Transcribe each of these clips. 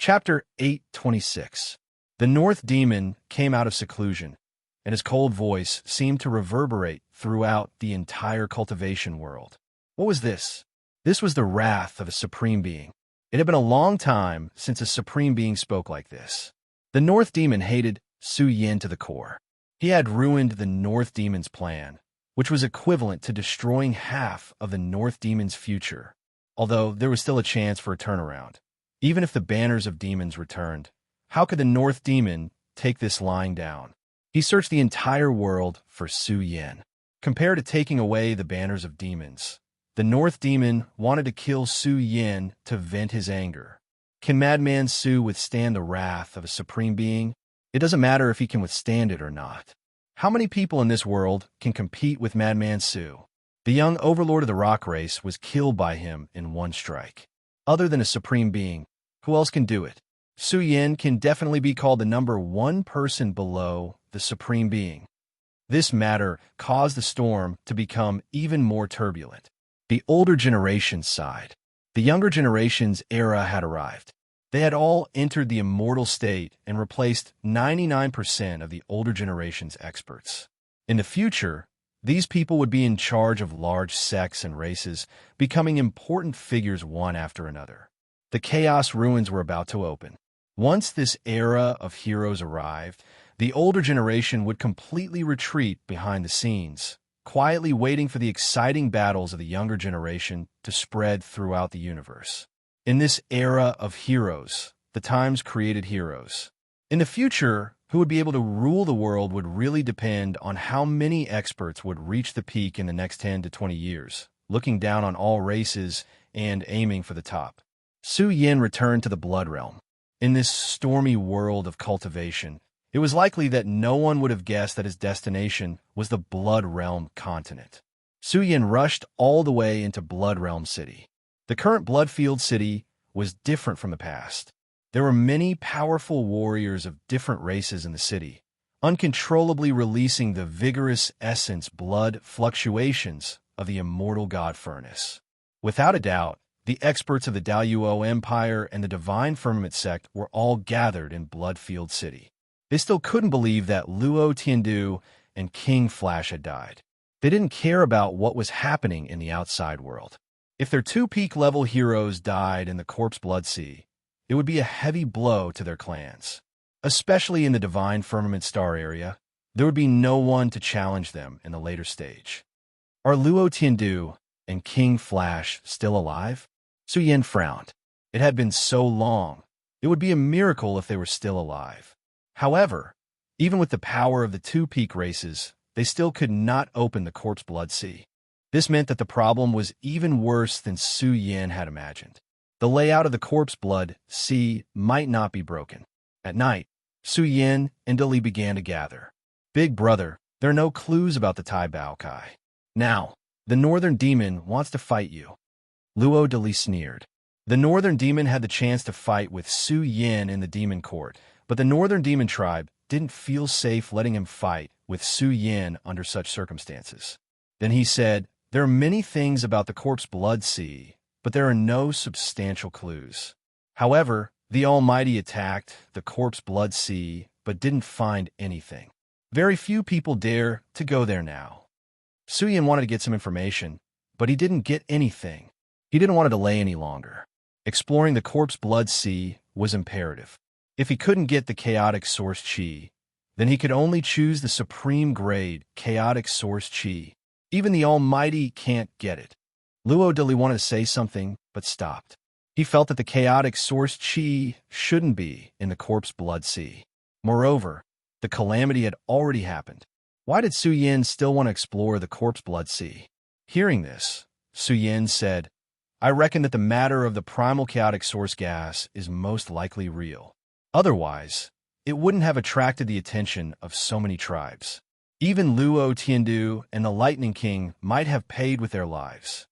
Chapter 826. The North Demon came out of seclusion, and his cold voice seemed to reverberate throughout the entire cultivation world. What was this? This was the wrath of a supreme being. It had been a long time since a supreme being spoke like this. The North Demon hated Su Yin to the core. He had ruined the North Demon's plan, which was equivalent to destroying half of the North Demon's future, although there was still a chance for a turnaround. Even if the banners of demons returned, how could the North Demon take this lying down? He searched the entire world for Su Yin. Compared to taking away the banners of demons, the North Demon wanted to kill Su Yin to vent his anger. Can Madman Su withstand the wrath of a supreme being? It doesn't matter if he can withstand it or not. How many people in this world can compete with Madman Su? The young overlord of the rock race was killed by him in one strike. Other than a supreme being, who else can do it? Su Yin can definitely be called the number one person below the supreme being. This matter caused the storm to become even more turbulent. The older generation's side. The younger generation's era had arrived. They had all entered the immortal state and replaced 99% of the older generation's experts. In the future, these people would be in charge of large sects and races, becoming important figures one after another. The chaos ruins were about to open. Once this era of heroes arrived, the older generation would completely retreat behind the scenes, quietly waiting for the exciting battles of the younger generation to spread throughout the universe. In this era of heroes, the times created heroes. In the future, who would be able to rule the world would really depend on how many experts would reach the peak in the next 10 to 20 years, looking down on all races and aiming for the top. Su Yin returned to the Blood Realm. In this stormy world of cultivation, it was likely that no one would have guessed that his destination was the Blood Realm continent. Su Yin rushed all the way into Blood Realm City. The current Bloodfield City was different from the past. There were many powerful warriors of different races in the city, uncontrollably releasing the vigorous essence blood fluctuations of the immortal god furnace. Without a doubt, the experts of the Daluo Empire and the Divine Firmament sect were all gathered in Bloodfield City. They still couldn't believe that Luo Tiandu and King Flash had died. They didn't care about what was happening in the outside world. If their two peak-level heroes died in the Corpse Blood Sea, it would be a heavy blow to their clans. Especially in the Divine Firmament Star area, there would be no one to challenge them in the later stage. Are Luo Tiandu and King Flash still alive? Su Yin frowned. It had been so long. It would be a miracle if they were still alive. However, even with the power of the two peak races, they still could not open the Corpse Blood Sea. This meant that the problem was even worse than Su Yin had imagined. The layout of the Corpse Blood Sea might not be broken. At night, Su Yin and Dali began to gather. Big brother, there are no clues about the Tai Bao Kai. Now, the Northern Demon wants to fight you. Luo Dali sneered. The Northern Demon had the chance to fight with Su Yin in the Demon Court, but the Northern Demon tribe didn't feel safe letting him fight with Su Yin under such circumstances. Then he said, "There are many things about the Corpse Blood Sea, but there are no substantial clues. However, the Almighty attacked the Corpse Blood Sea, but didn't find anything. Very few people dare to go there now." Su Yin wanted to get some information, but he didn't get anything. He didn't want to delay any longer. Exploring the Corpse Blood Sea was imperative. If he couldn't get the Chaotic Source Chi, then he could only choose the supreme grade Chaotic Source Chi. Even the Almighty can't get it. Luo Dali wanted to say something, but stopped. He felt that the Chaotic Source Chi shouldn't be in the Corpse Blood Sea. Moreover, the calamity had already happened. Why did Su Yin still want to explore the Corpse Blood Sea? Hearing this, Su Yin said, "I reckon that the matter of the primal chaotic source gas is most likely real. Otherwise, it wouldn't have attracted the attention of so many tribes. Even Luo Tiandu and the Lightning King might have paid with their lives."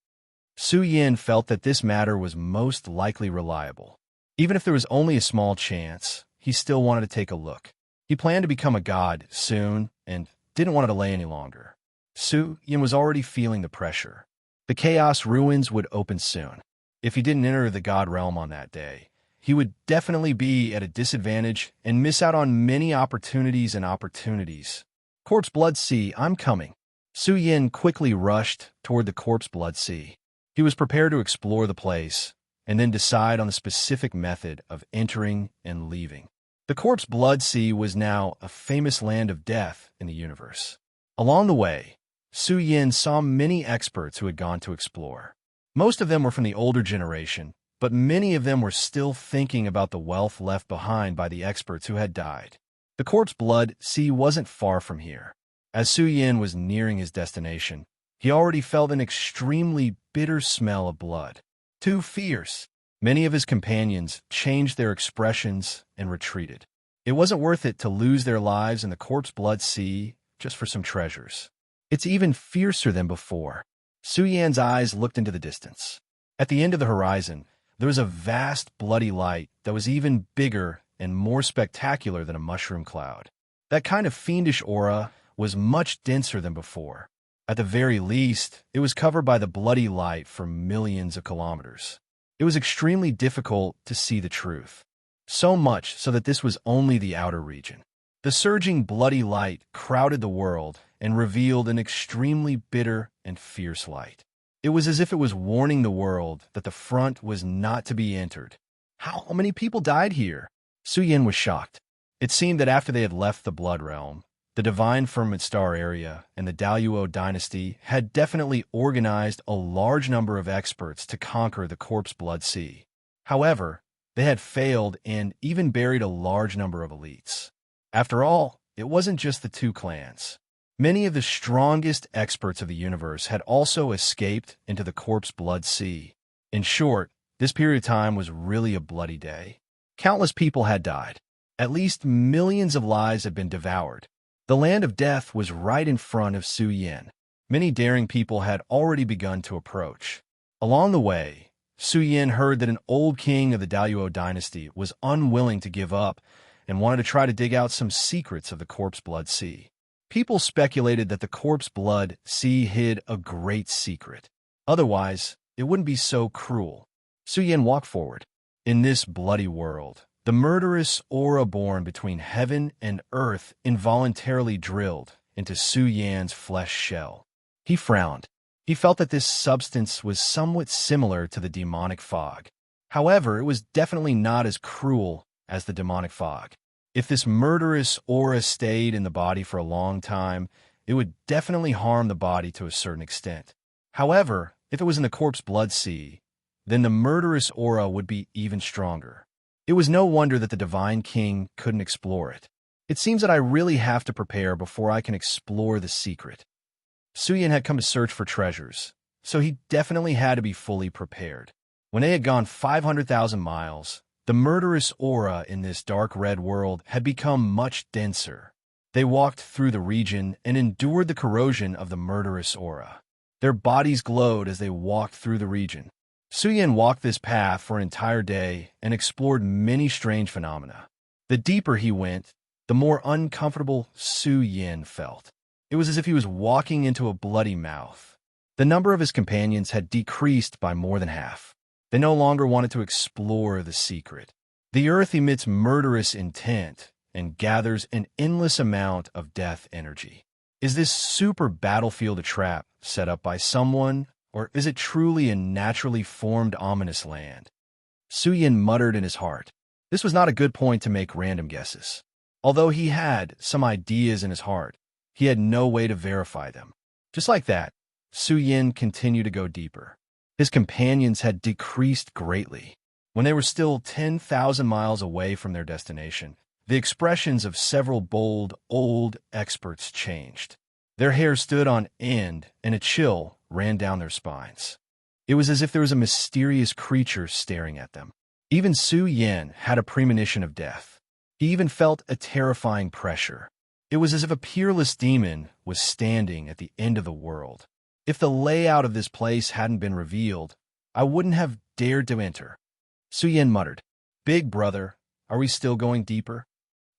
Su Yin felt that this matter was most likely reliable. Even if there was only a small chance, he still wanted to take a look. He planned to become a god soon and didn't want to delay any longer. Su Yin was already feeling the pressure. The Chaos Ruins would open soon. If he didn't enter the God Realm on that day, he would definitely be at a disadvantage and miss out on many opportunities. Corpse Blood Sea, I'm coming. Su Yin quickly rushed toward the Corpse Blood Sea. He was prepared to explore the place and then decide on the specific method of entering and leaving. The Corpse Blood Sea was now a famous land of death in the universe. Along the way, Su Yin saw many experts who had gone to explore. Most of them were from the older generation, but many of them were still thinking about the wealth left behind by the experts who had died. The Corpse Blood Sea wasn't far from here. As Su Yin was nearing his destination, he already felt an extremely bitter smell of blood. Too fierce. Many of his companions changed their expressions and retreated. It wasn't worth it to lose their lives in the Corpse Blood Sea just for some treasures. It's even fiercer than before. Su Yan's eyes looked into the distance. At the end of the horizon, there was a vast bloody light that was even bigger and more spectacular than a mushroom cloud. That kind of fiendish aura was much denser than before. At the very least, it was covered by the bloody light for millions of kilometers. It was extremely difficult to see the truth. So much so that this was only the outer region. The surging bloody light crowded the world and revealed an extremely bitter and fierce light. It was as if it was warning the world that the front was not to be entered. How many people died here? Su Yin was shocked. It seemed that after they had left the Blood Realm, the Divine Firmament Star area and the Daluo dynasty had definitely organized a large number of experts to conquer the Corpse Blood Sea. However, they had failed and even buried a large number of elites. After all, it wasn't just the two clans. Many of the strongest experts of the universe had also escaped into the Corpse Blood Sea. In short, this period of time was really a bloody day. Countless people had died. At least millions of lives had been devoured. The land of death was right in front of Su Yin. Many daring people had already begun to approach. Along the way, Su Yin heard that an old king of the Daluo dynasty was unwilling to give up and wanted to try to dig out some secrets of the Corpse Blood Sea. People speculated that the Corpse Blood Sea hid a great secret. Otherwise, it wouldn't be so cruel. Su Yin walked forward. In this bloody world, the murderous aura born between heaven and earth involuntarily drilled into Su Yan's flesh shell. He frowned. He felt that this substance was somewhat similar to the demonic fog. However, it was definitely not as cruel as the demonic fog. If this murderous aura stayed in the body for a long time, it would definitely harm the body to a certain extent. However, if it was in the Corpse Blood Sea, then the murderous aura would be even stronger. It was no wonder that the Divine King couldn't explore it. It seems that I really have to prepare before I can explore the secret. Su Yin had come to search for treasures, so he definitely had to be fully prepared. When they had gone 500,000 miles, the murderous aura in this dark red world had become much denser. They walked through the region and endured the corrosion of the murderous aura. Their bodies glowed as they walked through the region. Su Yin walked this path for an entire day and explored many strange phenomena. The deeper he went, the more uncomfortable Su Yin felt. It was as if he was walking into a bloody mouth. The number of his companions had decreased by more than half. They no longer wanted to explore the secret. The earth emits murderous intent and gathers an endless amount of death energy. Is this super battlefield a trap set up by someone, or is it truly a naturally formed ominous land? Su Yin muttered in his heart. This was not a good point to make random guesses. Although he had some ideas in his heart, he had no way to verify them. Just like that, Su Yin continued to go deeper. His companions had decreased greatly. When they were still 10,000 miles away from their destination, the expressions of several bold, old experts changed. Their hair stood on end, and a chill ran down their spines. It was as if there was a mysterious creature staring at them. Even Su Yin had a premonition of death. He even felt a terrifying pressure. It was as if a peerless demon was standing at the end of the world. If the layout of this place hadn't been revealed, I wouldn't have dared to enter. Su Yin muttered, "Big brother, are we still going deeper?"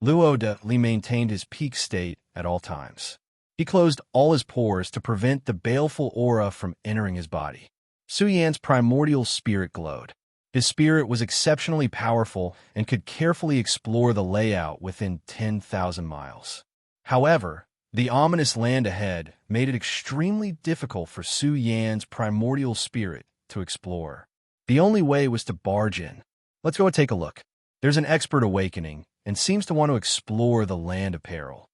Luo De Li maintained his peak state at all times. He closed all his pores to prevent the baleful aura from entering his body. Su Yan's primordial spirit glowed. His spirit was exceptionally powerful and could carefully explore the layout within 10,000 miles. However, the ominous land ahead made it extremely difficult for Su Yan's primordial spirit to explore. The only way was to barge in. Let's go take a look. There's an expert awakening and seems to want to explore the land of peril.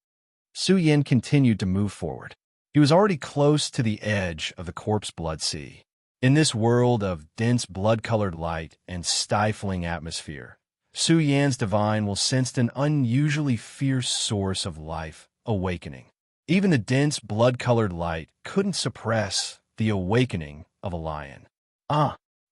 Su Yan continued to move forward. He was already close to the edge of the corpse blood sea. In this world of dense blood-colored light and stifling atmosphere, Su Yan's divine will sense an unusually fierce source of life awakening. Even the dense blood-colored light couldn't suppress the awakening of a lion.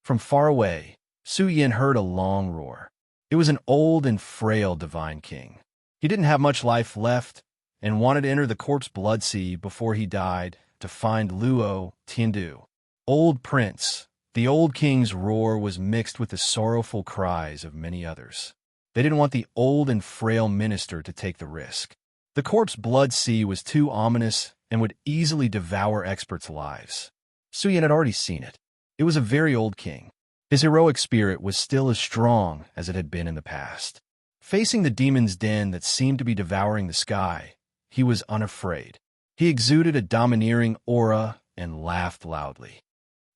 From far away, Su Yan heard a long roar. It was an old and frail divine king. He didn't have much life left and wanted to enter the corpse blood sea before he died to find Luo Tiandu. Old Prince, the old king's roar was mixed with the sorrowful cries of many others. They didn't want the old and frail minister to take the risk. The corpse blood sea was too ominous and would easily devour experts' lives. Su Yan had already seen it. It was a very old king. His heroic spirit was still as strong as it had been in the past. Facing the demon's den that seemed to be devouring the sky, he was unafraid. He exuded a domineering aura and laughed loudly.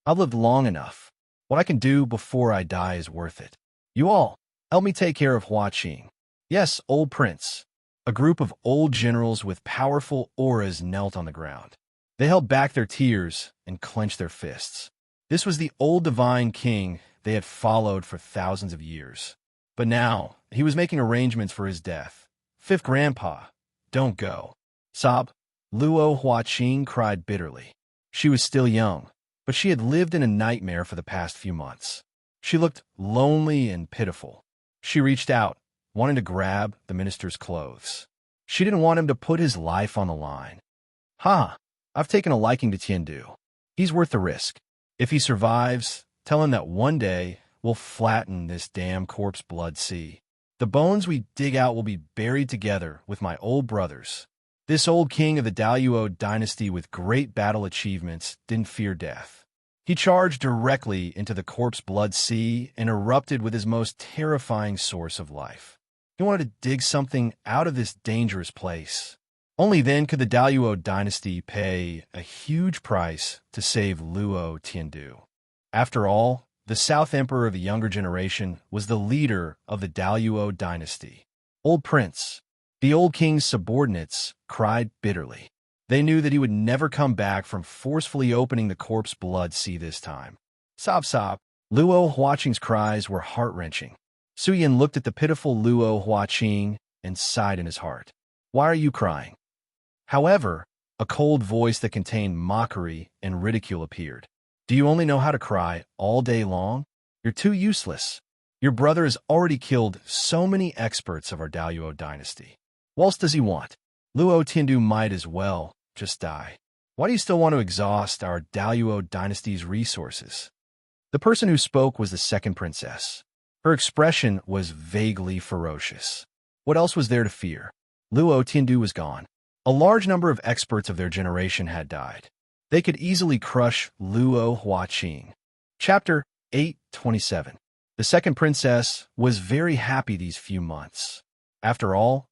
I've lived long enough. What I can do before I die is worth it. You all, help me take care of Hua Qing. Yes, old prince. A group of old generals with powerful auras knelt on the ground. They held back their tears and clenched their fists. This was the old divine king they had followed for thousands of years. But now, he was making arrangements for his death. Fifth grandpa, don't go. Sob, Luo Hua Qing cried bitterly. She was still young, but she had lived in a nightmare for the past few months. She looked lonely and pitiful. She reached out, wanting to grab the minister's clothes. She didn't want him to put his life on the line. I've taken a liking to Tiandu. He's worth the risk. If he survives, tell him that one day we'll flatten this damn corpse blood sea. The bones we dig out will be buried together with my old brothers. This old king of the Daluo dynasty with great battle achievements didn't fear death. He charged directly into the corpse blood sea and erupted with his most terrifying source of life. He wanted to dig something out of this dangerous place. Only then could the Daluo dynasty pay a huge price to save Luo Tiandu. After all, the South Emperor of the younger generation was the leader of the Daluo dynasty. Old Prince, the old king's subordinates, cried bitterly. They knew that he would never come back from forcefully opening the corpse blood sea this time. Sob sob. Luo Huaqing's cries were heart-wrenching. Su Yan looked at the pitiful Luo Huaqing and sighed in his heart. Why are you crying? However, a cold voice that contained mockery and ridicule appeared. Do you only know how to cry all day long? You're too useless. Your brother has already killed so many experts of our Daluo dynasty. What else does he want? Luo Tiandu might as well just die. Why do you still want to exhaust our Daluo dynasty's resources? The person who spoke was the second princess. Her expression was vaguely ferocious. What else was there to fear? Luo Tiandu was gone. A large number of experts of their generation had died. They could easily crush Luo Huaqing. Chapter 8:27. The second princess was very happy these few months. After all,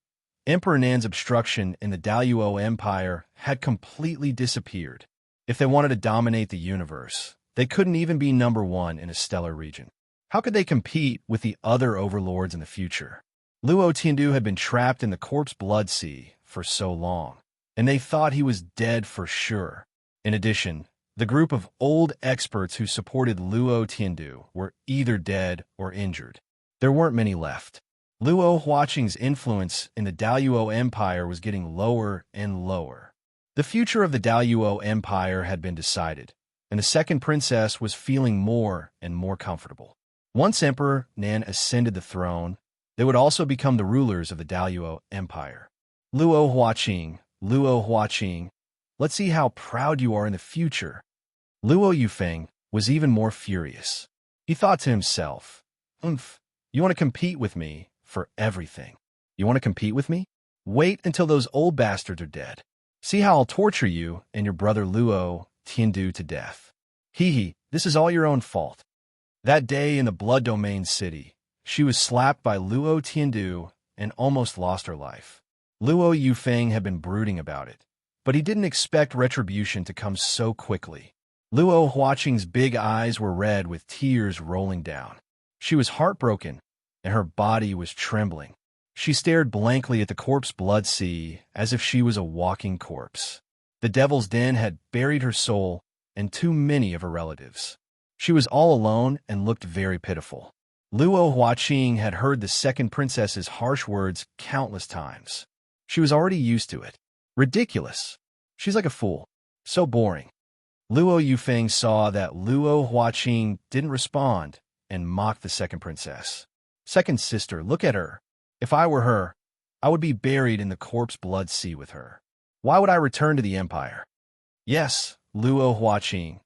Emperor Nan's obstruction in the Daluo Empire had completely disappeared. If they wanted to dominate the universe, they couldn't even be number one in a stellar region. How could they compete with the other overlords in the future? Luo Tiandu had been trapped in the corpse blood sea for so long, and they thought he was dead for sure. In addition, the group of old experts who supported Luo Tiandu were either dead or injured. There weren't many left. Luo Huaqing's influence in the Daluo Empire was getting lower and lower. The future of the Daluo Empire had been decided, and the second princess was feeling more and more comfortable. Once Emperor Nan ascended the throne, they would also become the rulers of the Daluo Empire. Luo Huaqing, let's see how proud you are in the future. Luo Yufeng was even more furious. He thought to himself, you want to compete with me for everything. You want to compete with me? Wait until those old bastards are dead. See how I'll torture you and your brother Luo Tiandu to death. This is all your own fault. That day in the Blood Domain city, she was slapped by Luo Tiandu and almost lost her life. Luo Yufeng had been brooding about it, but he didn't expect retribution to come so quickly. Luo Huaqing's big eyes were red with tears rolling down. She was heartbroken, and her body was trembling. She stared blankly at the corpse blood sea as if she was a walking corpse. The Devil's Den had buried her soul and too many of her relatives. She was all alone and looked very pitiful. Luo Huaqing had heard the second princess's harsh words countless times. She was already used to it. Ridiculous. She's like a fool. So boring. Luo Yufeng saw that Luo Huaqing didn't respond and mocked the second princess. Second sister, look at her. If I were her, I would be buried in the corpse blood sea with her. Why would I return to the empire? Yes, Luo Huaqing,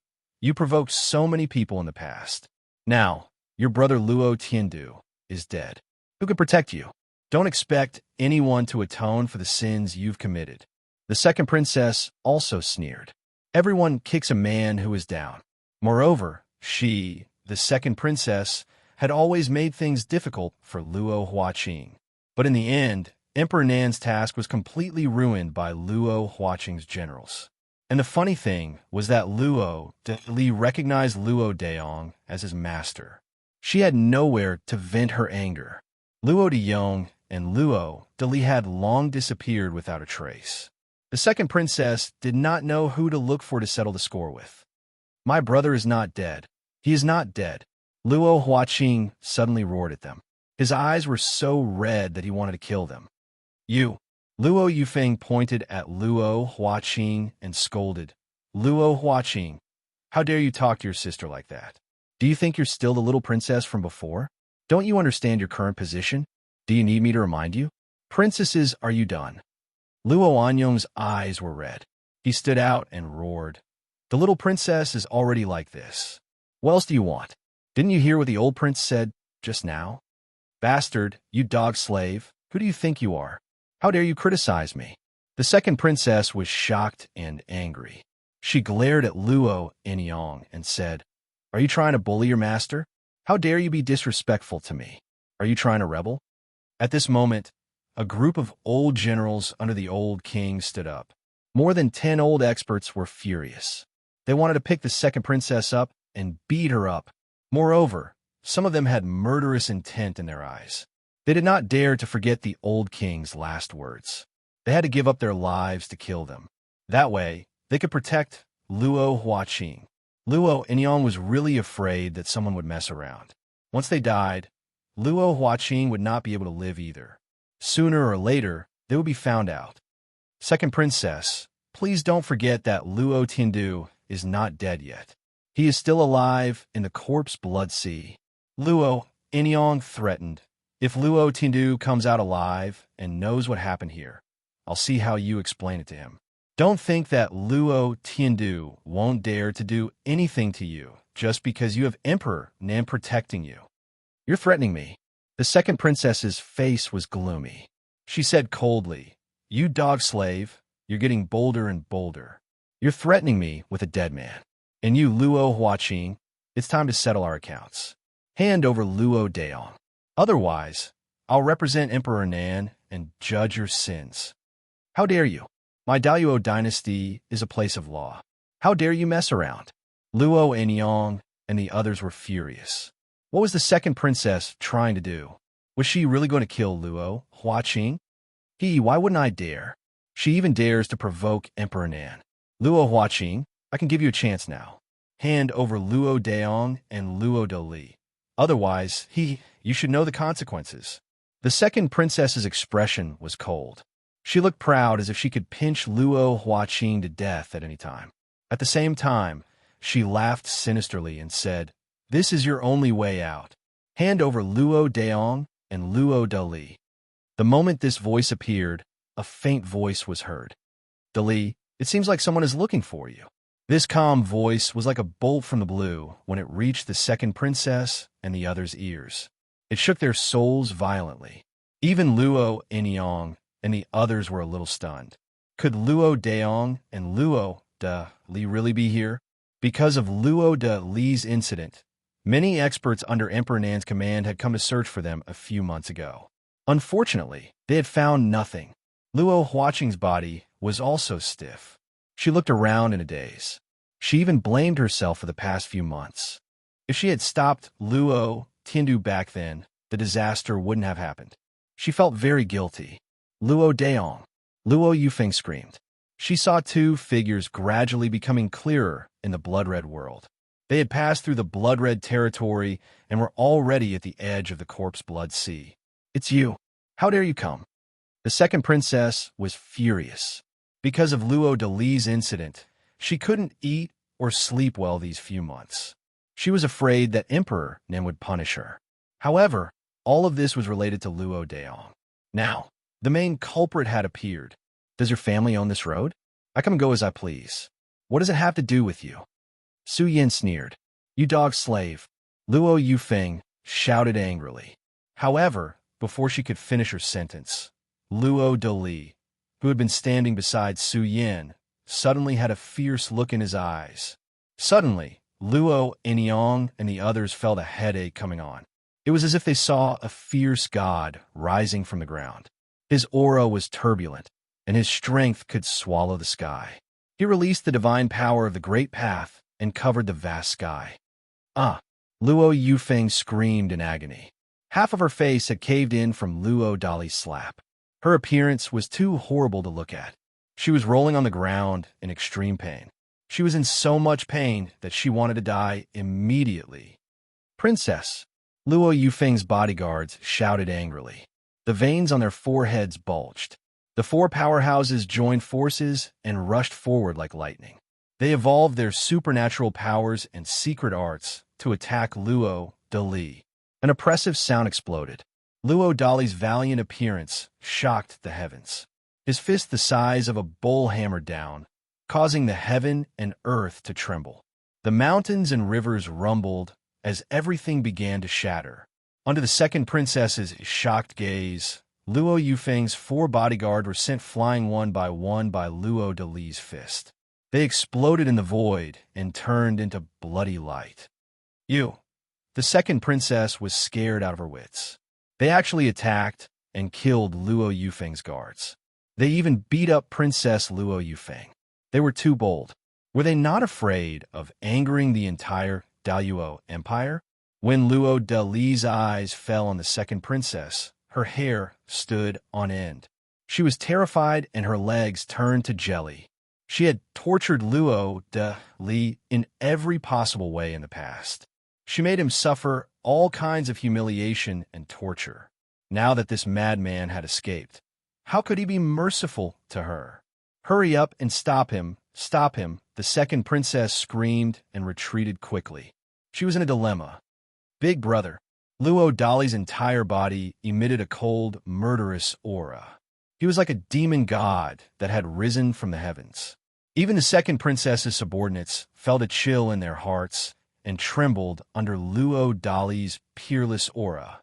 you provoked so many people in the past. Now, your brother Luo Tiandu is dead. Who could protect you? Don't expect anyone to atone for the sins you've committed. The second princess also sneered. Everyone kicks a man who is down. Moreover, she, the second princess, had always made things difficult for Luo Huaqing. But in the end, Emperor Nan's task was completely ruined by Luo Huaqing's generals. And the funny thing was that Luo Li recognized Luo Daong as his master. She had nowhere to vent her anger. Luo Deyong and Luo Li had long disappeared without a trace. The second princess did not know who to look for to settle the score with. My brother is not dead. He is not dead. Luo Huaqing suddenly roared at them. His eyes were so red that he wanted to kill them. You! Luo Yufeng pointed at Luo Huaqing and scolded. Luo Huaqing, how dare you talk to your sister like that? Do you think you're still the little princess from before? Don't you understand your current position? Do you need me to remind you? Princesses, are you done? Luo Anyong's eyes were red. He stood out and roared. The little princess is already like this. What else do you want? Didn't you hear what the old prince said just now? Bastard, you dog slave, who do you think you are? How dare you criticize me? The second princess was shocked and angry. She glared at Luo Anyong and said, Are you trying to bully your master? How dare you be disrespectful to me? Are you trying to rebel? At this moment, a group of old generals under the old king stood up. More than 10 old experts were furious. They wanted to pick the second princess up and beat her up. Moreover, some of them had murderous intent in their eyes. They did not dare to forget the old king's last words. They had to give up their lives to kill them. That way, they could protect Luo Huaqing. Luo Anyong was really afraid that someone would mess around. Once they died, Luo Huaqing would not be able to live either. Sooner or later, they would be found out. Second princess, please don't forget that Luo Tiandu is not dead yet. He is still alive in the corpse blood sea. Luo Anyong threatened. If Luo Tiandu comes out alive and knows what happened here, I'll see how you explain it to him. Don't think that Luo Tiandu won't dare to do anything to you just because you have Emperor Nan protecting you. You're threatening me. The second princess's face was gloomy. She said coldly, You dog slave, you're getting bolder and bolder. You're threatening me with a dead man. And you, Luo Huaqing, it's time to settle our accounts. Hand over Luo Daong. Otherwise, I'll represent Emperor Nan and judge your sins. How dare you? My Daluo dynasty is a place of law. How dare you mess around? Luo Anyong and the others were furious. What was the second princess trying to do? Was she really going to kill Luo Huaqing? Why wouldn't I dare? She even dares to provoke Emperor Nan. Luo Huaqing, I can give you a chance now. Hand over Luo Daong and Luo Li. Otherwise, you should know the consequences. The second princess's expression was cold. She looked proud as if she could pinch Luo Huaqing to death at any time. At the same time, she laughed sinisterly and said, This is your only way out. Hand over Luo Daong and Luo Li. The moment this voice appeared, a faint voice was heard. Li, it seems like someone is looking for you. This calm voice was like a bolt from the blue when it reached the second princess and the others' ears. It shook their souls violently. Even Luo Anyong and the others were a little stunned. Could Luo Daong and Luo Li really be here? Because of Luo Li's incident, Many experts under Emperor Nan's command had come to search for them a few months ago. Unfortunately, they had found nothing. Luo Huaqing's body was also stiff. She looked around in a daze. She even blamed herself for the past few months. If she had stopped Luo Tiandu back then, the disaster wouldn't have happened. She felt very guilty. Luo Daong. Luo Yufeng screamed. She saw two figures gradually becoming clearer in the blood-red world. They had passed through the blood-red territory and were already at the edge of the corpse blood sea. "It's you. How dare you come?" The second princess was furious. Because of Luo Dali's incident, she couldn't eat or sleep well these few months. She was afraid that Emperor Nan would punish her. However, all of this was related to Luo Daong. Now, the main culprit had appeared. "Does your family own this road? I come and go as I please. What does it have to do with you?" Su Yin sneered. "You dog slave." Luo Yufeng shouted angrily. However, before she could finish her sentence, Luo Dali, who had been standing beside Su Yin, suddenly had a fierce look in his eyes. Suddenly, Luo Enyong and the others felt a headache coming on. It was as if they saw a fierce god rising from the ground. His aura was turbulent, and his strength could swallow the sky. He released the divine power of the Great Path and covered the vast sky. "Ah!" Luo Yufeng screamed in agony. Half of her face had caved in from Luo Dali's slap. Her appearance was too horrible to look at. She was rolling on the ground in extreme pain. She was in so much pain that she wanted to die immediately. "Princess!" Luo Yufeng's bodyguards shouted angrily. The veins on their foreheads bulged. The four powerhouses joined forces and rushed forward like lightning. They evolved their supernatural powers and secret arts to attack Luo Dali. An oppressive sound exploded. Luo Dali's valiant appearance shocked the heavens. His fist the size of a bull hammered down, causing the heaven and earth to tremble. The mountains and rivers rumbled as everything began to shatter. Under the second princess's shocked gaze, Luo Yufeng's four bodyguards were sent flying one by Luo Dali's fist. They exploded in the void and turned into bloody light. "You!" The second princess was scared out of her wits. They actually attacked and killed Luo Yufeng's guards. They even beat up Princess Luo Yufeng. They were too bold. Were they not afraid of angering the entire Daluo Empire? When Luo Dali's eyes fell on the second princess, her hair stood on end. She was terrified and her legs turned to jelly. She had tortured Luo Dali in every possible way in the past. She made him suffer all kinds of humiliation and torture. Now that this madman had escaped, how could he be merciful to her? "Hurry up and stop him, stop him," the second princess screamed and retreated quickly. She was in a dilemma. Big brother. Luo Dali's entire body emitted a cold, murderous aura. He was like a demon god that had risen from the heavens. Even the second princess's subordinates felt a chill in their hearts and trembled under Luo Dali's peerless aura.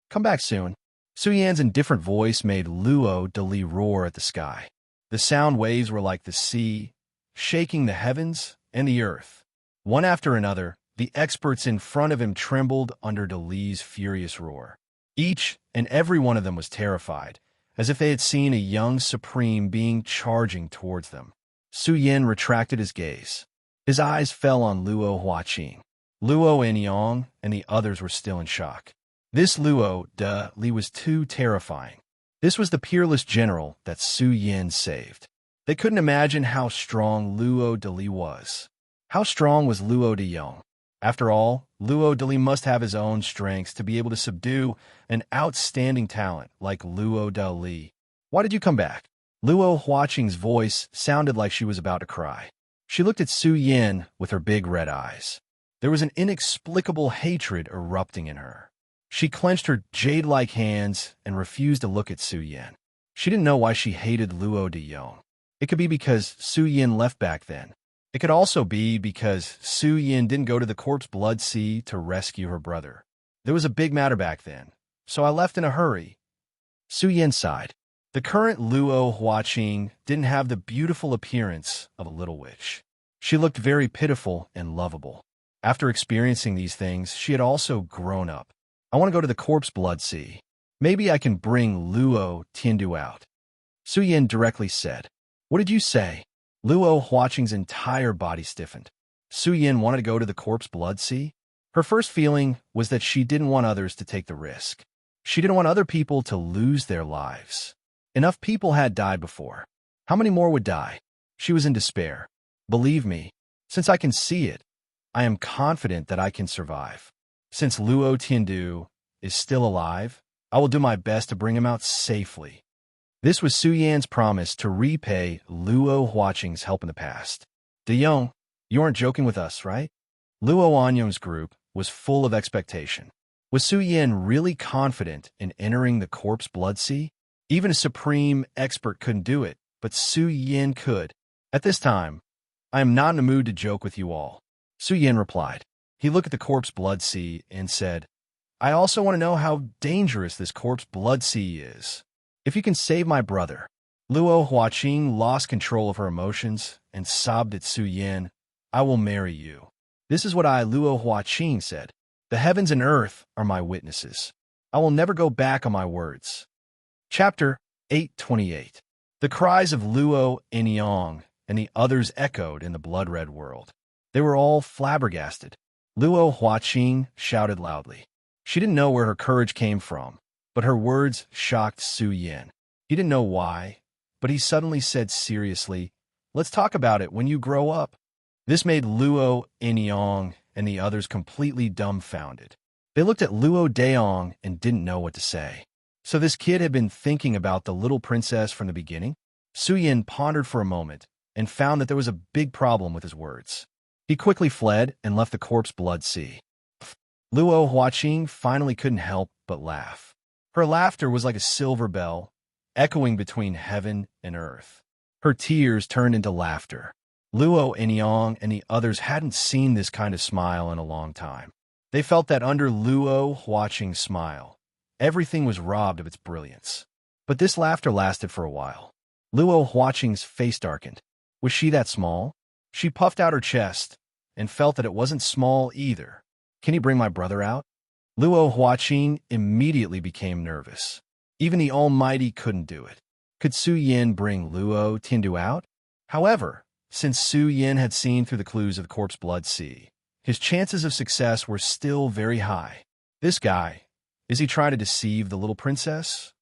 "Come back soon." Su Yan's indifferent voice made Luo Dali roar at the sky. The sound waves were like the sea, shaking the heavens and the earth. One after another, the experts in front of him trembled under Dali's furious roar. Each and every one of them was terrified, as if they had seen a young supreme being charging towards them. Su Yin retracted his gaze. His eyes fell on Luo Huaqing. Luo Enyong and the others were still in shock. This Luo Dali was too terrifying. This was the peerless general that Su Yin saved. They couldn't imagine how strong Luo Dali was. How strong was Luo Daong? After all, Luo Dali must have his own strengths to be able to subdue an outstanding talent like Luo Dali. "Why did you come back?" Luo Huaqing's voice sounded like she was about to cry. She looked at Su Yin with her big red eyes. There was an inexplicable hatred erupting in her. She clenched her jade-like hands and refused to look at Su Yin. She didn't know why she hated Luo Daong. It could be because Su Yin left back then. It could also be because Su Yin didn't go to the corpse blood sea to rescue her brother. There was a big matter back then, so I left in a hurry. Su Yin sighed. The current Luo Huaqing didn't have the beautiful appearance of a little witch. She looked very pitiful and lovable. After experiencing these things, she had also grown up. I want to go to the corpse blood sea. Maybe I can bring Luo Tiandu out. Su Yin directly said. What did you say? Luo Huaqing's entire body stiffened. Su Yin wanted to go to the corpse blood sea? Her first feeling was that she didn't want others to take the risk. She didn't want other people to lose their lives. Enough people had died before. How many more would die? She was in despair. Believe me, since I can see it, I am confident that I can survive. Since Luo Tiandu is still alive, I will do my best to bring him out safely. This was Su Yan's promise to repay Luo Huaqing's help in the past. De Yong, you aren't joking with us, right? Luo Anyong's group was full of expectation. Was Su Yan really confident in entering the corpse blood sea? Even a supreme expert couldn't do it, but Su Yan could. At this time, I am not in the mood to joke with you all. Su Yan replied. He looked at the corpse blood sea and said, I also want to know how dangerous this corpse blood sea is. If you can save my brother. Luo Huaqing lost control of her emotions and sobbed at Su Yan. I will marry you. This is what Luo Huaqing said. The heavens and earth are my witnesses. I will never go back on my words. Chapter 828. The cries of Luo Anyong and the others echoed in the blood-red world. They were all flabbergasted. Luo Huaqing shouted loudly. She didn't know where her courage came from, but her words shocked Su Yan. He didn't know why, but he suddenly said seriously, Let's talk about it when you grow up. This made Luo Anyong and the others completely dumbfounded. They looked at Luo Daong and didn't know what to say. So this kid had been thinking about the little princess from the beginning? Su Yan pondered for a moment and found that there was a big problem with his words. He quickly fled and left the corpse blood sea. Luo Huaqing finally couldn't help but laugh. Her laughter was like a silver bell, echoing between heaven and earth. Her tears turned into laughter. Luo Anyong and the others hadn't seen this kind of smile in a long time. They felt that under Luo Huaqing's smile, everything was robbed of its brilliance. But this laughter lasted for a while. Luo Huaqing's face darkened. Was she that small? She puffed out her chest and felt that it wasn't small either. Can you bring my brother out? Luo Huaqing immediately became nervous. Even the Almighty couldn't do it. Could Su Yan bring Luo Tiandu out? However, since Su Yan had seen through the clues of the corpse blood sea, his chances of success were still very high. This guy, is he trying to deceive the little princess?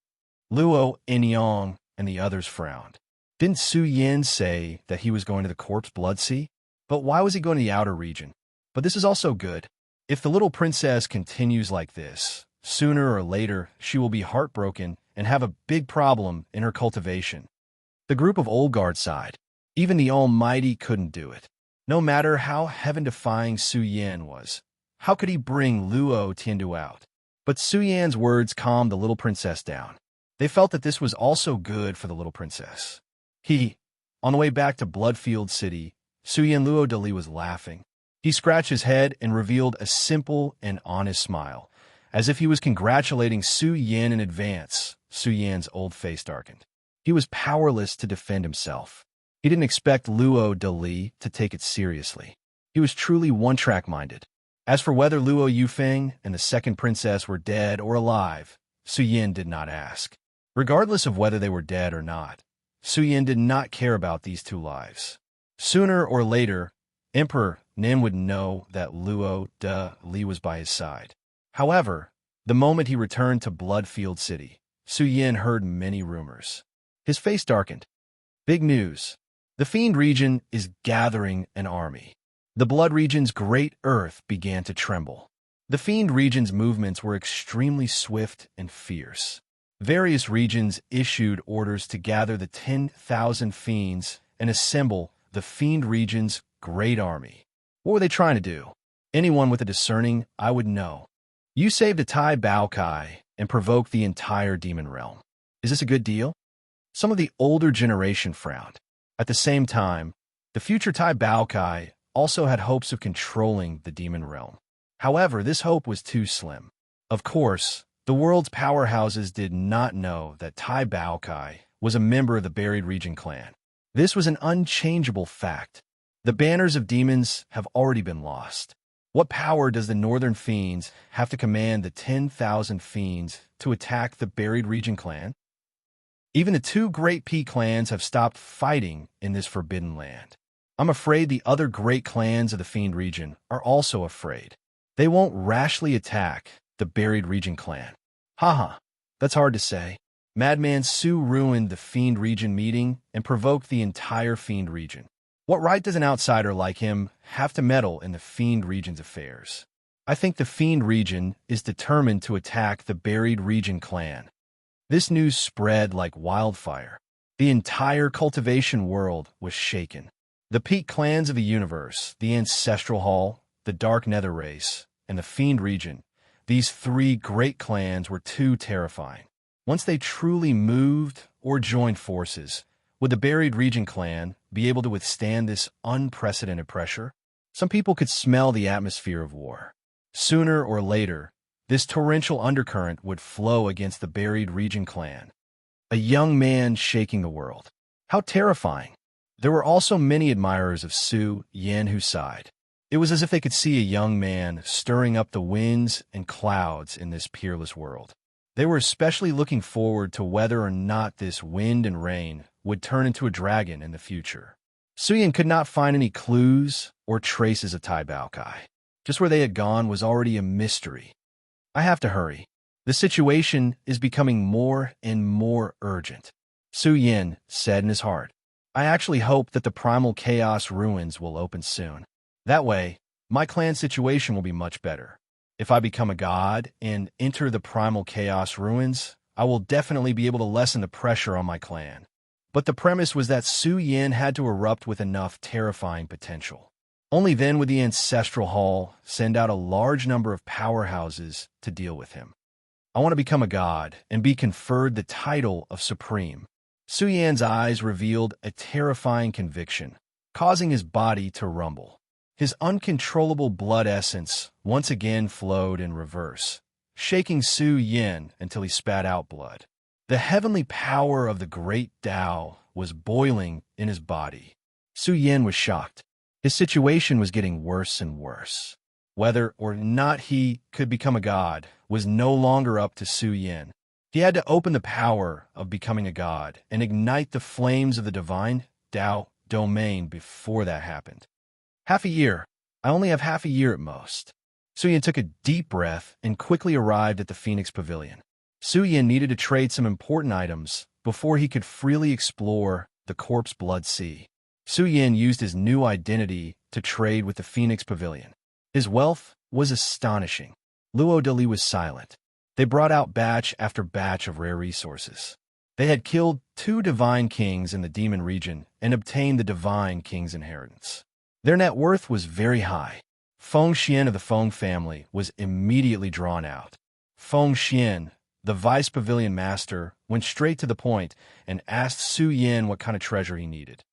Luo Anyong and the others frowned. Didn't Su Yan say that he was going to the corpse blood sea? But why was he going to the outer region? But this is also good. If the little princess continues like this, sooner or later she will be heartbroken and have a big problem in her cultivation. The group of Old Guard sighed. Even the Almighty couldn't do it. No matter how heaven-defying Su Yan was, how could he bring Luo Tiandu out? But Su Yan's words calmed the little princess down. They felt that this was also good for the little princess. On the way back to Bloodfield City, Su Yan Luo Dali was laughing. He scratched his head and revealed a simple and honest smile, as if he was congratulating Su Yan in advance. Su Yan's old face darkened. He was powerless to defend himself. He didn't expect Luo Dali to take it seriously. He was truly one-track minded. As for whether Luo Yufeng and the second princess were dead or alive, Su Yan did not ask. Regardless of whether they were dead or not, Su Yan did not care about these two lives. Sooner or later, Emperor Nim would know that Luo de Li was by his side. However, the moment he returned to Bloodfield City, Su Yan heard many rumors. His face darkened. Big news. The Fiend region is gathering an army. The Blood region's great earth began to tremble. The Fiend region's movements were extremely swift and fierce. Various regions issued orders to gather the 10,000 fiends and assemble the Fiend region's great army. What were they trying to do? Anyone with a discerning eye would know. You saved a Tai Bao Kai and provoked the entire demon realm. Is this a good deal? Some of the older generation frowned. At the same time, the future Tai Bao Kai also had hopes of controlling the demon realm. However, this hope was too slim. Of course, the world's powerhouses did not know that Tai Bao Kai was a member of the Buried Region clan. This was an unchangeable fact. The banners of demons have already been lost. What power does the Northern Fiends have to command the 10,000 Fiends to attack the Buried Region clan? Even the two great P clans have stopped fighting in this forbidden land. I'm afraid the other great clans of the Fiend region are also afraid. They won't rashly attack the Buried Region clan. Haha, that's hard to say. Madman Su ruined the Fiend region meeting and provoked the entire Fiend region. What right does an outsider like him have to meddle in the Fiend region's affairs? I think the Fiend region is determined to attack the Buried Region clan. This news spread like wildfire. The entire cultivation world was shaken. The peak clans of the universe, the Ancestral Hall, the Dark Nether Race, and the Fiend region, these three great clans were too terrifying. Once they truly moved or joined forces, would the Buried Region clan be able to withstand this unprecedented pressure? Some people could smell the atmosphere of war. Sooner or later, this torrential undercurrent would flow against the Buried Region clan. A young man shaking the world. How terrifying. There were also many admirers of Su Yin who sighed. It was as if they could see a young man stirring up the winds and clouds in this peerless world. They were especially looking forward to whether or not this wind and rain would turn into a dragon in the future. Su Yin could not find any clues or traces of Tai Bao Kai. Just where they had gone was already a mystery. I have to hurry. The situation is becoming more and more urgent. Su Yin said in his heart. I actually hope that the Primal Chaos ruins will open soon. That way, my clan's situation will be much better. If I become a god and enter the Primal Chaos ruins, I will definitely be able to lessen the pressure on my clan. But the premise was that Su Yin had to erupt with enough terrifying potential. Only then would the Ancestral Hall send out a large number of powerhouses to deal with him. I want to become a god and be conferred the title of Supreme. Su Yan's eyes revealed a terrifying conviction, causing his body to rumble. His uncontrollable blood essence once again flowed in reverse, shaking Su Yin until he spat out blood. The heavenly power of the great Tao was boiling in his body. Su Yin was shocked. His situation was getting worse and worse. Whether or not he could become a god was no longer up to Su Yin. He had to open the power of becoming a god and ignite the flames of the divine Tao domain before that happened. Half a year. I only have half a year at most. Su Yin took a deep breath and quickly arrived at the Phoenix Pavilion. Su Yin needed to trade some important items before he could freely explore the Corpse Blood Sea. Su Yin used his new identity to trade with the Phoenix Pavilion. His wealth was astonishing. Luo Dali was silent. They brought out batch after batch of rare resources. They had killed 2 divine kings in the demon region and obtained the divine king's inheritance. Their net worth was very high. Feng Xian of the Feng family was immediately drawn out. Feng Xian, the vice pavilion master, went straight to the point and asked Su Yin what kind of treasure he needed.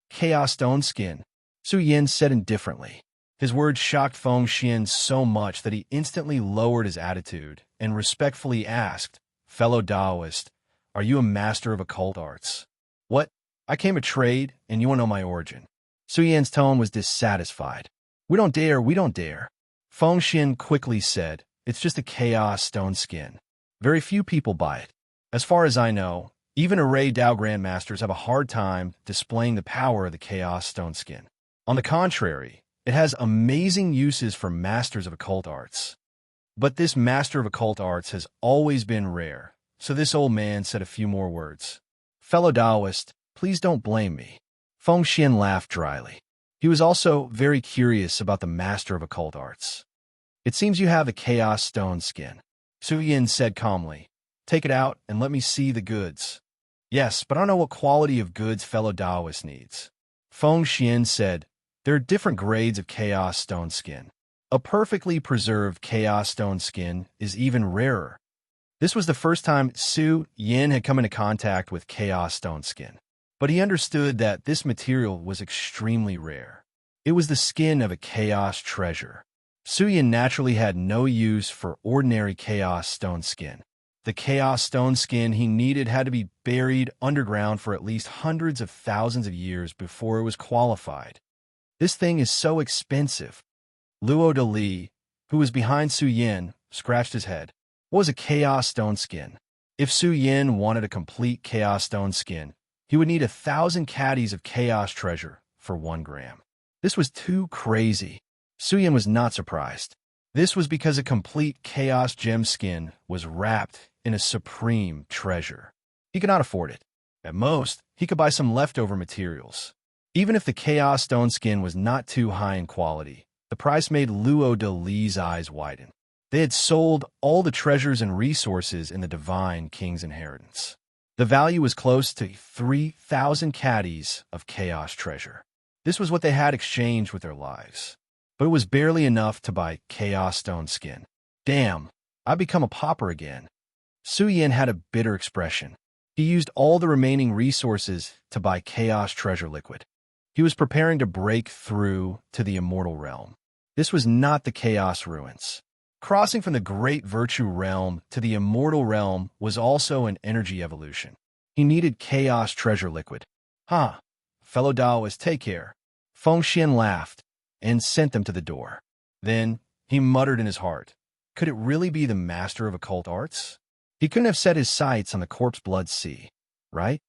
Chaos Stone Skin, Su Yin said indifferently. His words shocked Feng Xian so much that he instantly lowered his attitude and respectfully asked, Fellow Taoist, are you a master of occult arts? What? I came to trade, and you want to know my origin. Su Yan's tone was dissatisfied. We don't dare. Feng Xian quickly said, it's just a Chaos Stone Skin. Very few people buy it. As far as I know, even array Dao Grandmasters have a hard time displaying the power of the Chaos Stone Skin. On the contrary, it has amazing uses for masters of occult arts. But this master of occult arts has always been rare, so this old man said a few more words. Fellow Taoist, please don't blame me. Feng Xian laughed dryly. He was also very curious about the master of occult arts. It seems you have a Chaos Stone Skin. Su Yin said calmly. Take it out and let me see the goods. Yes, but I don't know what quality of goods fellow Taoist needs. Feng Xian said, there are different grades of Chaos Stone Skin. A perfectly preserved Chaos Stone Skin is even rarer. This was the first time Su Yin had come into contact with Chaos Stone Skin. But he understood that this material was extremely rare. It was the skin of a chaos treasure. Su Yin naturally had no use for ordinary Chaos Stone Skin. The Chaos Stone Skin he needed had to be buried underground for at least hundreds of thousands of years before it was qualified. This thing is so expensive. Luo de Li, who was behind Su Yin, scratched his head. What was a Chaos Stone skin? If Su Yin wanted a complete Chaos Stone skin, he would need 1,000 caddies of Chaos treasure for 1 gram. This was too crazy. Su Yin was not surprised. This was because a complete Chaos Gem skin was wrapped in a supreme treasure. He could not afford it. At most, he could buy some leftover materials. Even if the Chaos Stone skin was not too high in quality, the price made Luo de Li's eyes widen. They had sold all the treasures and resources in the Divine King's inheritance. The value was close to 3,000 caddies of Chaos treasure. This was what they had exchanged with their lives. But it was barely enough to buy Chaos Stone skin. Damn, I've become a pauper again. Su Yin had a bitter expression. He used all the remaining resources to buy Chaos treasure liquid. He was preparing to break through to the immortal realm. This was not the Chaos ruins. Crossing from the Great Virtue realm to the immortal realm was also an energy evolution. He needed Chaos treasure liquid. Huh. Fellow Daoist, take care. Feng Xian laughed and sent them to the door. Then he muttered in his heart, could it really be the master of occult arts? He couldn't have set his sights on the corpse blood sea, right?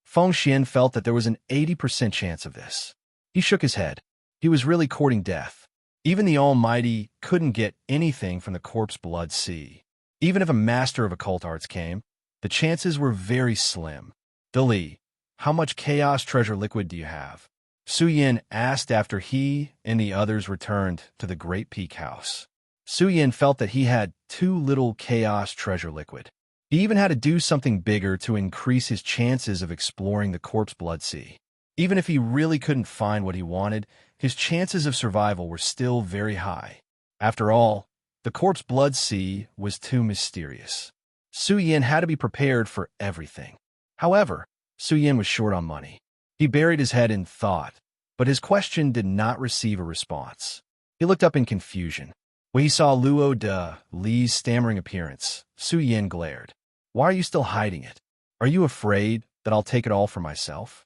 Feng Xian felt that there was an 80% chance of this. He shook his head. He was really courting death. Even the Almighty couldn't get anything from the corpse blood sea. Even if a master of occult arts came, the chances were very slim. De Li, how much Chaos treasure liquid do you have? Su Yin asked after he and the others returned to the Great Peak House. Su Yin felt that he had too little Chaos treasure liquid. He even had to do something bigger to increase his chances of exploring the corpse blood sea. Even if he really couldn't find what he wanted, his chances of survival were still very high. After all, the corpse blood sea was too mysterious. Su Yin had to be prepared for everything. However, Su Yin was short on money. He buried his head in thought, but his question did not receive a response. He looked up in confusion. When he saw Luo de Li's stammering appearance, Su Yin glared. Why are you still hiding it? Are you afraid that I'll take it all for myself?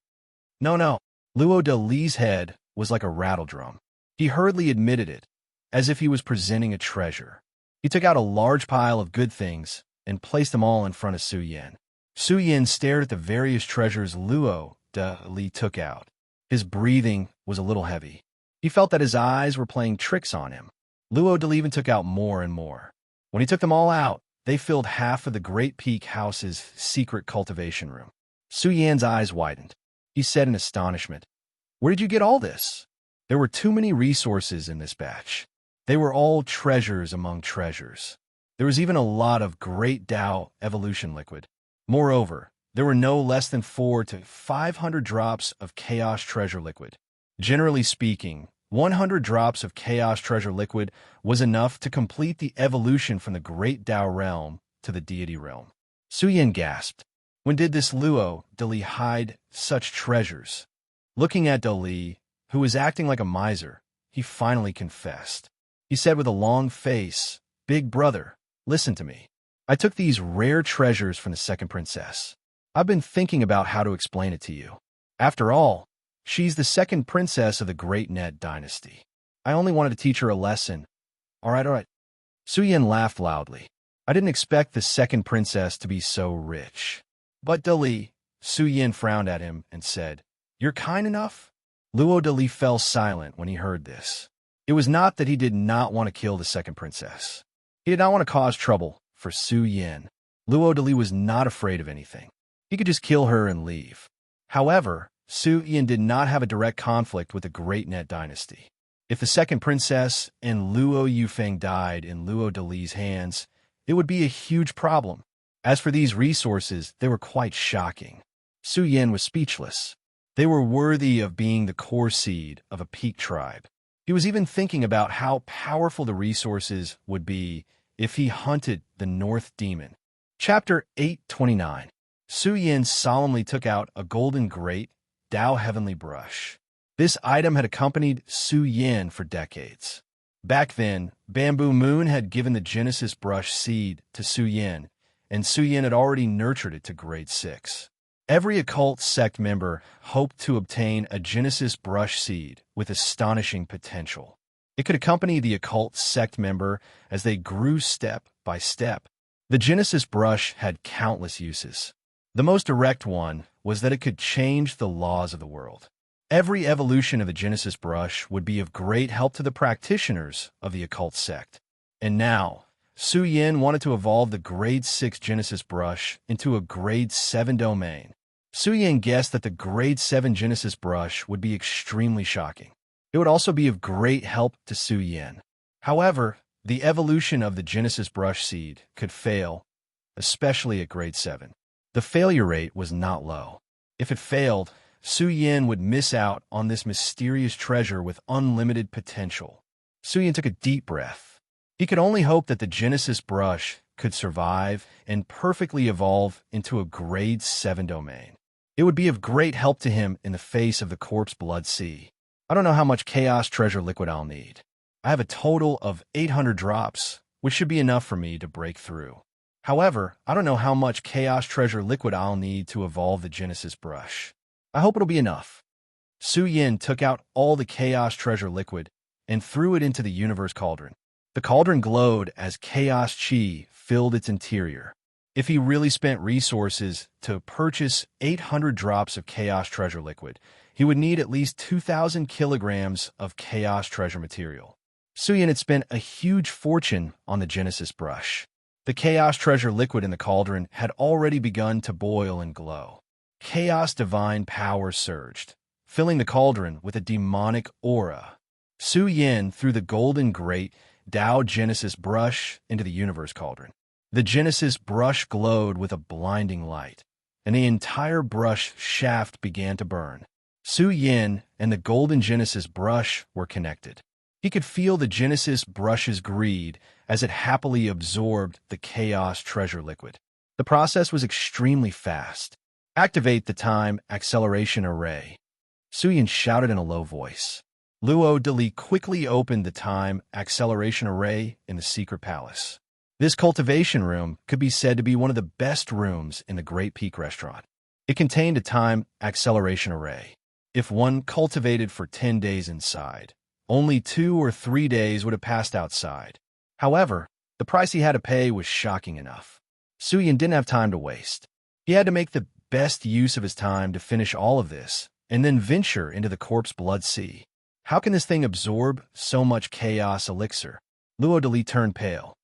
No. Luo de Li's head was like a rattle drum. He hurriedly admitted it, as if he was presenting a treasure. He took out a large pile of good things and placed them all in front of Su Yin. Su Yin stared at the various treasures Luo de Li took out. His breathing was a little heavy. He felt that his eyes were playing tricks on him. Luo de Li even took out more and more. When he took them all out, they filled half of the Great Peak House's secret cultivation room. Su Yin's eyes widened. He said in astonishment, where did you get all this? There were too many resources in this batch. They were all treasures among treasures. There was even a lot of Great Tao evolution liquid. Moreover, there were no less than 400 to 500 drops of Chaos treasure liquid. Generally speaking, 100 drops of Chaos treasure liquid was enough to complete the evolution from the Great Tao realm to the deity realm. Su Yin gasped. When did this Luo de Li hide such treasures? Looking at De Li, who was acting like a miser, he finally confessed. He said with a long face, Big brother, listen to me. I took these rare treasures from the second princess. I've been thinking about how to explain it to you. After all, she's the second princess of the Great Net dynasty. I only wanted to teach her a lesson. All right. Su Yin laughed loudly. I didn't expect the second princess to be so rich. But De Li, Su Yin frowned at him and said, You're kind enough? Luo de Li fell silent when he heard this. It was not that he did not want to kill the second princess. He did not want to cause trouble for Su Yin. Luo de Li was not afraid of anything. He could just kill her and leave. However, Su Yin did not have a direct conflict with the Great Net dynasty. If the second princess and Luo Yufeng died in Luo de Li's hands, it would be a huge problem. As for these resources, they were quite shocking. Su Yin was speechless. They were worthy of being the core seed of a peak tribe. He was even thinking about how powerful the resources would be if he hunted the North Demon. Chapter 829. Su Yin solemnly took out a golden great Tao Heavenly Brush. This item had accompanied Su Yin for decades. Back then, Bamboo Moon had given the Genesis Brush seed to Su Yin, and Su Yin had already nurtured it to grade 6. Every occult sect member hoped to obtain a Genesis Brush seed with astonishing potential. It could accompany the occult sect member as they grew step by step. The Genesis brush had countless uses. The most direct one was that it could change the laws of the world. Every evolution of the Genesis brush would be of great help to the practitioners of the occult sect. And now, Su Yin wanted to evolve the Grade 6 Genesis brush into a Grade 7 domain. Su Yin guessed that the Grade 7 Genesis brush would be extremely shocking. It would also be of great help to Su Yin. However, the evolution of the Genesis brush seed could fail, especially at Grade 7. The failure rate was not low. If it failed, Su Yin would miss out on this mysterious treasure with unlimited potential. Su Yin took a deep breath. He could only hope that the Genesis brush could survive and perfectly evolve into a Grade 7 domain. It would be of great help to him in the face of the corpse blood sea. I don't know how much chaos treasure liquid I'll need. I have a total of 800 drops, which should be enough for me to break through. However, I don't know how much chaos treasure liquid I'll need to evolve the Genesis brush. I hope it'll be enough. Su Yin took out all the chaos treasure liquid and threw it into the universe cauldron. The cauldron glowed as chaos chi filled its interior. If he really spent resources to purchase 800 drops of chaos treasure liquid, he would need at least 2,000 kilograms of chaos treasure material. Su Yin had spent a huge fortune on the Genesis brush. The chaos treasure liquid in the cauldron had already begun to boil and glow. Chaos divine power surged, filling the cauldron with a demonic aura. Su Yin threw the golden great Tao Genesis brush into the universe cauldron. The Genesis brush glowed with a blinding light, and the entire brush shaft began to burn. Su Yin and the golden Genesis brush were connected. He could feel the Genesis brush's greed as it happily absorbed the chaos treasure liquid. The process was extremely fast. Activate the time acceleration array. Su Yin shouted in a low voice. Luo Dali quickly opened the time acceleration array in the secret palace. This cultivation room could be said to be one of the best rooms in the Great Peak restaurant. It contained a time acceleration array. If one cultivated for 10 days inside, only 2 or 3 days would have passed outside. However, the price he had to pay was shocking enough. Su Yin didn't have time to waste. He had to make the best use of his time to finish all of this, and then venture into the corpse blood sea. How can this thing absorb so much chaos elixir? Luo Dali turned pale.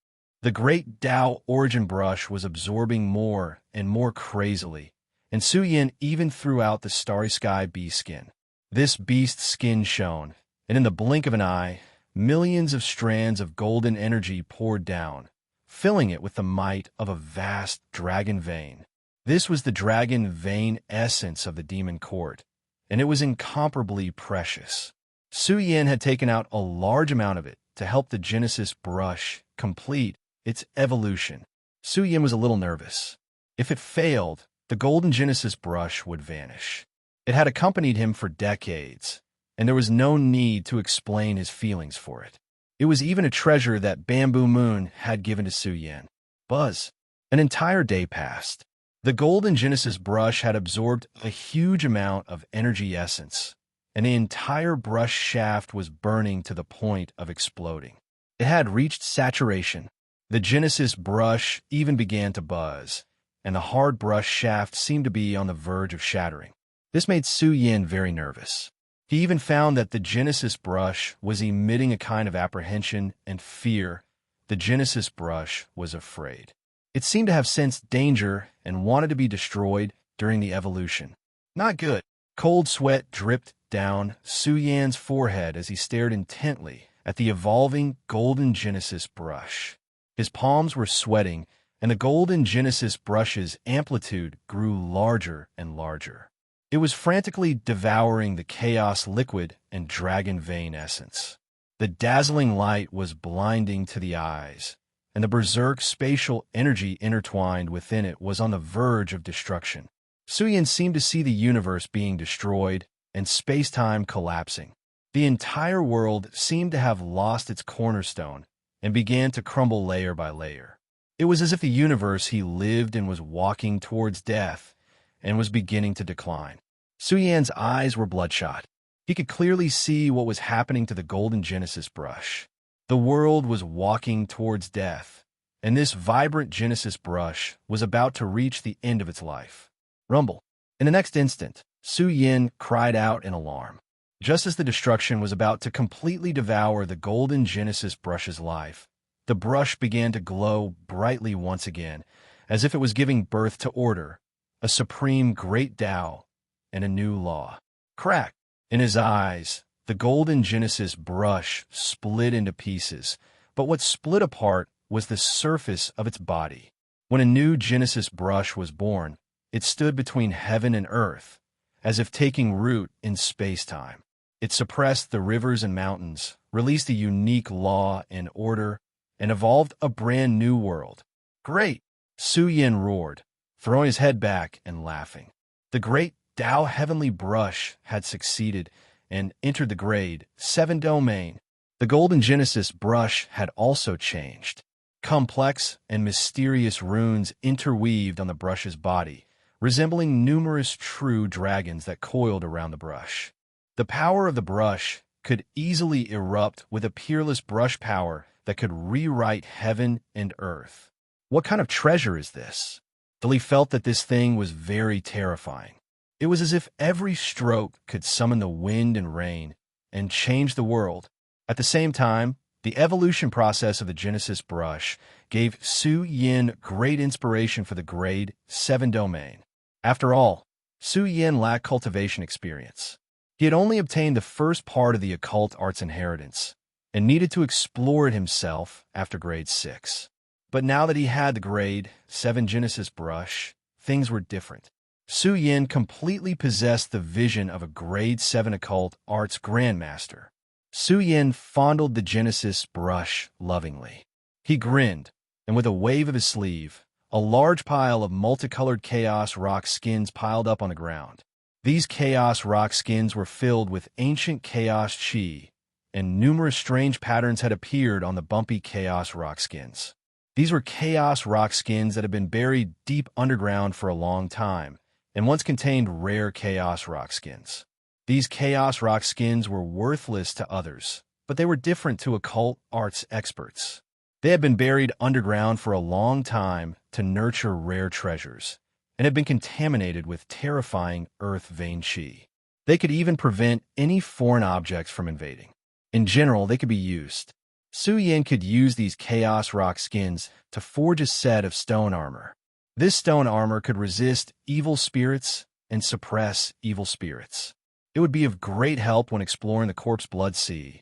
The great Tao origin brush was absorbing more and more crazily, and Su Yin even threw out the starry sky beast skin. This beast skin shone, and in the blink of an eye, millions of strands of golden energy poured down, filling it with the might of a vast dragon vein. This was the dragon vein essence of the demon court, and it was incomparably precious. Su Yin had taken out a large amount of it to help the Genesis brush complete its evolution. Su Yin was a little nervous. If it failed, the golden Genesis brush would vanish. It had accompanied him for decades, and there was no need to explain his feelings for it. It was even a treasure that Bamboo Moon had given to Su Yin. Buzz. An entire day passed. The golden Genesis brush had absorbed a huge amount of energy essence, and the entire brush shaft was burning to the point of exploding. It had reached saturation. The Genesis brush even began to buzz, and the hard brush shaft seemed to be on the verge of shattering. This made Su Yin very nervous. He even found that the Genesis brush was emitting a kind of apprehension and fear. The Genesis brush was afraid. It seemed to have sensed danger and wanted to be destroyed during the evolution. Not good. Cold sweat dripped down Su Yin's forehead as he stared intently at the evolving golden Genesis brush. His palms were sweating, and the golden Genesis brush's amplitude grew larger and larger. It was frantically devouring the chaos liquid and dragon vein essence. The dazzling light was blinding to the eyes, and the berserk spatial energy intertwined within it was on the verge of destruction. Su Yin seemed to see the universe being destroyed and space-time collapsing. The entire world seemed to have lost its cornerstone and began to crumble layer by layer. It was as if the universe he lived in was walking towards death and was beginning to decline. Su Yan's eyes were bloodshot. He could clearly see what was happening to the golden Genesis brush. The world was walking towards death, and this vibrant Genesis brush was about to reach the end of its life. Rumble. In the next instant, Su Yin cried out in alarm. Just as the destruction was about to completely devour the golden Genesis brush's life, the brush began to glow brightly once again, as if it was giving birth to order, a supreme great Tao, and a new law. Crack! In his eyes, the golden Genesis brush split into pieces, but what split apart was the surface of its body. When a new Genesis brush was born, it stood between heaven and earth, as if taking root in space-time. It suppressed the rivers and mountains, released a unique law and order, and evolved a brand new world. Great! Su Yin roared, throwing his head back and laughing. The great Tao heavenly brush had succeeded and entered the grade 7 domain. The golden Genesis brush had also changed. Complex and mysterious runes interweaved on the brush's body, resembling numerous true dragons that coiled around the brush. The power of the brush could easily erupt with a peerless brush power that could rewrite heaven and earth. What kind of treasure is this? Li felt that this thing was very terrifying. It was as if every stroke could summon the wind and rain and change the world. At the same time, the evolution process of the Genesis brush gave Su Yin great inspiration for the grade 7 domain. After all, Su Yin lacked cultivation experience. He had only obtained the first part of the occult arts inheritance and needed to explore it himself after grade 6. But now that he had the grade 7 Genesis brush, things were different. Su Yin completely possessed the vision of a grade 7 occult arts grandmaster. Su Yin fondled the Genesis brush lovingly. He grinned, and with a wave of his sleeve, a large pile of multicolored chaos rock skins piled up on the ground. These chaos rock skins were filled with ancient chaos chi, and numerous strange patterns had appeared on the bumpy chaos rock skins. These were chaos rock skins that had been buried deep underground for a long time, and once contained rare chaos rock skins. These chaos rock skins were worthless to others, but they were different to occult arts experts. They had been buried underground for a long time to nurture rare treasures, and had been contaminated with terrifying earth vein chi. They could even prevent any foreign objects from invading. In general, they could be used. Su Yin could use these chaos rock skins to forge a set of stone armor. This stone armor could resist evil spirits and suppress evil spirits. It would be of great help when exploring the corpse blood sea,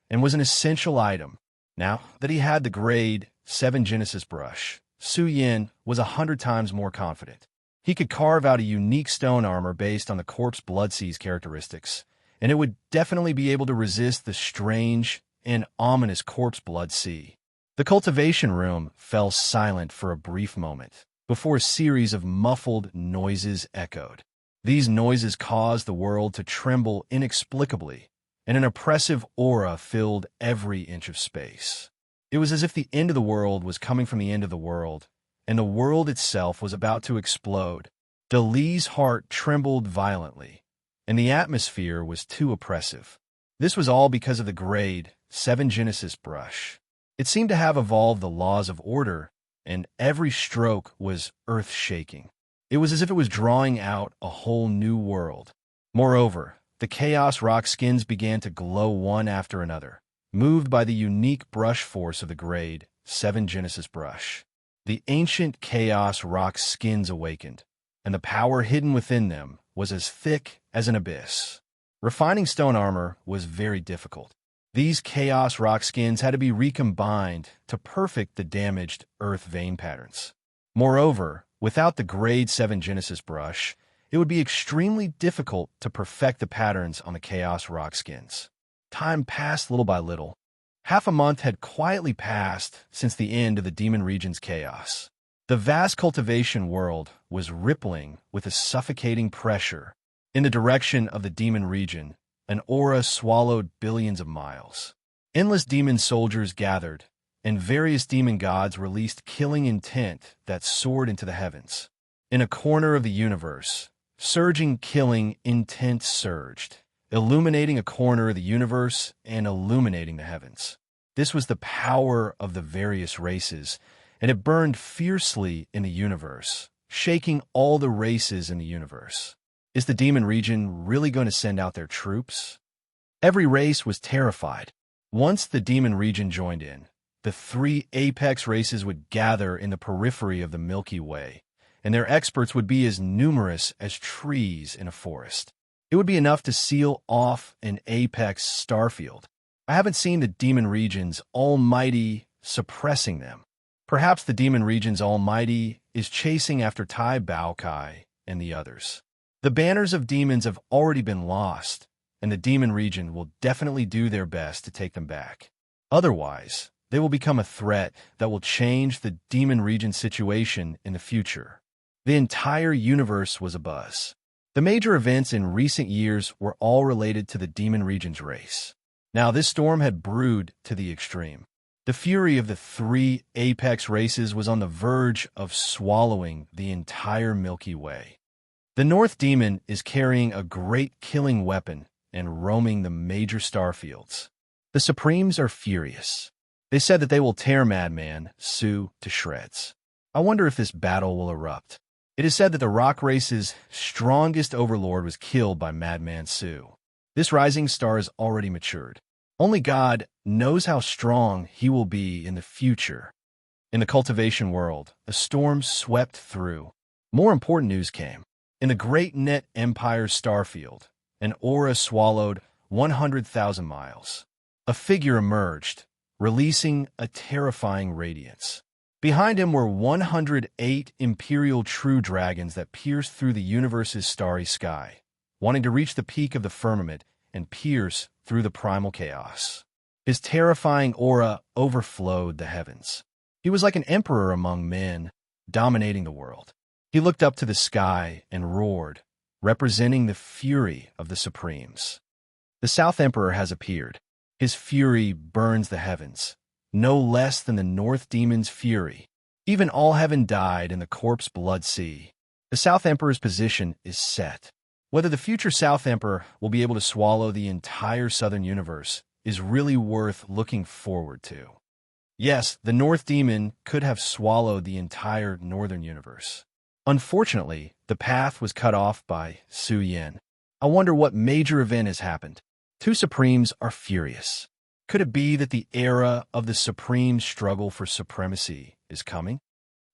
and was an essential item. Now that he had the grade 7 Genesis brush, Su Yin was 100 times more confident. He could carve out a unique stone armor based on the corpse blood sea's characteristics, and it would definitely be able to resist the strange and ominous corpse blood sea. The cultivation room fell silent for a brief moment, before a series of muffled noises echoed. These noises caused the world to tremble inexplicably, and an oppressive aura filled every inch of space. It was as if the end of the world was coming from the end of the world, and the world itself was about to explode. Li's heart trembled violently, and the atmosphere was too oppressive. This was all because of the grade 7 Genesis brush. It seemed to have evolved the laws of order, and every stroke was earth-shaking. It was as if it was drawing out a whole new world. Moreover, the chaos rock skins began to glow one after another, moved by the unique brush force of the grade 7 Genesis brush. The ancient chaos rock skins awakened, and the power hidden within them was as thick as an abyss. Refining stone armor was very difficult. These chaos rock skins had to be recombined to perfect the damaged earth vein patterns. Moreover, without the grade 7 Genesis brush, it would be extremely difficult to perfect the patterns on the chaos rock skins. Time passed little by little. Half a month had quietly passed since the end of the demon region's chaos. The vast cultivation world was rippling with a suffocating pressure. In the direction of the demon region, an aura swallowed billions of miles. Endless demon soldiers gathered, and various demon gods released killing intent that soared into the heavens. In a corner of the universe, surging killing intent surged, illuminating a corner of the universe and illuminating the heavens. This was the power of the various races, and it burned fiercely in the universe, shaking all the races in the universe. Is the demon region really going to send out their troops? Every race was terrified. Once the demon region joined in, the three apex races would gather in the periphery of the Milky Way, and their experts would be as numerous as trees in a forest. It would be enough to seal off an apex starfield. I haven't seen the demon region's almighty suppressing them. Perhaps the demon region's almighty is chasing after Tai Baokai and the others. The banners of demons have already been lost, and the demon region will definitely do their best to take them back. Otherwise, they will become a threat that will change the demon region situation in the future. The entire universe was abuzz. The major events in recent years were all related to the demon region's race. Now, this storm had brewed to the extreme. The fury of the three apex races was on the verge of swallowing the entire Milky Way. The North Demon is carrying a great killing weapon and roaming the major starfields. The Supremes are furious. They said that they will tear Madman Su to shreds. I wonder if this battle will erupt. It is said that the rock race's strongest overlord was killed by Madman Su. This rising star is already matured. Only God knows how strong he will be in the future. In the cultivation world, a storm swept through. More important news came. In the Great Net Empire starfield, an aura swallowed 100,000 miles. A figure emerged, releasing a terrifying radiance. Behind him were 108 Imperial True Dragons that pierced through the universe's starry sky, wanting to reach the peak of the firmament and pierce through the primal chaos. His terrifying aura overflowed the heavens. He was like an emperor among men, dominating the world. He looked up to the sky and roared, representing the fury of the Supremes. The South Emperor has appeared. His fury burns the heavens, no less than the North Demon's fury. Even all heaven died in the corpse blood sea. The South Emperor's position is set. Whether the future South Emperor will be able to swallow the entire Southern universe is really worth looking forward to. Yes, the North Demon could have swallowed the entire Northern universe. Unfortunately, the path was cut off by Su Yin. I wonder what major event has happened. Two Supremes are furious. Could it be that the era of the Supreme struggle for supremacy is coming?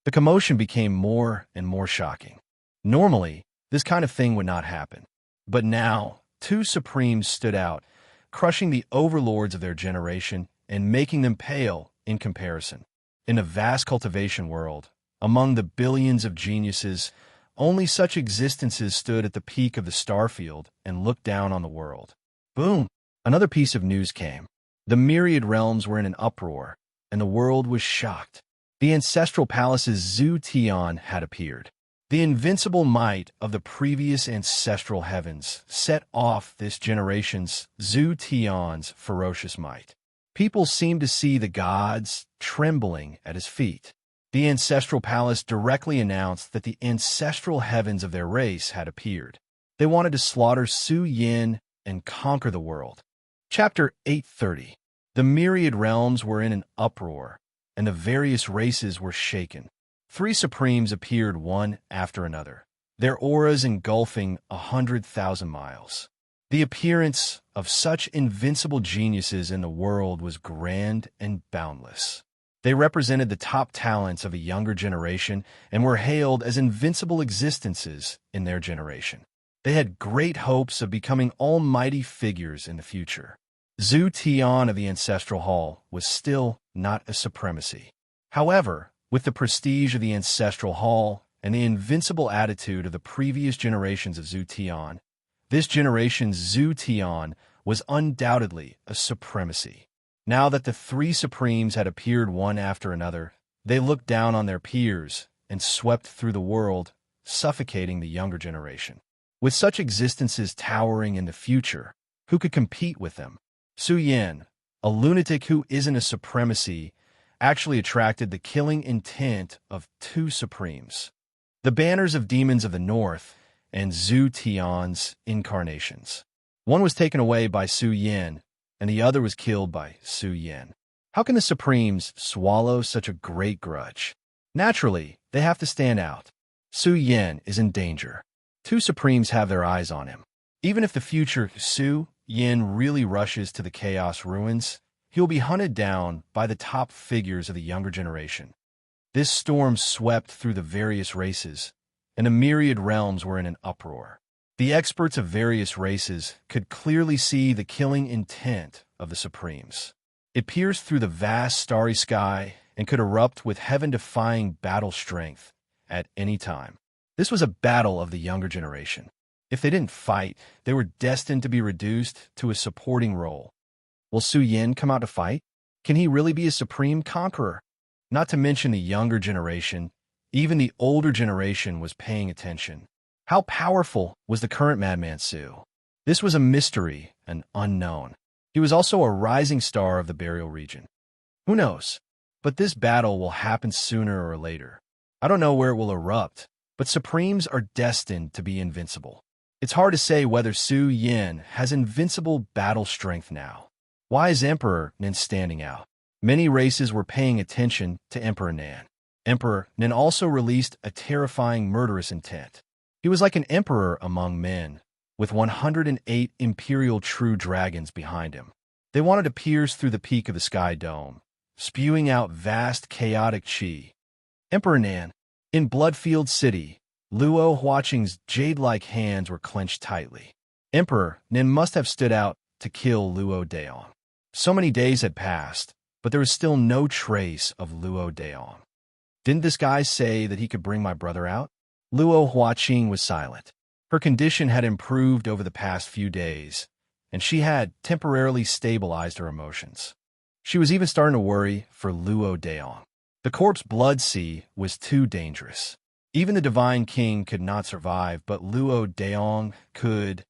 The commotion became more and more shocking. Normally, this kind of thing would not happen. But now, two Supremes stood out, crushing the overlords of their generation and making them pale in comparison. In a vast cultivation world, among the billions of geniuses, only such existences stood at the peak of the starfield and looked down on the world. Boom! Another piece of news came. The myriad realms were in an uproar, and the world was shocked. The ancestral palace's Zhu Tian had appeared. The invincible might of the previous ancestral heavens set off this generation's Zhu Tian's ferocious might. People seemed to see the gods trembling at his feet. The ancestral palace directly announced that the ancestral heavens of their race had appeared. They wanted to slaughter Su Yin and conquer the world. Chapter 830. The myriad realms were in an uproar, and the various races were shaken. Three Supremes appeared one after another, their auras engulfing 100,000 miles. The appearance of such invincible geniuses in the world was grand and boundless. They represented the top talents of a younger generation and were hailed as invincible existences in their generation. They had great hopes of becoming almighty figures in the future. Zhu Tian of the Ancestral Hall was still not a supremacy. However, with the prestige of the Ancestral Hall and the invincible attitude of the previous generations of Zhu Tian, this generation's Zhu Tian was undoubtedly a supremacy. Now that the three Supremes had appeared one after another, they looked down on their peers and swept through the world, suffocating the younger generation. With such existences towering in the future, who could compete with them? Su Yin, a lunatic who isn't a supremacy, actually attracted the killing intent of two Supremes. The banners of demons of the North and Zhu Tian's incarnations. One was taken away by Su Yin, and the other was killed by Su Yin. How can the Supremes swallow such a great grudge? Naturally, they have to stand out. Su Yin is in danger. Two Supremes have their eyes on him. Even if the future Su Yin really rushes to the Chaos Ruins, he will be hunted down by the top figures of the younger generation. This storm swept through the various races, and the myriad realms were in an uproar. The experts of various races could clearly see the killing intent of the Supremes. It pierced through the vast starry sky and could erupt with heaven-defying battle strength at any time. This was a battle of the younger generation. If they didn't fight, they were destined to be reduced to a supporting role. Will Su Yin come out to fight? Can he really be a supreme conqueror? Not to mention the younger generation, even the older generation was paying attention. How powerful was the current Madman Su? This was a mystery, an unknown. He was also a rising star of the burial region. Who knows? But this battle will happen sooner or later. I don't know where it will erupt, but Supremes are destined to be invincible. It's hard to say whether Su Yin has invincible battle strength now. Why is Emperor Nin standing out? Many races were paying attention to Emperor Nan. Emperor Nin also released a terrifying murderous intent. He was like an emperor among men, with 108 imperial true dragons behind him. They wanted to pierce through the peak of the Sky Dome, spewing out vast chaotic chi. Emperor Nan, in Bloodfield City, Luo Huaqing's jade-like hands were clenched tightly. Emperor Nin must have stood out to kill Luo Daong. So many days had passed, but there was still no trace of Luo Daong. Didn't this guy say that he could bring my brother out? Luo Huaqing was silent. Her condition had improved over the past few days, and she had temporarily stabilized her emotions. She was even starting to worry for Luo Daong. The corpse blood sea was too dangerous. Even the Divine King could not survive, but Luo Daong could.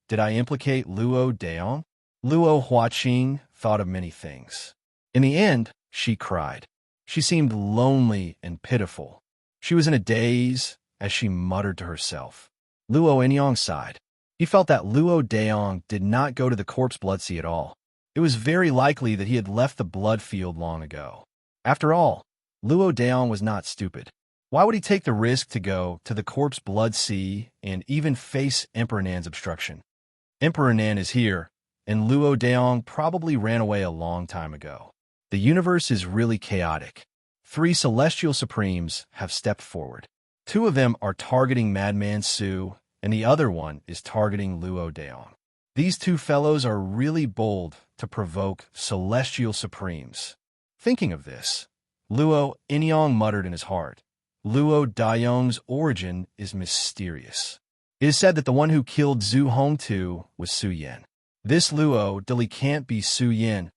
Did I implicate Luo Daong? Luo Huaqing thought of many things. In the end, she cried. She seemed lonely and pitiful. She was in a daze as she muttered to herself. Luo Enyang sighed. He felt that Luo Daong did not go to the corpse blood sea at all. It was very likely that he had left the blood field long ago. After all, Luo Daong was not stupid. Why would he take the risk to go to the corpse blood sea and even face Emperor Nan's obstruction? Emperor Nan is here, and Luo Daong probably ran away a long time ago. The universe is really chaotic. 3 celestial supremes have stepped forward. 2 of them are targeting Madman Su, and the other one is targeting Luo Daong. These 2 fellows are really bold to provoke celestial supremes. Thinking of this, Luo Enyang muttered in his heart, Luo Daong's origin is mysterious. It is said that the one who killed Zhu Hongtu was Su Yin. This Luo Dili can't be Su Yin.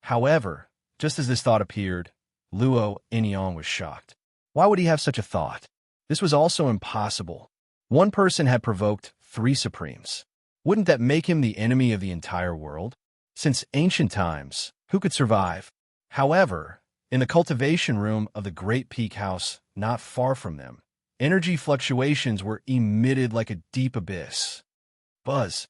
However, just as this thought appeared, Luo Enyang was shocked. Why would he have such a thought? This was also impossible. One person had provoked 3 supremes. Wouldn't that make him the enemy of the entire world? Since ancient times, who could survive? However, in the cultivation room of the Great Peak House, not far from them, energy fluctuations were emitted like a deep abyss. Buzz.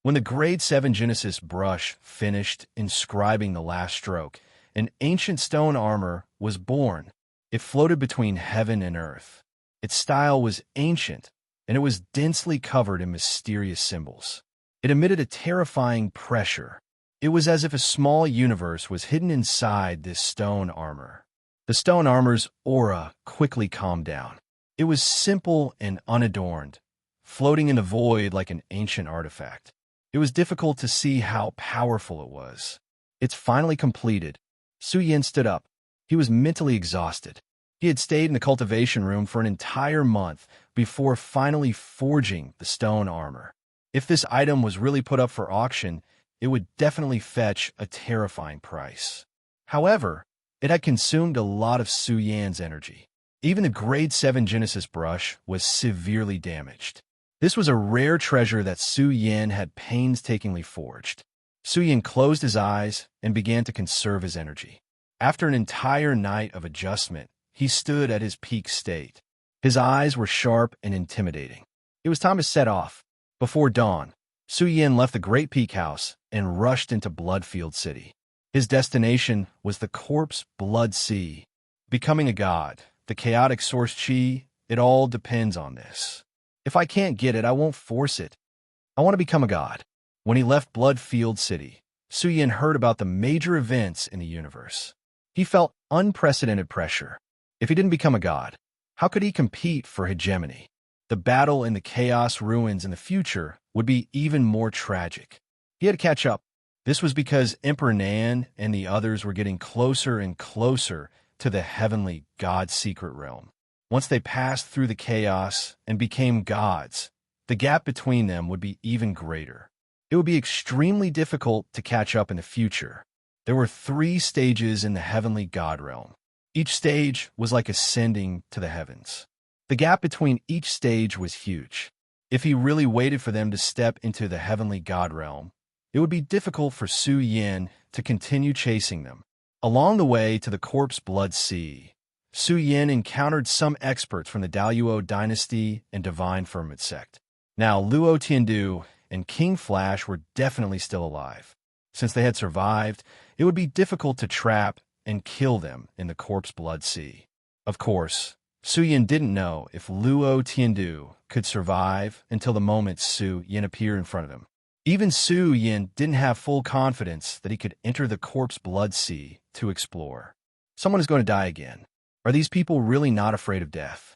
When the Grade 7 Genesis brush finished inscribing the last stroke, an ancient stone armor was born. It floated between heaven and earth. Its style was ancient, and it was densely covered in mysterious symbols. It emitted a terrifying pressure. It was as if a small universe was hidden inside this stone armor. The stone armor's aura quickly calmed down. It was simple and unadorned, floating in the void like an ancient artifact. It was difficult to see how powerful it was. It's finally completed. Su Yin stood up. He was mentally exhausted. He had stayed in the cultivation room for an entire month before finally forging the stone armor. If this item was really put up for auction, it would definitely fetch a terrifying price. However, it had consumed a lot of Su Yan's energy. Even the Grade 7 Genesis brush was severely damaged. This was a rare treasure that Su Yan had painstakingly forged. Su Yan closed his eyes and began to conserve his energy. After an entire night of adjustment, he stood at his peak state. His eyes were sharp and intimidating. It was time to set off. Before dawn, Su Yin left the Great Peak House and rushed into Bloodfield City. His destination was the Corpse Blood Sea. Becoming a god, the chaotic source chi, it all depends on this. If I can't get it, I won't force it. I want to become a god. When he left Bloodfield City, Su Yin heard about the major events in the universe. He felt unprecedented pressure. If he didn't become a god, how could he compete for hegemony? The battle in the chaos ruins in the future would be even more tragic. He had to catch up. This was because Emperor Nan and the others were getting closer and closer to the heavenly god secret realm. Once they passed through the chaos and became gods, the gap between them would be even greater. It would be extremely difficult to catch up in the future. There were 3 stages in the heavenly god realm. Each stage was like ascending to the heavens. The gap between each stage was huge. If he really waited for them to step into the heavenly god realm, it would be difficult for Su Yin to continue chasing them. Along the way to the Corpse Blood Sea, Su Yin encountered some experts from the Daluo dynasty and Divine Firmament sect. Now, Luo Tiandu and King Flash were definitely still alive. Since they had survived, it would be difficult to trap and kill them in the Corpse Blood Sea. Of course, Su Yin didn't know if Luo Tiandu could survive until the moment Su Yin appeared in front of him. Even Su Yin didn't have full confidence that he could enter the Corpse Blood Sea to explore. Someone is going to die again. Are these people really not afraid of death?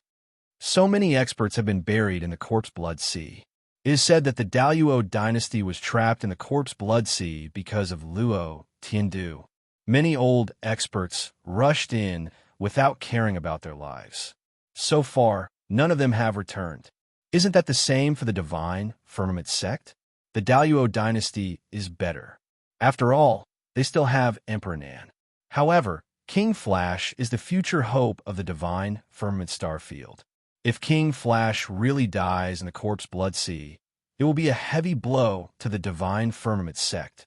So many experts have been buried in the Corpse Blood Sea. It is said that the Daluo dynasty was trapped in the Corpse Blood Sea because of Luo Tiandu. Many old experts rushed in without caring about their lives. So far, none of them have returned. Isn't that the same for the Divine Firmament sect? The Daluo dynasty is better. After all, they still have Emperor Nan. However, King Flash is the future hope of the Divine Firmament star field. If King Flash really dies in the Corpse Blood Sea, it will be a heavy blow to the Divine Firmament sect.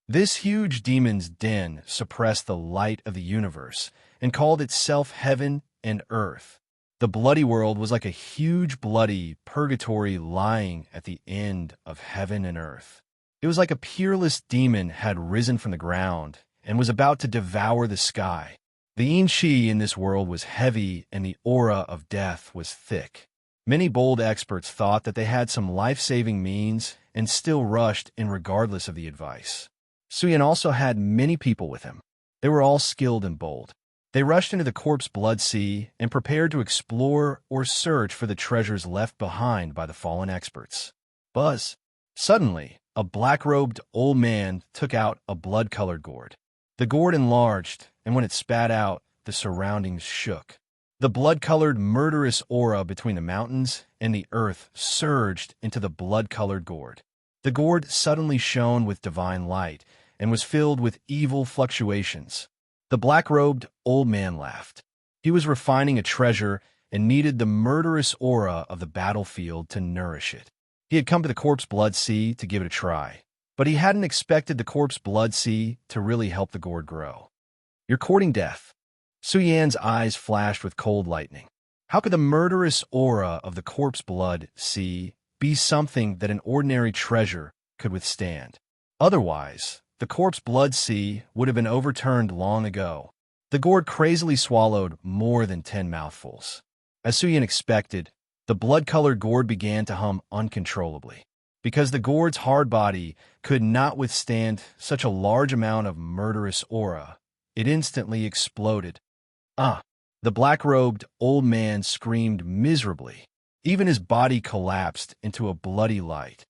This huge demon's den suppressed the light of the universe and called itself heaven and earth. The bloody world was like a huge bloody purgatory lying at the end of heaven and earth. It was like a peerless demon had risen from the ground and was about to devour the sky. The yin qi in this world was heavy and the aura of death was thick. Many bold experts thought that they had some life-saving means and still rushed in regardless of the advice. Su Yin also had many people with him. They were all skilled and bold. They rushed into the Corpse Blood Sea and prepared to explore or search for the treasures left behind by the fallen experts. Buzz. Suddenly, a black-robed old man took out a blood-colored gourd. The gourd enlarged, and when it spat out, the surroundings shook. The blood-colored murderous aura between the mountains and the earth surged into the blood-colored gourd. The gourd suddenly shone with divine light and was filled with evil fluctuations. The black-robed old man laughed. He was refining a treasure and needed the murderous aura of the battlefield to nourish it. He had come to the Corpse Blood Sea to give it a try, but he hadn't expected the Corpse Blood Sea to really help the gourd grow. You're courting death. Su Yan's eyes flashed with cold lightning. How could the murderous aura of the Corpse Blood Sea be something that an ordinary treasure could withstand? Otherwise, the Corpse Blood Sea would have been overturned long ago. The gourd crazily swallowed more than 10 mouthfuls. As Su Yan expected, the blood-colored gourd began to hum uncontrollably. Because the gourd's hard body could not withstand such a large amount of murderous aura, it instantly exploded. The black-robed old man screamed miserably. Even his body collapsed into a bloody light.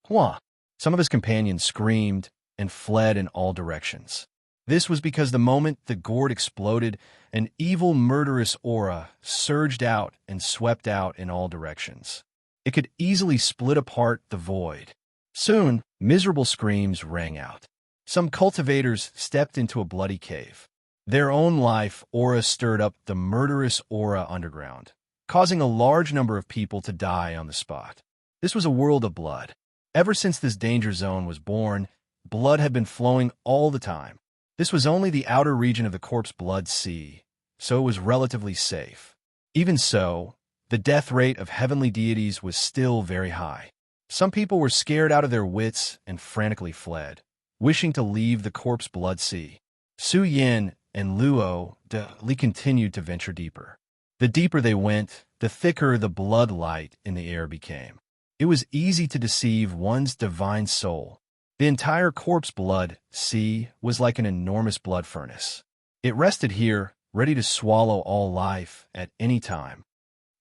Hua! Some of his companions screamed and fled in all directions. This was because the moment the gourd exploded, an evil murderous aura surged out and swept out in all directions. It could easily split apart the void. Soon, miserable screams rang out. Some cultivators stepped into a bloody cave. Their own life aura stirred up the murderous aura underground, causing a large number of people to die on the spot. This was a world of blood. Ever since this danger zone was born, blood had been flowing all the time. This was only the outer region of the Corpse Blood Sea, so it was relatively safe. Even so, the death rate of heavenly deities was still very high. Some people were scared out of their wits and frantically fled, wishing to leave the corpse blood sea. Su Yin and Luo De continued to venture deeper. The deeper they went, the thicker the blood light in the air became. It was easy to deceive one's divine soul. The entire corpse blood sea was like an enormous blood furnace. It rested here, ready to swallow all life at any time.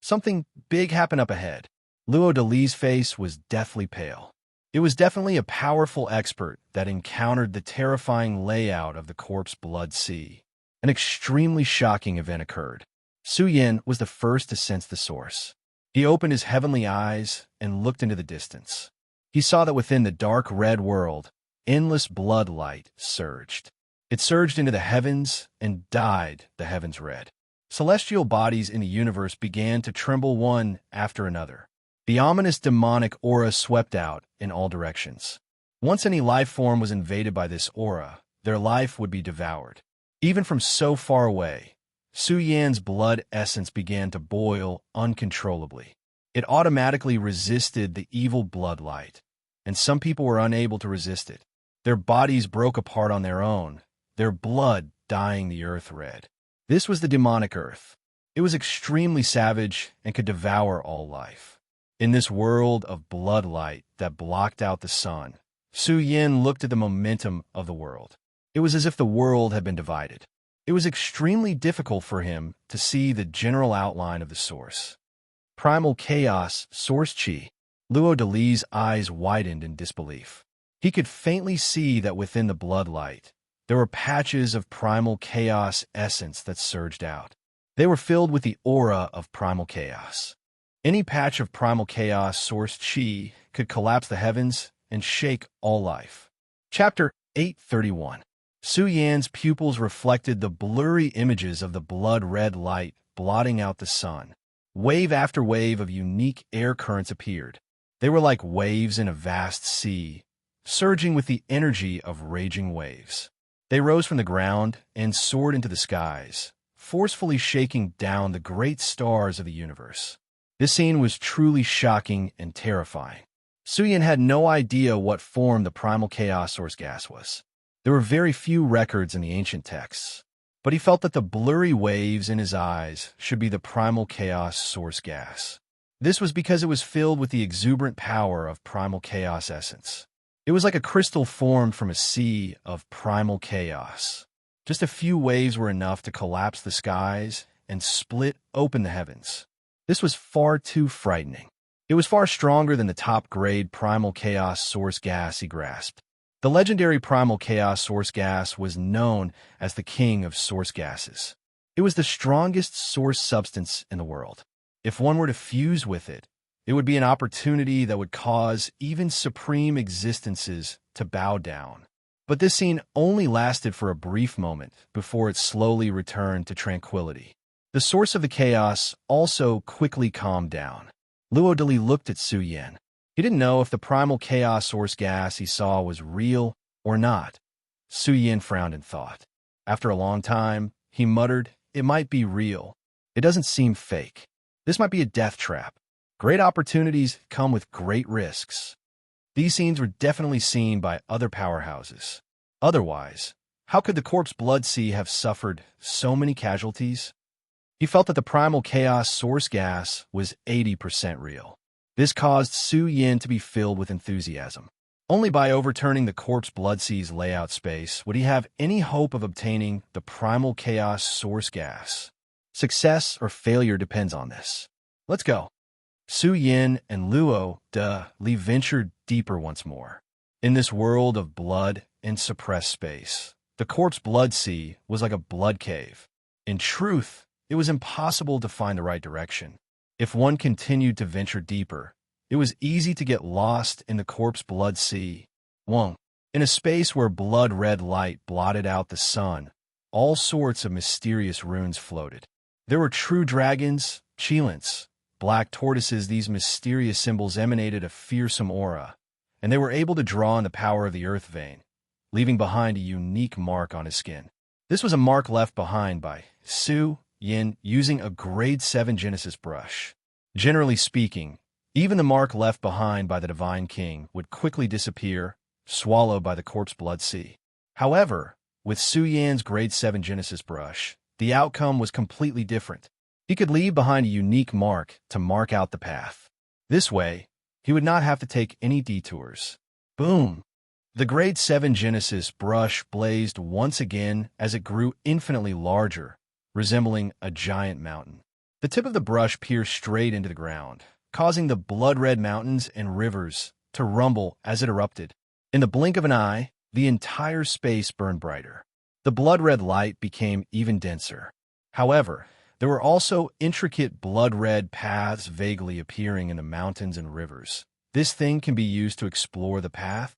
Something big happened up ahead. Luo De Li's face was deathly pale. It was definitely a powerful expert that encountered the terrifying layout of the corpse blood sea. An extremely shocking event occurred. Su Yin was the first to sense the source. He opened his heavenly eyes and looked into the distance. He saw that within the dark red world, endless blood light surged. It surged into the heavens and dyed the heavens red. Celestial bodies in the universe began to tremble one after another. The ominous demonic aura swept out in all directions. Once any life form was invaded by this aura, their life would be devoured. Even from so far away, Su Yan's blood essence began to boil uncontrollably. It automatically resisted the evil blood light, and some people were unable to resist it. Their bodies broke apart on their own, their blood dyeing the earth red. This was the demonic earth. It was extremely savage and could devour all life. In this world of blood light that blocked out the sun, Su Yin looked at the momentum of the world. It was as if the world had been divided. It was extremely difficult for him to see the general outline of the source. Primal chaos, source chi. Luo De Li's eyes widened in disbelief. He could faintly see that within the blood light, there were patches of primal chaos essence that surged out. They were filled with the aura of primal chaos. Any patch of primal chaos source chi could collapse the heavens and shake all life. Chapter 831. Su Yan's pupils reflected the blurry images of the blood-red light blotting out the sun. Wave after wave of unique air currents appeared. They were like waves in a vast sea, surging with the energy of raging waves. They rose from the ground and soared into the skies, forcefully shaking down the great stars of the universe. This scene was truly shocking and terrifying. Su Yan had no idea what form the primal chaos source gas was. There were very few records in the ancient texts, but he felt that the blurry waves in his eyes should be the primal chaos source gas. This was because it was filled with the exuberant power of primal chaos essence. It was like a crystal formed from a sea of primal chaos. Just a few waves were enough to collapse the skies and split open the heavens. This was far too frightening. It was far stronger than the top-grade primal chaos source gas he grasped. The legendary primal chaos source gas was known as the king of source gases. It was the strongest source substance in the world. If one were to fuse with it, it would be an opportunity that would cause even supreme existences to bow down. But this scene only lasted for a brief moment before it slowly returned to tranquility. The source of the chaos also quickly calmed down. Luo De Li looked at Su Yan. He didn't know if the primal chaos source gas he saw was real or not. Su Yan frowned in thought. After a long time, he muttered, "It might be real. It doesn't seem fake. This might be a death trap. Great opportunities come with great risks." These scenes were definitely seen by other powerhouses. Otherwise, how could the corpse blood sea have suffered so many casualties? He felt that the primal chaos source gas was 80% real. This caused Su Yan to be filled with enthusiasm. Only by overturning the corpse blood sea's layout space would he have any hope of obtaining the primal chaos source gas. Success or failure depends on this. Let's go. Su Yan and Luo De Li ventured deeper once more. In this world of blood and suppressed space, the corpse blood sea was like a blood cave. In truth, it was impossible to find the right direction. If one continued to venture deeper, it was easy to get lost in the corpse blood sea. In a space where blood-red light blotted out the sun, all sorts of mysterious runes floated. There were true dragons, chilants, black tortoises. These mysterious symbols emanated a fearsome aura, and they were able to draw on the power of the earth vein, leaving behind a unique mark on his skin. This was a mark left behind by Su Yan using a grade 7 Genesis brush. Generally speaking, Even the mark left behind by the Divine King would quickly disappear, swallowed by the corpse blood sea. However, with Su Yan's grade 7 Genesis brush, the outcome was completely different. He could leave behind a unique mark to mark out the path. This way, he would not have to take any detours. Boom! The grade 7 Genesis brush blazed once again as it grew infinitely larger, resembling a giant mountain. The tip of the brush pierced straight into the ground, causing the blood-red mountains and rivers to rumble as it erupted. In the blink of an eye, the entire space burned brighter. The blood-red light became even denser. However, there were also intricate blood-red paths vaguely appearing in the mountains and rivers. This thing can be used to explore the path?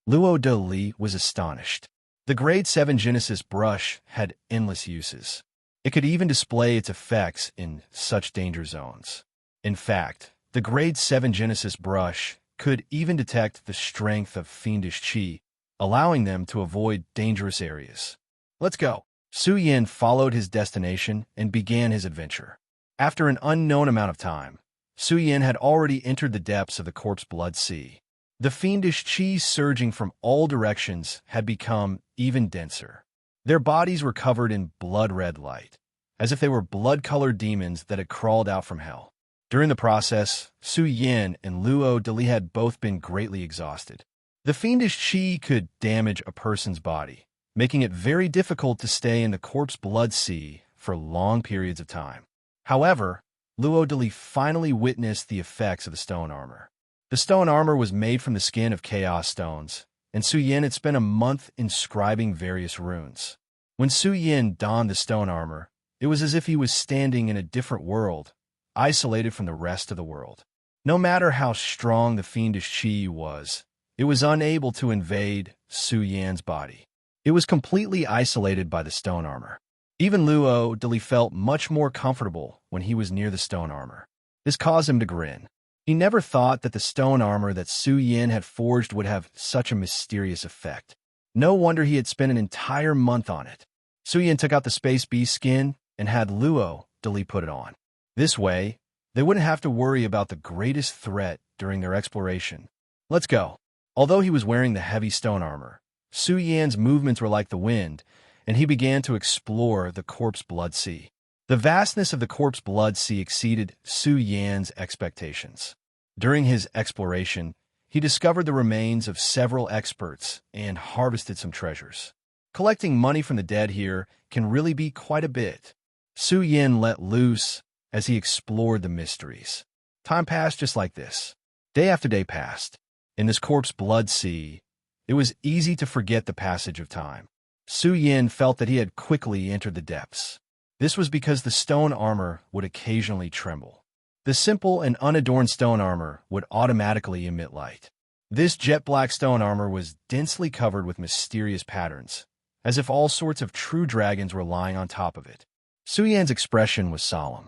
Luo de Li was astonished. The grade 7 Genesis brush had endless uses. It could even display its effects in such danger zones. In fact, the grade 7 Genesis brush could even detect the strength of fiendish qi, allowing them to avoid dangerous areas. Let's go. Su Yan followed his destination and began his adventure. After an unknown amount of time, Su Yan had already entered the depths of the corpse blood sea. The fiendish qi surging from all directions had become even denser. Their bodies were covered in blood-red light, as if they were blood-colored demons that had crawled out from hell. During the process, Su Yan and Luo de Li had both been greatly exhausted. The fiendish qi could damage a person's body, making it very difficult to stay in the corpse blood sea for long periods of time. However, Luo de Li finally witnessed the effects of the stone armor. The stone armor was made from the skin of chaos stones, and Su Yan had spent a month inscribing various runes. When Su Yan donned the stone armor, it was as if he was standing in a different world, isolated from the rest of the world. No matter how strong the fiendish qi was, it was unable to invade Su Yan's body. It was completely isolated by the stone armor. Even Luo de Li felt much more comfortable when he was near the stone armor. This caused him to grin. He never thought that the stone armor that Su Yan had forged would have such a mysterious effect. No wonder he had spent an entire month on it. Su Yan took out the space beast skin and had Luo de Li put it on. This way, they wouldn't have to worry about the greatest threat during their exploration. Let's go. Although he was wearing the heavy stone armor, Su Yan's movements were like the wind, and he began to explore the corpse blood sea. The vastness of the corpse blood sea exceeded Su Yan's expectations. During his exploration, he discovered the remains of several experts and harvested some treasures. Collecting money from the dead here can really be quite a bit. Su Yan let loose as he explored the mysteries. Time passed just like this. Day after day passed. In this corpse blood sea, it was easy to forget the passage of time. Su Yan felt that he had quickly entered the depths. This was because the stone armor would occasionally tremble. The simple and unadorned stone armor would automatically emit light. This jet-black stone armor was densely covered with mysterious patterns, as if all sorts of true dragons were lying on top of it. Su Yan's expression was solemn.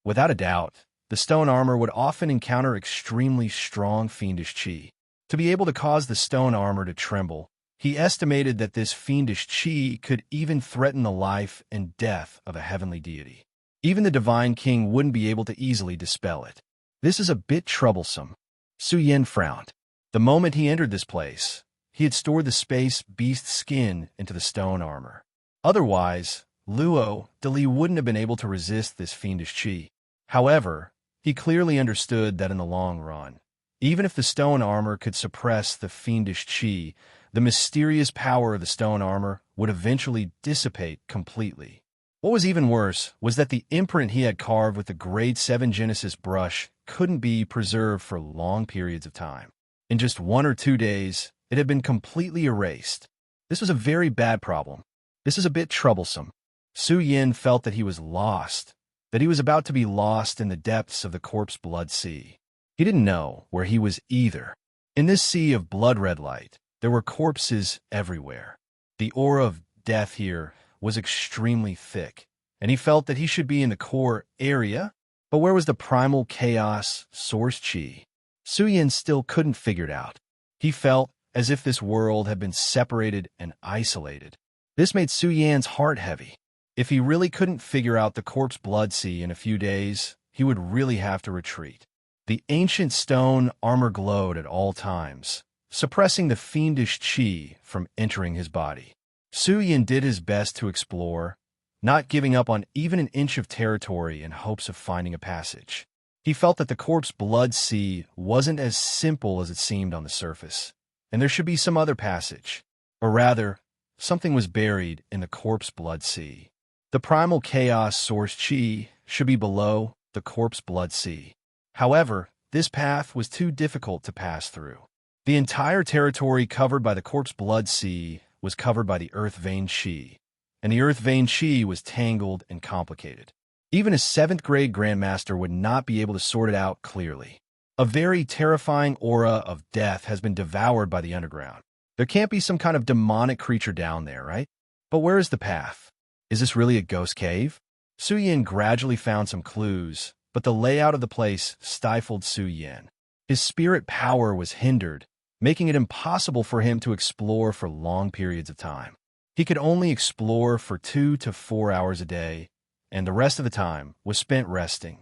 Without a doubt, the stone armor would often encounter extremely strong fiendish qi. To be able to cause the stone armor to tremble, he estimated that this fiendish qi could even threaten the life and death of a heavenly deity. Even the Divine King wouldn't be able to easily dispel it. This is a bit troublesome. Su Yan frowned. The moment he entered this place, he had stored the space beast skin into the stone armor. Otherwise, Luo de Li wouldn't have been able to resist this fiendish qi. However, he clearly understood that in the long run, even if the stone armor could suppress the fiendish qi, the mysterious power of the stone armor would eventually dissipate completely. What was even worse was that the imprint he had carved with the grade 7 Genesis brush couldn't be preserved for long periods of time. In just 1 or 2 days, it had been completely erased. This was a very bad problem. This is a bit troublesome. Su Yan felt that he was lost, that he was about to be lost in the depths of the corpse blood sea. He didn't know where he was either. In this sea of blood-red light, there were corpses everywhere. The aura of death here was extremely thick, and he felt that he should be in the core area, but where was the primal chaos source qi? Su Yan still couldn't figure it out. He felt as if this world had been separated and isolated. This made Su Yan's heart heavy. If he really couldn't figure out the corpse blood sea in a few days, he would really have to retreat. The ancient stone armor glowed at all times, suppressing the fiendish qi from entering his body. Su Yin did his best to explore, not giving up on even an inch of territory in hopes of finding a passage. He felt that the corpse blood sea wasn't as simple as it seemed on the surface, and there should be some other passage. Or rather, something was buried in the corpse blood sea. The primal chaos source qi should be below the corpse blood sea. However, this path was too difficult to pass through. The entire territory covered by the corpse blood sea was covered by the earth vein qi, and the earth vein qi was tangled and complicated. Even a 7th grade grandmaster would not be able to sort it out clearly. A very terrifying aura of death has been devoured by the underground. There can't be some kind of demonic creature down there, right? But where is the path? Is this really a ghost cave? Su Yin gradually found some clues, but the layout of the place stifled Su Yin. His spirit power was hindered, making it impossible for him to explore for long periods of time. He could only explore for 2 to 4 hours a day, and the rest of the time was spent resting.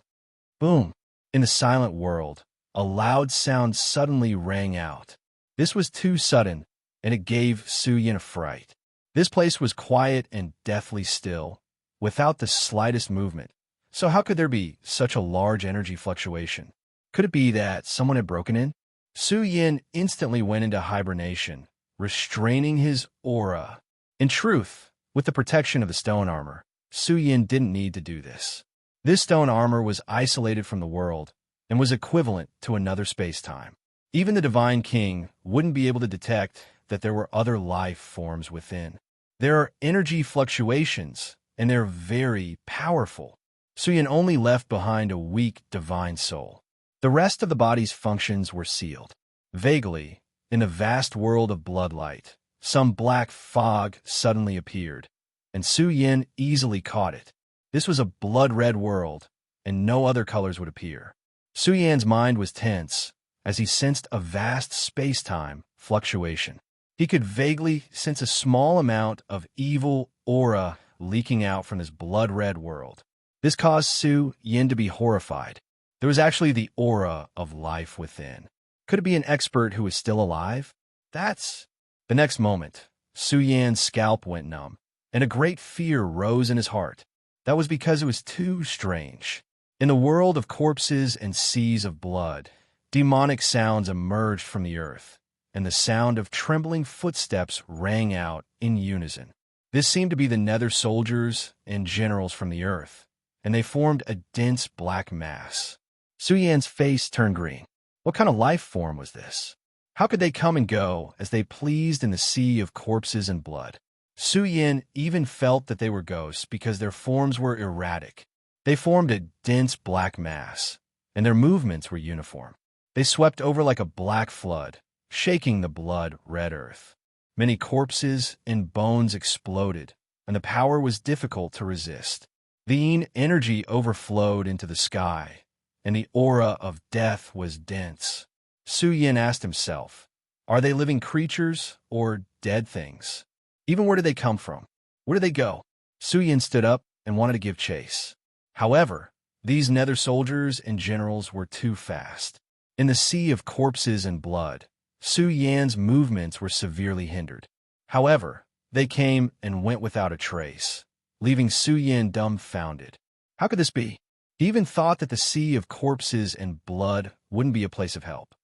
Boom! In the silent world, a loud sound suddenly rang out. This was too sudden, and it gave Su Yin a fright. This place was quiet and deathly still, without the slightest movement. So how could there be such a large energy fluctuation? Could it be that someone had broken in? Su Yin instantly went into hibernation, restraining his aura. In truth, with the protection of the stone armor, Su Yin didn't need to do this. This stone armor was isolated from the world and was equivalent to another space-time. Even the Divine King wouldn't be able to detect that there were other life forms within. There are energy fluctuations, and they're very powerful. Su Yin only left behind a weak divine soul. The rest of the body's functions were sealed. Vaguely, in the vast world of bloodlight, some black fog suddenly appeared, and Su Yin easily caught it. This was a blood-red world, and no other colors would appear. Su Yan's mind was tense as he sensed a vast space-time fluctuation. He could vaguely sense a small amount of evil aura leaking out from this blood-red world. This caused Su Yin to be horrified. There was actually the aura of life within. Could it be an expert who is still alive? The next moment, Su Yan's scalp went numb, and a great fear rose in his heart. That was because it was too strange. In the world of corpses and seas of blood, demonic sounds emerged from the earth, and the sound of trembling footsteps rang out in unison. This seemed to be the nether soldiers and generals from the earth, and they formed a dense black mass. Su Yan's face turned green. What kind of life form was this? How could they come and go as they pleased in the sea of corpses and blood? Su Yin even felt that they were ghosts because their forms were erratic. They formed a dense black mass, and their movements were uniform. They swept over like a black flood, shaking the blood-red earth. Many corpses and bones exploded, and the power was difficult to resist. The energy overflowed into the sky, and the aura of death was dense. Su Yin asked himself, are they living creatures or dead things? Even where did they come from? Where did they go? Su Yin stood up and wanted to give chase. However, these nether soldiers and generals were too fast. In the sea of corpses and blood, Su Yan's movements were severely hindered. However, they came and went without a trace, leaving Su Yin dumbfounded. How could this be? He even thought that the sea of corpses and blood wouldn't be a place of help,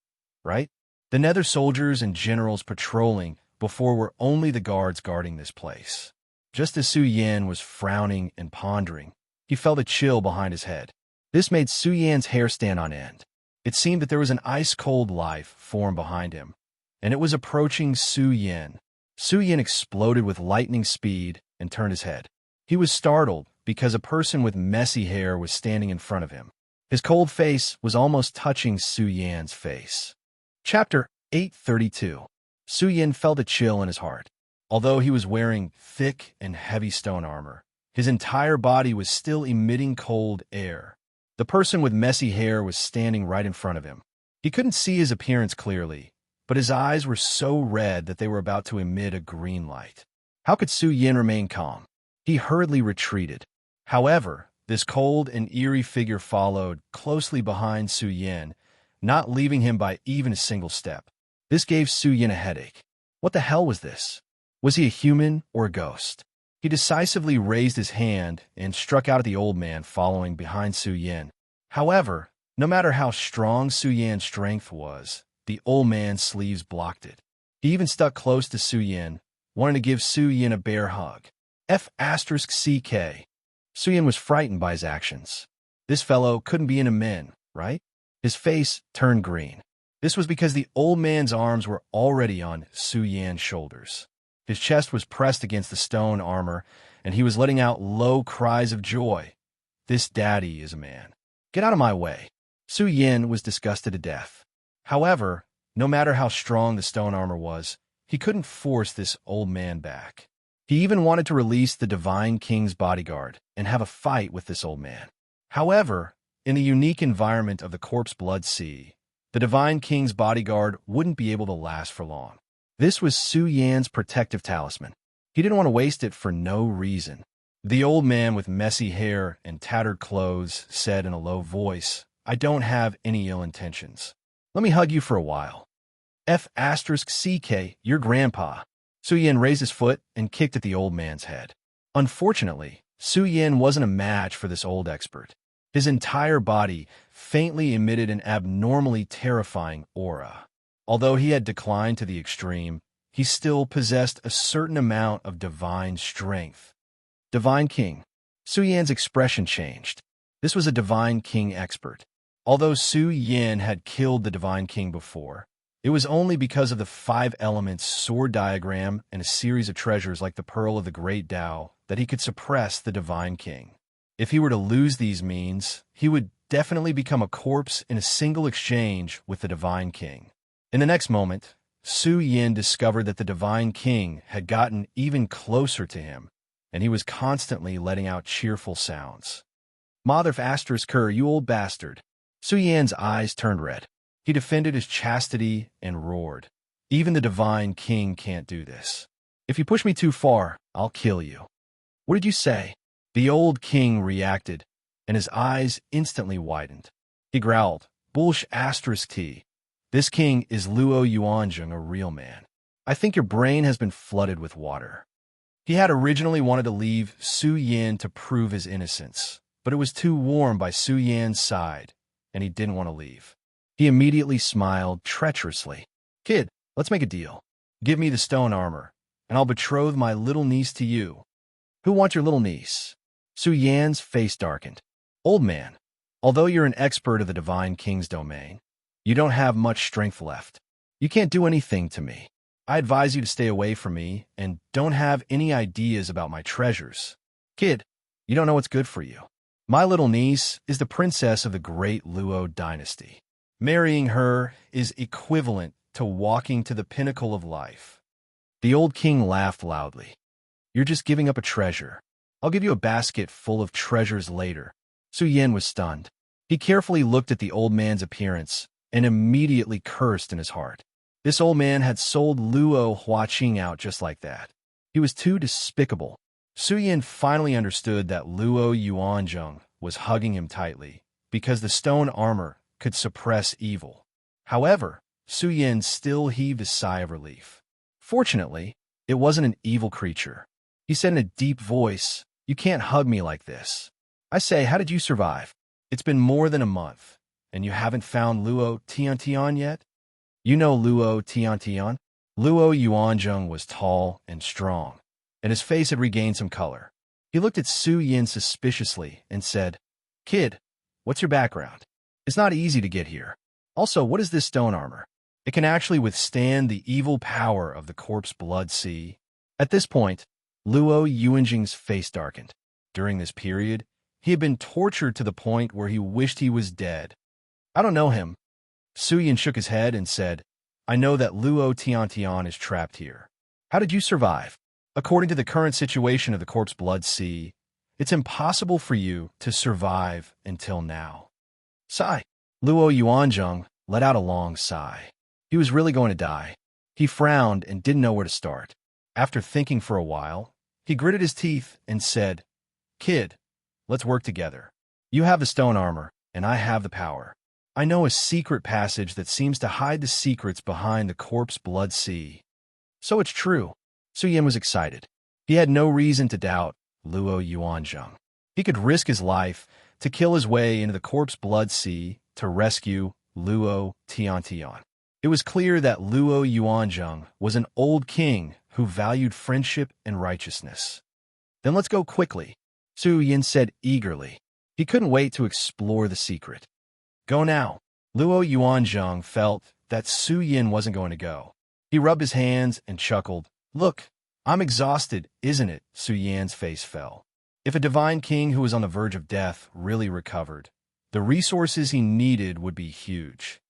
right? The nether soldiers and generals patrolling before were only the guards guarding this place. Just as Su Yin was frowning and pondering, he felt a chill behind his head. This made Su Yan's hair stand on end. It seemed that there was an ice-cold life form behind him, and it was approaching Su Yin. Su Yin exploded with lightning speed and turned his head. He was startled because a person with messy hair was standing in front of him. His cold face was almost touching Su Yan's face. Chapter 832. Su Yin felt a chill in his heart. Although he was wearing thick and heavy stone armor, his entire body was still emitting cold air. The person with messy hair was standing right in front of him. He couldn't see his appearance clearly, but his eyes were so red that they were about to emit a green light. How could Su Yin remain calm? He hurriedly retreated. However, this cold and eerie figure followed closely behind Su Yin not leaving him by even a single step. This gave Su Yin a headache. What the hell was this? Was he a human or a ghost? He decisively raised his hand and struck out at the old man following behind Su Yin. However, no matter how strong Su Yan's strength was, the old man's sleeves blocked it. He even stuck close to Su Yin, wanting to give Su Yin a bear hug. F***CK. Su Yin was frightened by his actions. This fellow couldn't be into men, right? His face turned green. This was because the old man's arms were already on Su Yan's shoulders. His chest was pressed against the stone armor, and he was letting out low cries of joy. This daddy is a man. Get out of my way. Su Yin was disgusted to death. However, no matter how strong the stone armor was, he couldn't force this old man back. He even wanted to release the Divine King's bodyguard and have a fight with this old man. However, in the unique environment of the Corpse Blood Sea, the Divine King's bodyguard wouldn't be able to last for long. This was Su Yan's protective talisman. He didn't want to waste it for no reason. The old man with messy hair and tattered clothes said in a low voice, "I don't have any ill intentions. Let me hug you for a while." F***CK, your grandpa. Su Yin raised his foot and kicked at the old man's head. Unfortunately, Su Yin wasn't a match for this old expert. His entire body faintly emitted an abnormally terrifying aura. Although he had declined to the extreme, he still possessed a certain amount of divine strength. Divine King. Su Yan's expression changed. This was a Divine King expert. Although Su Yin had killed the Divine King before, it was only because of the 5 elements sword diagram and a series of treasures like the Pearl of the Great Tao that he could suppress the Divine King. If he were to lose these means, he would definitely become a corpse in a single exchange with the Divine King. In the next moment, Su Yin discovered that the Divine King had gotten even closer to him, and he was constantly letting out cheerful sounds. Mother of Asterisk, you old bastard. Su Yan's eyes turned red. He defended his chastity and roared. Even the Divine King can't do this. If you push me too far, I'll kill you. What did you say? The old king reacted, and his eyes instantly widened. He growled, Bullsh asterisk T. This king is Luo Yuanzheng, a real man. I think your brain has been flooded with water. He had originally wanted to leave Su Yin to prove his innocence, but it was too warm by Su Yan's side, and he didn't want to leave. He immediately smiled treacherously. Kid, let's make a deal. Give me the stone armor, and I'll betroth my little niece to you. Who wants your little niece? Su Yan's face darkened. Old man, although you're an expert of the Divine King's domain, you don't have much strength left. You can't do anything to me. I advise you to stay away from me and don't have any ideas about my treasures. Kid, you don't know what's good for you. My little niece is the princess of the great Luo dynasty. Marrying her is equivalent to walking to the pinnacle of life. The old king laughed loudly. You're just giving up a treasure. I'll give you a basket full of treasures later. Su Yin was stunned. He carefully looked at the old man's appearance and immediately cursed in his heart. This old man had sold Luo Huaqing out just like that. He was too despicable. Su Yin finally understood that Luo Yuanzheng was hugging him tightly because the stone armor could suppress evil. However, Su Yin still heaved a sigh of relief. Fortunately, it wasn't an evil creature. He said in a deep voice, You can't hug me like this. I say, how did you survive? It's been more than a month, and you haven't found Luo Tiantian yet? You know Luo Tiantian? Luo Yuanzheng was tall and strong, and his face had regained some color. He looked at Su Yin suspiciously and said, Kid, what's your background? It's not easy to get here. Also, what is this stone armor? It can actually withstand the evil power of the Corpse Blood Sea. At this point, Luo Yuanzheng's face darkened. During this period, he had been tortured to the point where he wished he was dead. I don't know him. Su Yin shook his head and said, I know that Luo Tiantian is trapped here. How did you survive? According to the current situation of the Corpse Blood Sea, it's impossible for you to survive until now. Sigh. Luo Yuanzheng let out a long sigh. He was really going to die. He frowned and didn't know where to start. After thinking for a while, he gritted his teeth and said, Kid, let's work together. You have the stone armor, and I have the power. I know a secret passage that seems to hide the secrets behind the corpse blood sea. So it's true. Su Yin was excited. He had no reason to doubt Luo Yuanzhang. He could risk his life to kill his way into the corpse blood sea to rescue Luo Tiantian. It was clear that Luo Yuanzhang was an old king who valued friendship and righteousness. Then let's go quickly, Su Yin said eagerly. He couldn't wait to explore the secret. Go now. Luo Yuanzhang felt that Su Yin wasn't going to go. He rubbed his hands and chuckled. Look, I'm exhausted, isn't it? Su Yan's face fell. If a divine king who was on the verge of death really recovered, the resources he needed would be huge.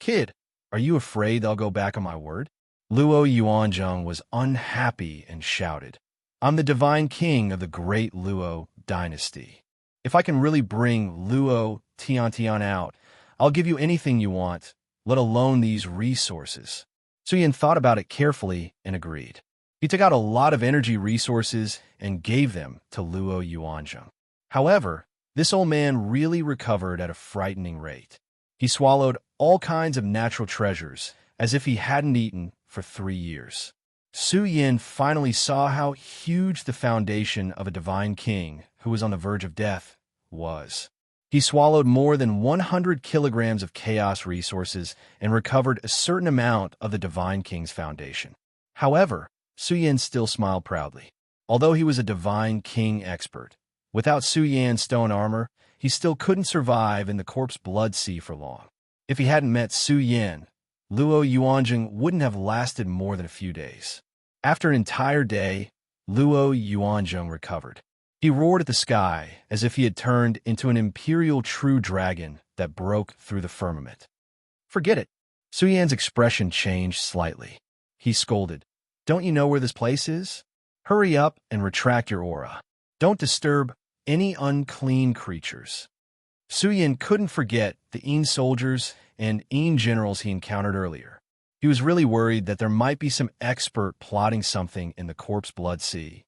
Kid, are you afraid they'll go back on my word? Luo Yuanzhang was unhappy and shouted. I'm the divine king of the great Luo dynasty. If I can really bring Luo Tiantian out, I'll give you anything you want, let alone these resources. Su Yin thought about it carefully and agreed. He took out a lot of energy resources and gave them to Luo Yuanzhang. However, this old man really recovered at a frightening rate. He swallowed all kinds of natural treasures as if he hadn't eaten for 3 years. Su Yin finally saw how huge the foundation of a divine king who was on the verge of death was. He swallowed more than 100 kilograms of chaos resources and recovered a certain amount of the divine king's foundation. However, Su Yin still smiled proudly. Although he was a divine king expert, without Su Yan's stone armor, he still couldn't survive in the corpse blood sea for long. If he hadn't met Su Yin, Luo Yuanzhang wouldn't have lasted more than a few days. After an entire day, Luo Yuanzhang recovered. He roared at the sky as if he had turned into an imperial true dragon that broke through the firmament. Forget it. Su Yan's expression changed slightly. He scolded. Don't you know where this place is? Hurry up and retract your aura. Don't disturb any unclean creatures. Su Yin couldn't forget the Yin soldiers and Yin generals he encountered earlier. He was really worried that there might be some expert plotting something in the corpse blood sea.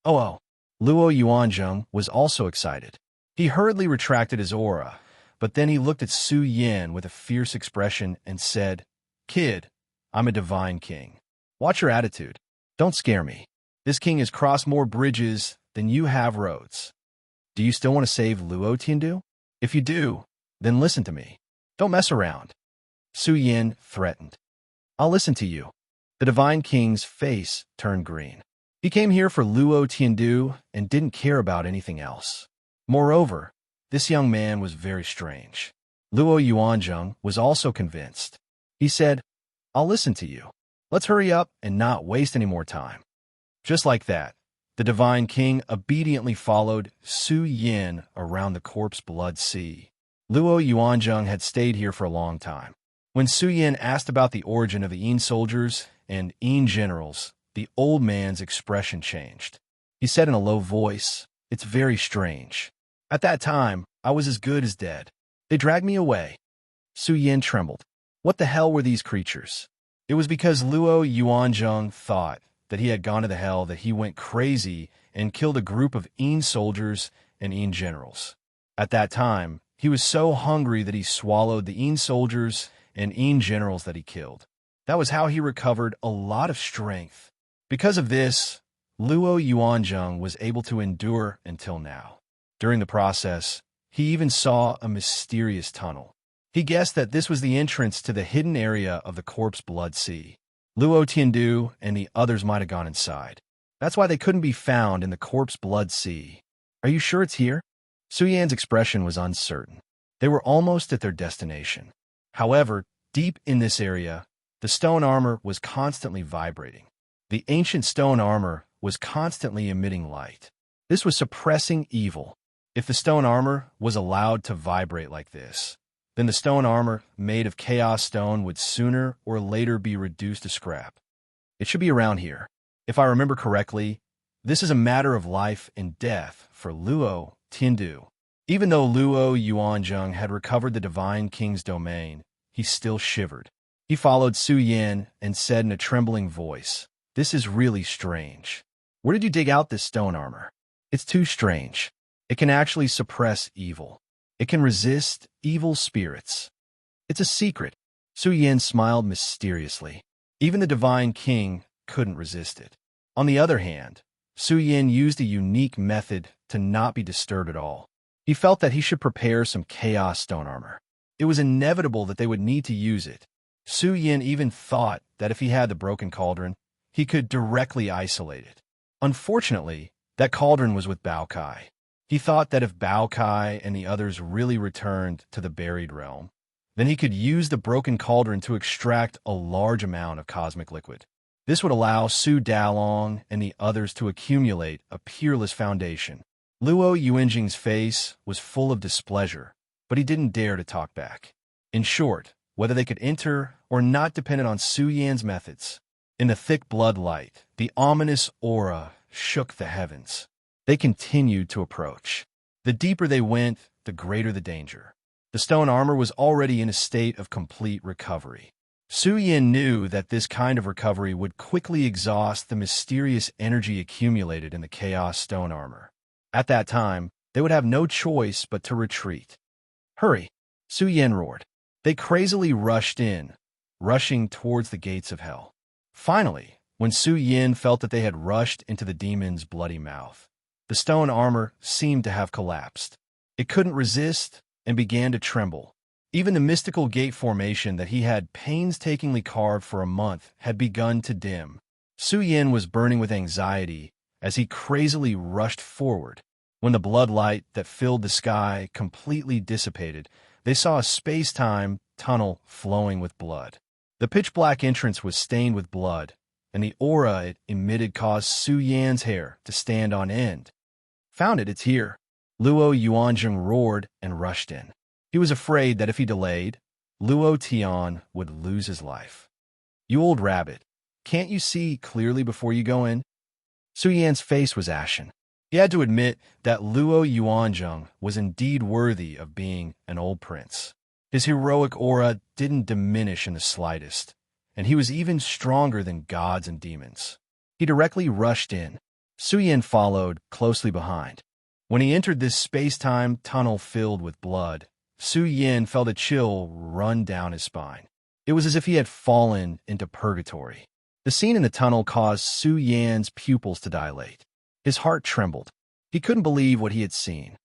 Oh, Luo Yuanzhang was also excited. He hurriedly retracted his aura, but then he looked at Su Yin with a fierce expression and said, Kid, I'm a divine king. Watch your attitude. Don't scare me. This king has crossed more bridges than you have roads. Do you still want to save Luo Tiandu? If you do, then listen to me. Don't mess around. Su Yin threatened. I'll listen to you. The divine king's face turned green. He came here for Luo Tiandu and didn't care about anything else. Moreover, this young man was very strange. Luo Yuanzhang was also convinced. He said, I'll listen to you. Let's hurry up and not waste any more time. Just like that, the divine king obediently followed Su Yin around the corpse blood sea. Luo Yuanzhang had stayed here for a long time. When Su Yin asked about the origin of the Yin soldiers and Yin generals, the old man's expression changed. He said in a low voice, It's very strange. At that time, I was as good as dead. They dragged me away. Su Yin trembled. What the hell were these creatures? It was because Luo Yuanzhang thought that he had gone to the hell that he went crazy and killed a group of Yin soldiers and Yin generals. At that time, he was so hungry that he swallowed the Yin soldiers and Yin generals that he killed. That was how he recovered a lot of strength. Because of this, Luo Yuanzhang was able to endure until now. During the process, he even saw a mysterious tunnel. He guessed that this was the entrance to the hidden area of the corpse blood sea. Luo Tiandu and the others might have gone inside. That's why they couldn't be found in the corpse blood sea. Are you sure it's here? Su Yan's expression was uncertain. They were almost at their destination. However, deep in this area, the stone armor was constantly vibrating. The ancient stone armor was constantly emitting light. This was suppressing evil. If the stone armor was allowed to vibrate like this, then the stone armor made of chaos stone would sooner or later be reduced to scrap. It should be around here. If I remember correctly, this is a matter of life and death for Luo Tiandu. Even though Luo Yuanzhang had recovered the divine king's domain, he still shivered. He followed Su Yin and said in a trembling voice, This is really strange. Where did you dig out this stone armor? It's too strange. It can actually suppress evil. It can resist evil spirits. It's a secret. Su Yin smiled mysteriously. Even the Divine King couldn't resist it. On the other hand, Su Yin used a unique method to not be disturbed at all. He felt that he should prepare some chaos stone armor. It was inevitable that they would need to use it. Su Yin even thought that if he had the broken cauldron, he could directly isolate it. Unfortunately, that cauldron was with Bao Kai. He thought that if Bao Kai and the others really returned to the buried realm, then he could use the broken cauldron to extract a large amount of cosmic liquid. This would allow Su Dalong and the others to accumulate a peerless foundation. Luo Yuanjing's face was full of displeasure, but he didn't dare to talk back. In short, whether they could enter or not depended on Su Yan's methods. In the thick blood light, the ominous aura shook the heavens. They continued to approach. The deeper they went, the greater the danger. The stone armor was already in a state of complete recovery. Su Yin knew that this kind of recovery would quickly exhaust the mysterious energy accumulated in the chaos stone armor. At that time, they would have no choice but to retreat. Hurry! Su Yin roared. They crazily rushed in, rushing towards the gates of hell. Finally, when Su Yin felt that they had rushed into the demon's bloody mouth, the stone armor seemed to have collapsed. It couldn't resist and began to tremble. Even the mystical gate formation that he had painstakingly carved for a month had begun to dim. Su Yin was burning with anxiety as he crazily rushed forward. When the blood light that filled the sky completely dissipated, they saw a space-time tunnel flowing with blood. The pitch-black entrance was stained with blood, and the aura it emitted caused Su Yan's hair to stand on end. Found it, it's here. Luo Yuanjing roared and rushed in. He was afraid that if he delayed, Luo Tian would lose his life. You old rabbit, can't you see clearly before you go in? Su Yan's face was ashen. He had to admit that Luo Yuanjing was indeed worthy of being an old prince. His heroic aura didn't diminish in the slightest, and he was even stronger than gods and demons. He directly rushed in. Su Yin followed closely behind. When he entered this space-time tunnel filled with blood, Su Yin felt a chill run down his spine. It was as if he had fallen into purgatory. The scene in the tunnel caused Su Yan's pupils to dilate. His heart trembled. He couldn't believe what he had seen.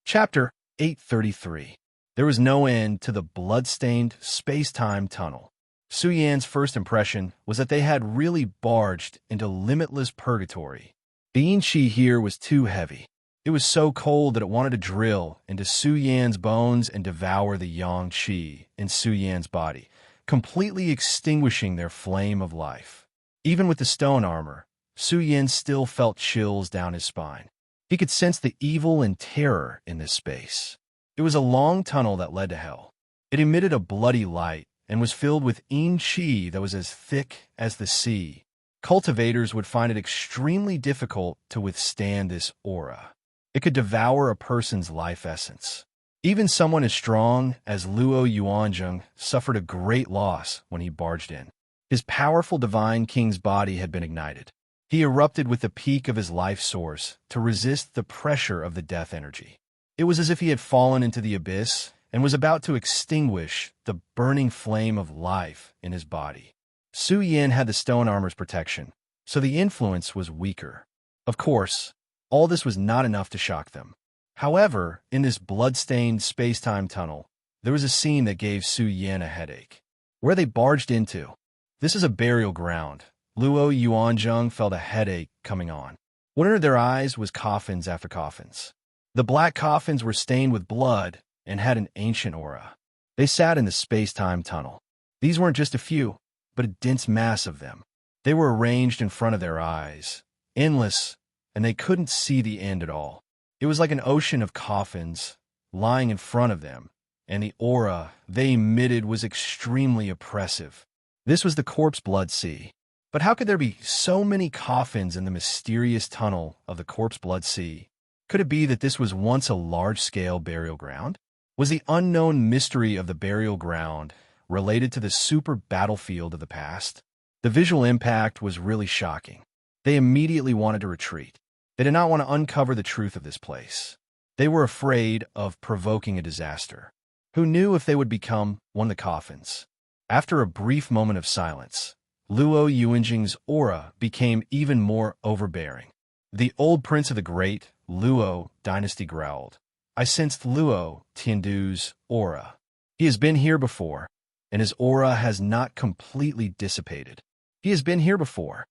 Chapter 833. There was no end to the blood-stained space-time tunnel. Su Yan's first impression was that they had really barged into limitless purgatory. The yin qi here was too heavy. It was so cold that it wanted to drill into Su Yan's bones and devour the yang qi in Su Yan's body, completely extinguishing their flame of life. Even with the stone armor, Su Yin still felt chills down his spine. He could sense the evil and terror in this space. It was a long tunnel that led to hell. It emitted a bloody light and was filled with yin qi that was as thick as the sea. Cultivators would find it extremely difficult to withstand this aura. It could devour a person's life essence. Even someone as strong as Luo Yuanjing suffered a great loss when he barged in. His powerful divine king's body had been ignited. He erupted with the peak of his life source to resist the pressure of the death energy. It was as if he had fallen into the abyss and was about to extinguish the burning flame of life in his body. Su Yin had the stone armor's protection, so the influence was weaker. Of course, all this was not enough to shock them. However, in this blood-stained space-time tunnel, there was a scene that gave Su Yin a headache. Where they barged into. This is a burial ground. Luo Yuanjing felt a headache coming on. What entered their eyes was coffins after coffins. The black coffins were stained with blood and had an ancient aura. They sat in the space-time tunnel. These weren't just a few, but a dense mass of them. They were arranged in front of their eyes, endless, and they couldn't see the end at all. It was like an ocean of coffins lying in front of them, and the aura they emitted was extremely oppressive. This was the corpse blood sea. But how could there be so many coffins in the mysterious tunnel of the corpse blood sea? Could it be that this was once a large-scale burial ground? Was the unknown mystery of the burial ground related to the super battlefield of the past? The visual impact was really shocking. They immediately wanted to retreat. They did not want to uncover the truth of this place. They were afraid of provoking a disaster. Who knew if they would become one of the coffins? After a brief moment of silence, Luo Yuanjing's aura became even more overbearing. The old prince of the great Luo dynasty growled. I sensed Luo Tiandu's aura. He has been here before, and his aura has not completely dissipated. He has been here before.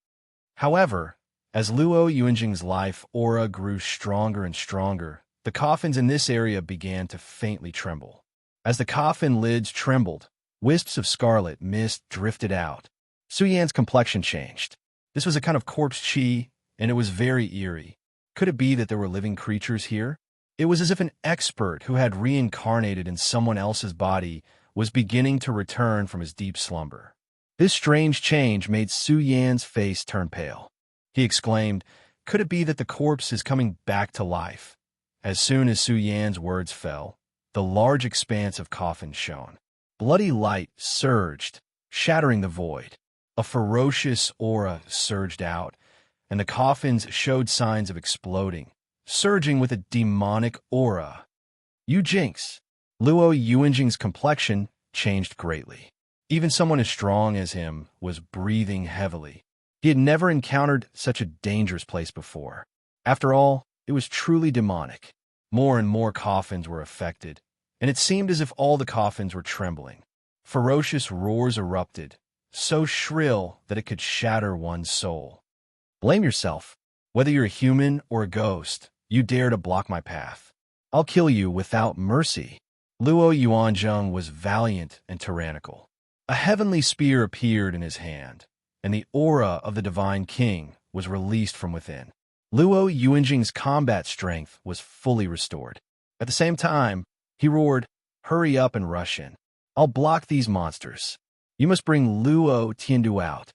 However, as Luo Yuanjing's life aura grew stronger and stronger, the coffins in this area began to faintly tremble. As the coffin lids trembled, wisps of scarlet mist drifted out. Su Yan's complexion changed. This was a kind of corpse qi, and it was very eerie. Could it be that there were living creatures here? It was as if an expert who had reincarnated in someone else's body was beginning to return from his deep slumber. This strange change made Su Yan's face turn pale. He exclaimed, could it be that the corpse is coming back to life? As soon as Su Yan's words fell, the large expanse of coffin shone. Bloody light surged, shattering the void. A ferocious aura surged out, and the coffins showed signs of exploding, surging with a demonic aura. You jinx! Luo Yuanjing's complexion changed greatly. Even someone as strong as him was breathing heavily. He had never encountered such a dangerous place before. After all, it was truly demonic. More and more coffins were affected, and it seemed as if all the coffins were trembling. Ferocious roars erupted, so shrill that it could shatter one's soul. Blame yourself. Whether you're a human or a ghost, you dare to block my path. I'll kill you without mercy. Luo Yuanzheng was valiant and tyrannical. A heavenly spear appeared in his hand, and the aura of the divine king was released from within. Luo Yuanjing's combat strength was fully restored. At the same time, he roared, hurry up and rush in. I'll block these monsters. You must bring Luo Tiandu out.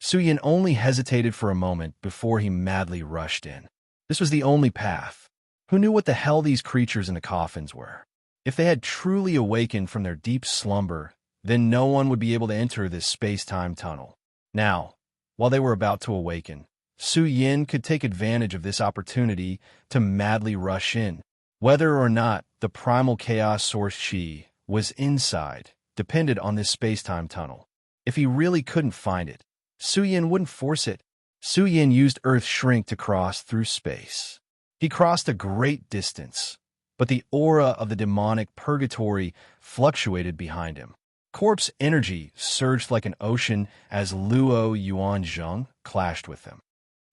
Su Yan only hesitated for a moment before he madly rushed in. This was the only path. Who knew what the hell these creatures in the coffins were? If they had truly awakened from their deep slumber, then no one would be able to enter this space-time tunnel. Now, while they were about to awaken, Su Yan could take advantage of this opportunity to madly rush in. Whether or not the primal chaos source Qi was inside depended on this space-time tunnel. If he really couldn't find it, Su Yan wouldn't force it. Su Yan used Earth Shrink to cross through space. He crossed a great distance, but the aura of the demonic purgatory fluctuated behind him. Corpse energy surged like an ocean as Luo Yuanzheng clashed with them.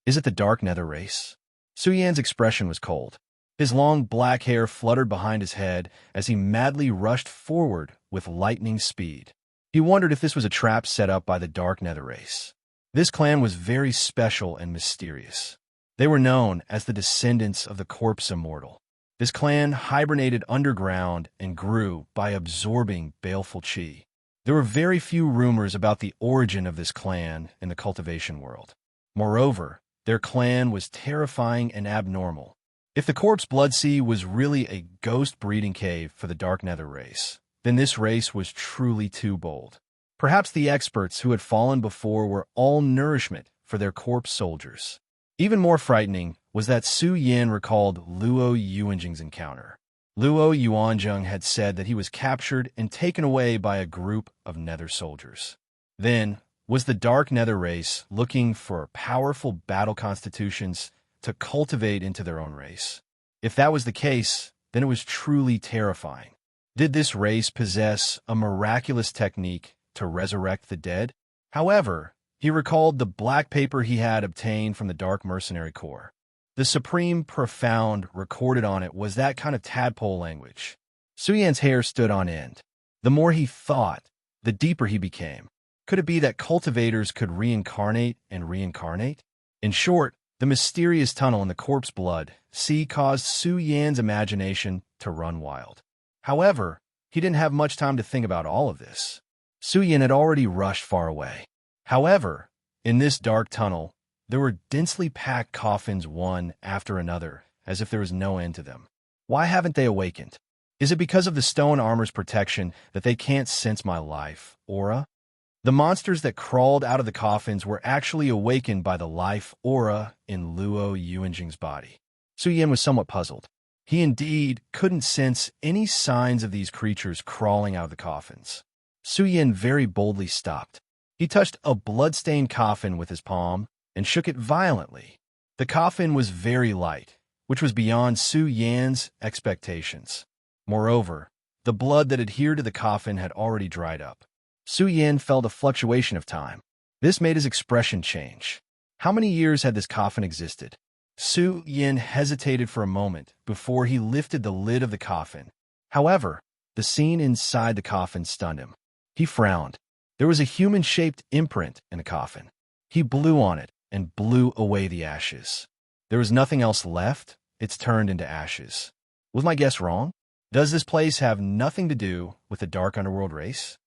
Is it the dark nether race? Su Yan's expression was cold. His long black hair fluttered behind his head as he madly rushed forward with lightning speed. He wondered if this was a trap set up by the dark nether race. This clan was very special and mysterious. They were known as the descendants of the corpse immortal. This clan hibernated underground and grew by absorbing baleful qi. There were very few rumors about the origin of this clan in the cultivation world. Moreover, their clan was terrifying and abnormal. If the corpse blood sea was really a ghost breeding cave for the dark nether race, then this race was truly too bold. Perhaps the experts who had fallen before were all nourishment for their corpse soldiers. Even more frightening was that Su Yan recalled Luo Yuanjing's encounter. Luo Yuanzheng had said that he was captured and taken away by a group of nether soldiers. Then, was the dark nether race looking for powerful battle constitutions to cultivate into their own race? If that was the case, then it was truly terrifying. Did this race possess a miraculous technique to resurrect the dead? However, he recalled the black paper he had obtained from the Dark Mercenary Corps. The supreme profound recorded on it was that kind of tadpole language. Su Yan's hair stood on end. The more he thought, the deeper he became. Could it be that cultivators could reincarnate and reincarnate? In short, the mysterious tunnel in the corpse blood sea caused Su Yan's imagination to run wild. However, he didn't have much time to think about all of this. Su Yan had already rushed far away. However, in this dark tunnel, there were densely packed coffins one after another, as if there was no end to them. Why haven't they awakened? Is it because of the stone armor's protection that they can't sense my life aura? The monsters that crawled out of the coffins were actually awakened by the life aura in Luo Yuanjing's body. Su Yan was somewhat puzzled. He indeed couldn't sense any signs of these creatures crawling out of the coffins. Su Yin very boldly stopped. He touched a blood-stained coffin with his palm and shook it violently. The coffin was very light, which was beyond Su Yan's expectations. Moreover, the blood that adhered to the coffin had already dried up. Su Yan felt a fluctuation of time. This made his expression change. How many years had this coffin existed? Su Yin hesitated for a moment before he lifted the lid of the coffin. However, the scene inside the coffin stunned him. He frowned. There was a human-shaped imprint in the coffin. He blew on it and blew away the ashes. There was nothing else left. It's turned into ashes. Was my guess wrong? Does this place have nothing to do with the dark underworld race?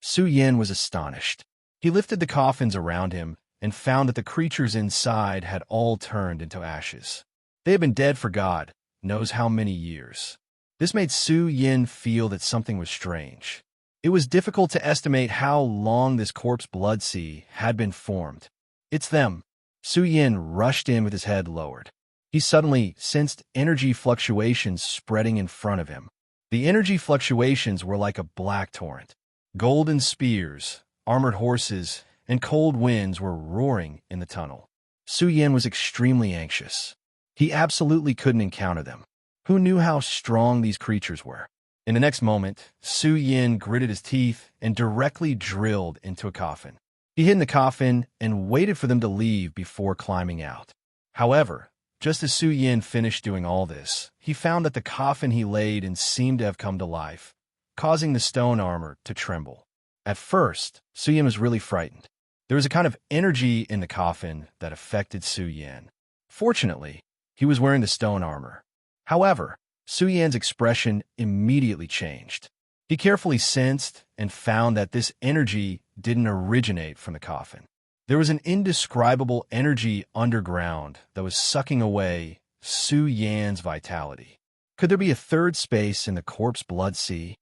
Su Yin was astonished. He lifted the coffins around him and found that the creatures inside had all turned into ashes. They had been dead for God knows how many years. This made Su Yin feel that something was strange. It was difficult to estimate how long this corpse blood sea had been formed. It's them. Su Yin rushed in with his head lowered. He suddenly sensed energy fluctuations spreading in front of him. The energy fluctuations were like a black torrent. Golden spears, armored horses, and cold winds were roaring in the tunnel. Su Yin was extremely anxious. He absolutely couldn't encounter them. Who knew how strong these creatures were? In the next moment, Su Yin gritted his teeth and directly drilled into a coffin. He hid in the coffin and waited for them to leave before climbing out. However, just as Su Yin finished doing all this, he found that the coffin he laid in seemed to have come to life, causing the stone armor to tremble. At first, Su Yin was really frightened. There was a kind of energy in the coffin that affected Su Yin. Fortunately, he was wearing the stone armor. However, Su Yan's expression immediately changed. He carefully sensed and found that this energy didn't originate from the coffin. There was an indescribable energy underground that was sucking away Su Yan's vitality. Could there be a third space in the corpse blood sea?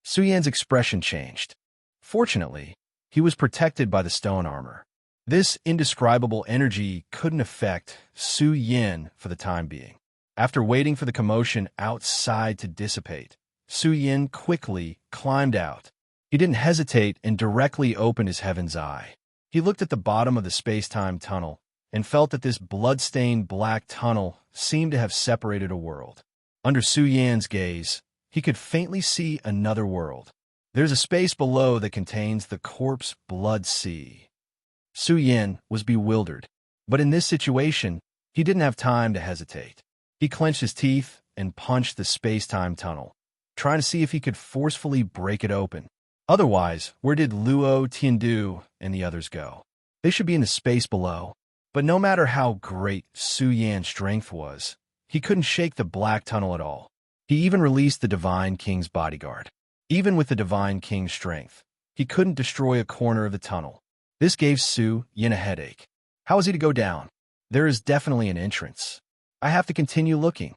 Su Yan's expression changed. Fortunately, he was protected by the stone armor. This indescribable energy couldn't affect Su Yin for the time being. After waiting for the commotion outside to dissipate, Su Yin quickly climbed out. He didn't hesitate and directly opened his heaven's eye. He looked at the bottom of the space-time tunnel and felt that this blood-stained black tunnel seemed to have separated a world. Under Su Yan's gaze, he could faintly see another world. There's a space below that contains the corpse blood sea. Su Yin was bewildered, but in this situation, he didn't have time to hesitate. He clenched his teeth and punched the space-time tunnel, trying to see if he could forcefully break it open. Otherwise, where did Luo, Tiandu, and the others go? They should be in the space below. But no matter how great Su Yan's strength was, he couldn't shake the black tunnel at all. He even released the Divine King's bodyguard. Even with the Divine King's strength, he couldn't destroy a corner of the tunnel. This gave Su Yin a headache. How is he to go down? There is definitely an entrance. I have to continue looking.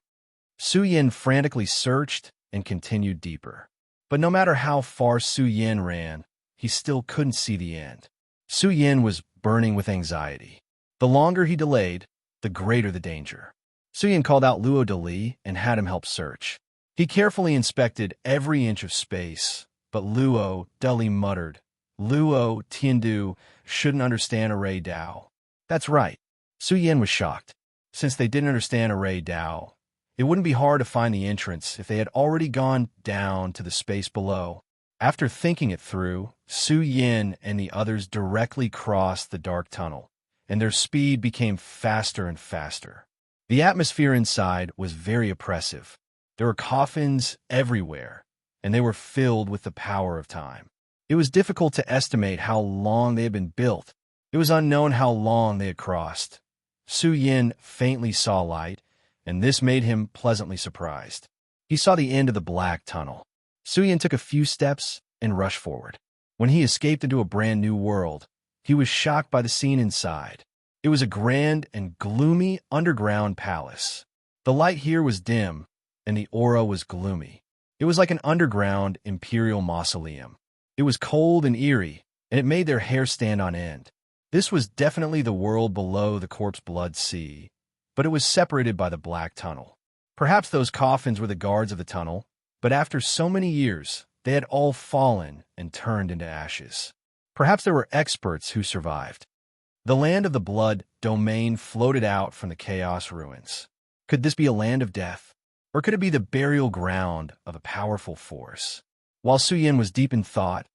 Su Yin frantically searched and continued deeper. But no matter how far Su Yin ran, he still couldn't see the end. Su Yin was burning with anxiety. The longer he delayed, the greater the danger. Su Yin called out Luo Dali and had him help search. He carefully inspected every inch of space, but Luo Dali muttered, "Luo Tiandu shouldn't understand array Dao." That's right. Su Yin was shocked. Since they didn't understand array Dao, it wouldn't be hard to find the entrance if they had already gone down to the space below. After thinking it through, Su Yin and the others directly crossed the dark tunnel, and their speed became faster and faster. The atmosphere inside was very oppressive. There were coffins everywhere, and they were filled with the power of time. It was difficult to estimate how long they had been built. It was unknown how long they had crossed. Su Yin faintly saw light, and this made him pleasantly surprised. He saw the end of the black tunnel. Su Yin took a few steps and rushed forward. When he escaped into a brand new world, he was shocked by the scene inside. It was a grand and gloomy underground palace. The light here was dim, and the aura was gloomy. It was like an underground imperial mausoleum. It was cold and eerie, and it made their hair stand on end. This was definitely the world below the corpse blood sea, but it was separated by the black tunnel. Perhaps those coffins were the guards of the tunnel, but after so many years, they had all fallen and turned into ashes. Perhaps there were experts who survived. The land of the blood domain floated out from the chaos ruins. Could this be a land of death? Or could it be the burial ground of a powerful force? While Suyin was deep in thought,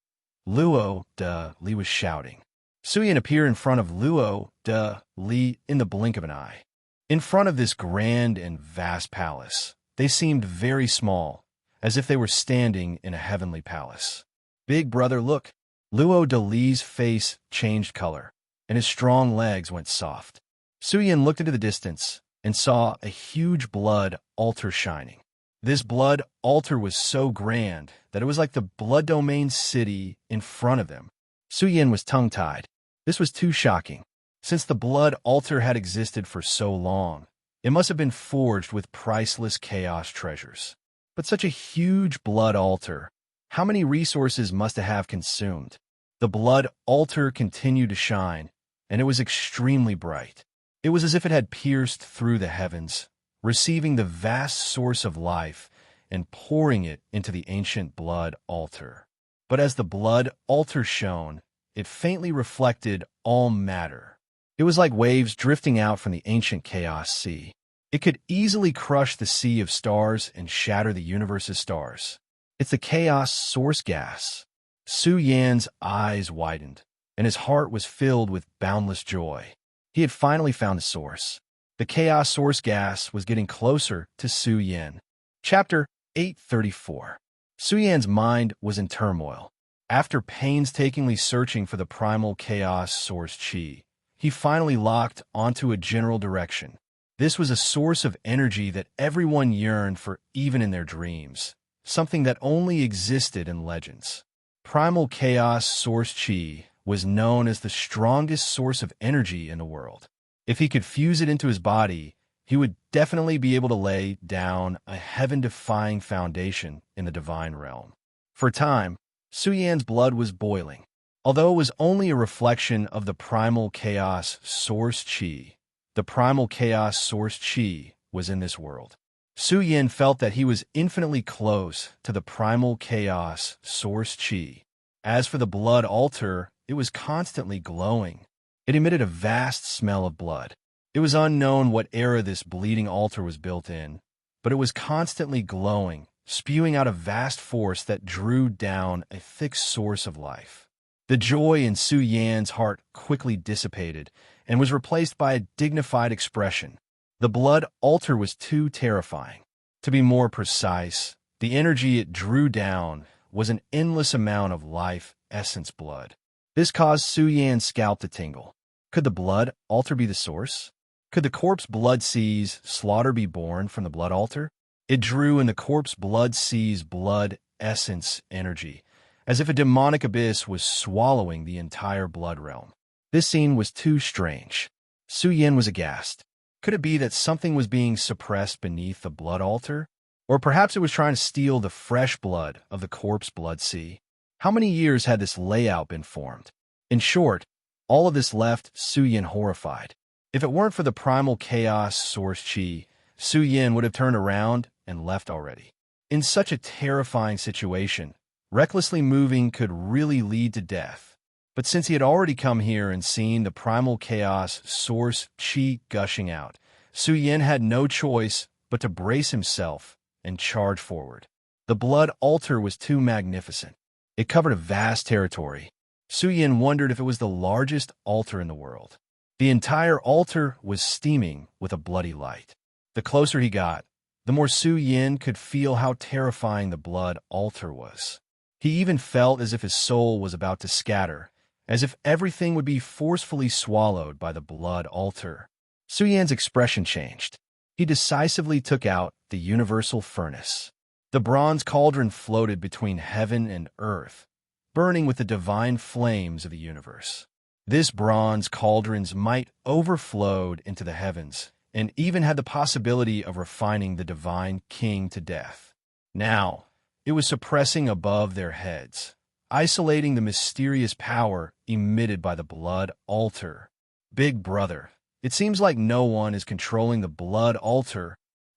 Luo de Li was shouting. Suyin appeared in front of Luo de Li in the blink of an eye. In front of this grand and vast palace, they seemed very small, as if they were standing in a heavenly palace. Big brother, look! Luo de Li's face changed color, and his strong legs went soft. Suyin looked into the distance and saw a huge blood altar shining. This blood altar was so grand that it was like the blood domain city in front of them. Suyin was tongue-tied. This was too shocking. Since the blood altar had existed for so long, it must have been forged with priceless chaos treasures. But such a huge blood altar, how many resources must it have consumed? The blood altar continued to shine, and it was extremely bright. It was as if it had pierced through the heavens, receiving the vast source of life and pouring it into the ancient blood altar. But as the blood altar shone, it faintly reflected all matter. It was like waves drifting out from the ancient chaos sea. It could easily crush the sea of stars and shatter the universe's stars. It's the chaos source gas. Su Yan's eyes widened, and his heart was filled with boundless joy. He had finally found the source. The chaos source gas was getting closer to Su Yan. Chapter 834. Su Yan's mind was in turmoil. After painstakingly searching for the primal chaos source chi, he finally locked onto a general direction. This was a source of energy that everyone yearned for even in their dreams, something that only existed in legends. Primal chaos source chi was known as the strongest source of energy in the world. If he could fuse it into his body, he would definitely be able to lay down a heaven-defying foundation in the divine realm. For a time, Su Yan's blood was boiling. Although it was only a reflection of the primal chaos source chi, the primal chaos source chi was in this world. Su Yan felt that he was infinitely close to the primal chaos source chi. As for the blood altar, it was constantly glowing. It emitted a vast smell of blood. It was unknown what era this bleeding altar was built in, but it was constantly glowing, spewing out a vast force that drew down a thick source of life. The joy in Su Yan's heart quickly dissipated and was replaced by a dignified expression. The blood altar was too terrifying. To be more precise, the energy it drew down was an endless amount of life essence blood. This caused Su Yan's scalp to tingle. Could the blood altar be the source? Could the corpse blood sea's slaughter be born from the blood altar? It drew in the corpse blood sea's blood essence energy, as if a demonic abyss was swallowing the entire blood realm. This scene was too strange. Su Yan was aghast. Could it be that something was being suppressed beneath the blood altar? Or perhaps it was trying to steal the fresh blood of the corpse blood sea? How many years had this layout been formed? In short, all of this left Su Yan horrified. If it weren't for the primal chaos source chi, Su Yan would have turned around and left already. In such a terrifying situation, recklessly moving could really lead to death. But since he had already come here and seen the primal chaos source chi gushing out, Su Yan had no choice but to brace himself and charge forward. The blood altar was too magnificent. It covered a vast territory. Su Yan wondered if it was the largest altar in the world. The entire altar was steaming with a bloody light. The closer he got, the more Su Yan could feel how terrifying the blood altar was. He even felt as if his soul was about to scatter, as if everything would be forcefully swallowed by the blood altar. Su Yan's expression changed. He decisively took out the universal furnace. The bronze cauldron floated between heaven and earth, burning with the divine flames of the universe. This bronze cauldron's might overflowed into the heavens, and even had the possibility of refining the divine king to death. Now, it was suppressing above their heads, isolating the mysterious power emitted by the blood altar. Big brother, it seems like no one is controlling the blood altar.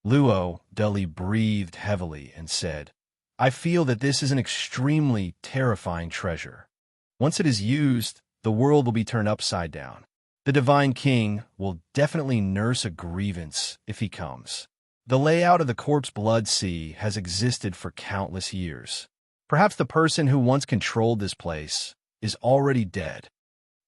Luo dully breathed heavily and said, I feel that this is an extremely terrifying treasure. Once it is used, the world will be turned upside down. The Divine King will definitely nurse a grievance if he comes. The layout of the corpse blood sea has existed for countless years. Perhaps the person who once controlled this place is already dead.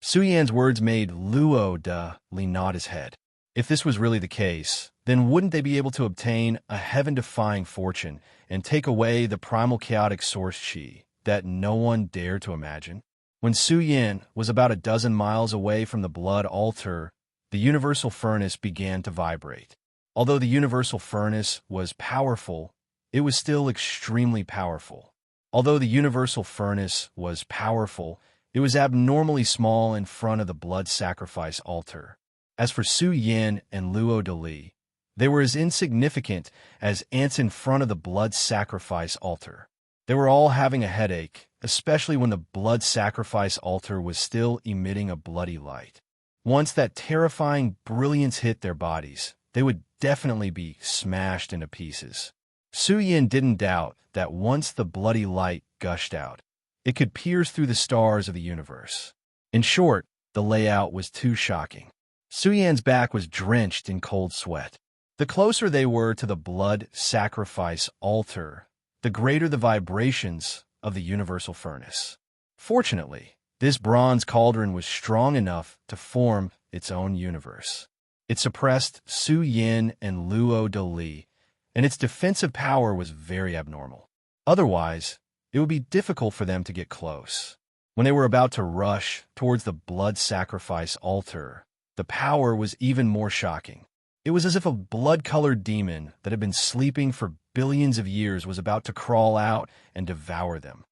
Su Yan's words made Luo dully nod his head. If this was really the case, then wouldn't they be able to obtain a heaven-defying fortune and take away the primal chaotic source chi that no one dared to imagine? When Su Yan was about a dozen miles away from the blood altar, the universal furnace began to vibrate. Although the universal furnace was powerful, it was still extremely powerful. Although the universal furnace was powerful, it was abnormally small in front of the blood sacrifice altar. As for Su Yan and Luo dully, they were as insignificant as ants in front of the blood sacrifice altar. They were all having a headache, especially when the blood sacrifice altar was still emitting a bloody light. Once that terrifying brilliance hit their bodies, they would definitely be smashed into pieces. Su Yan didn't doubt that once the bloody light gushed out, it could pierce through the stars of the universe. In short, the layout was too shocking. Su Yan's back was drenched in cold sweat. The closer they were to the blood sacrifice altar, the greater the vibrations of the universal furnace. Fortunately, this bronze cauldron was strong enough to form its own universe. It suppressed Su Yan and Luo dully, and its defensive power was very abnormal. Otherwise, it would be difficult for them to get close. When they were about to rush towards the blood sacrifice altar, the power was even more shocking. It was as if a blood-colored demon that had been sleeping for billions of years was about to crawl out and devour them.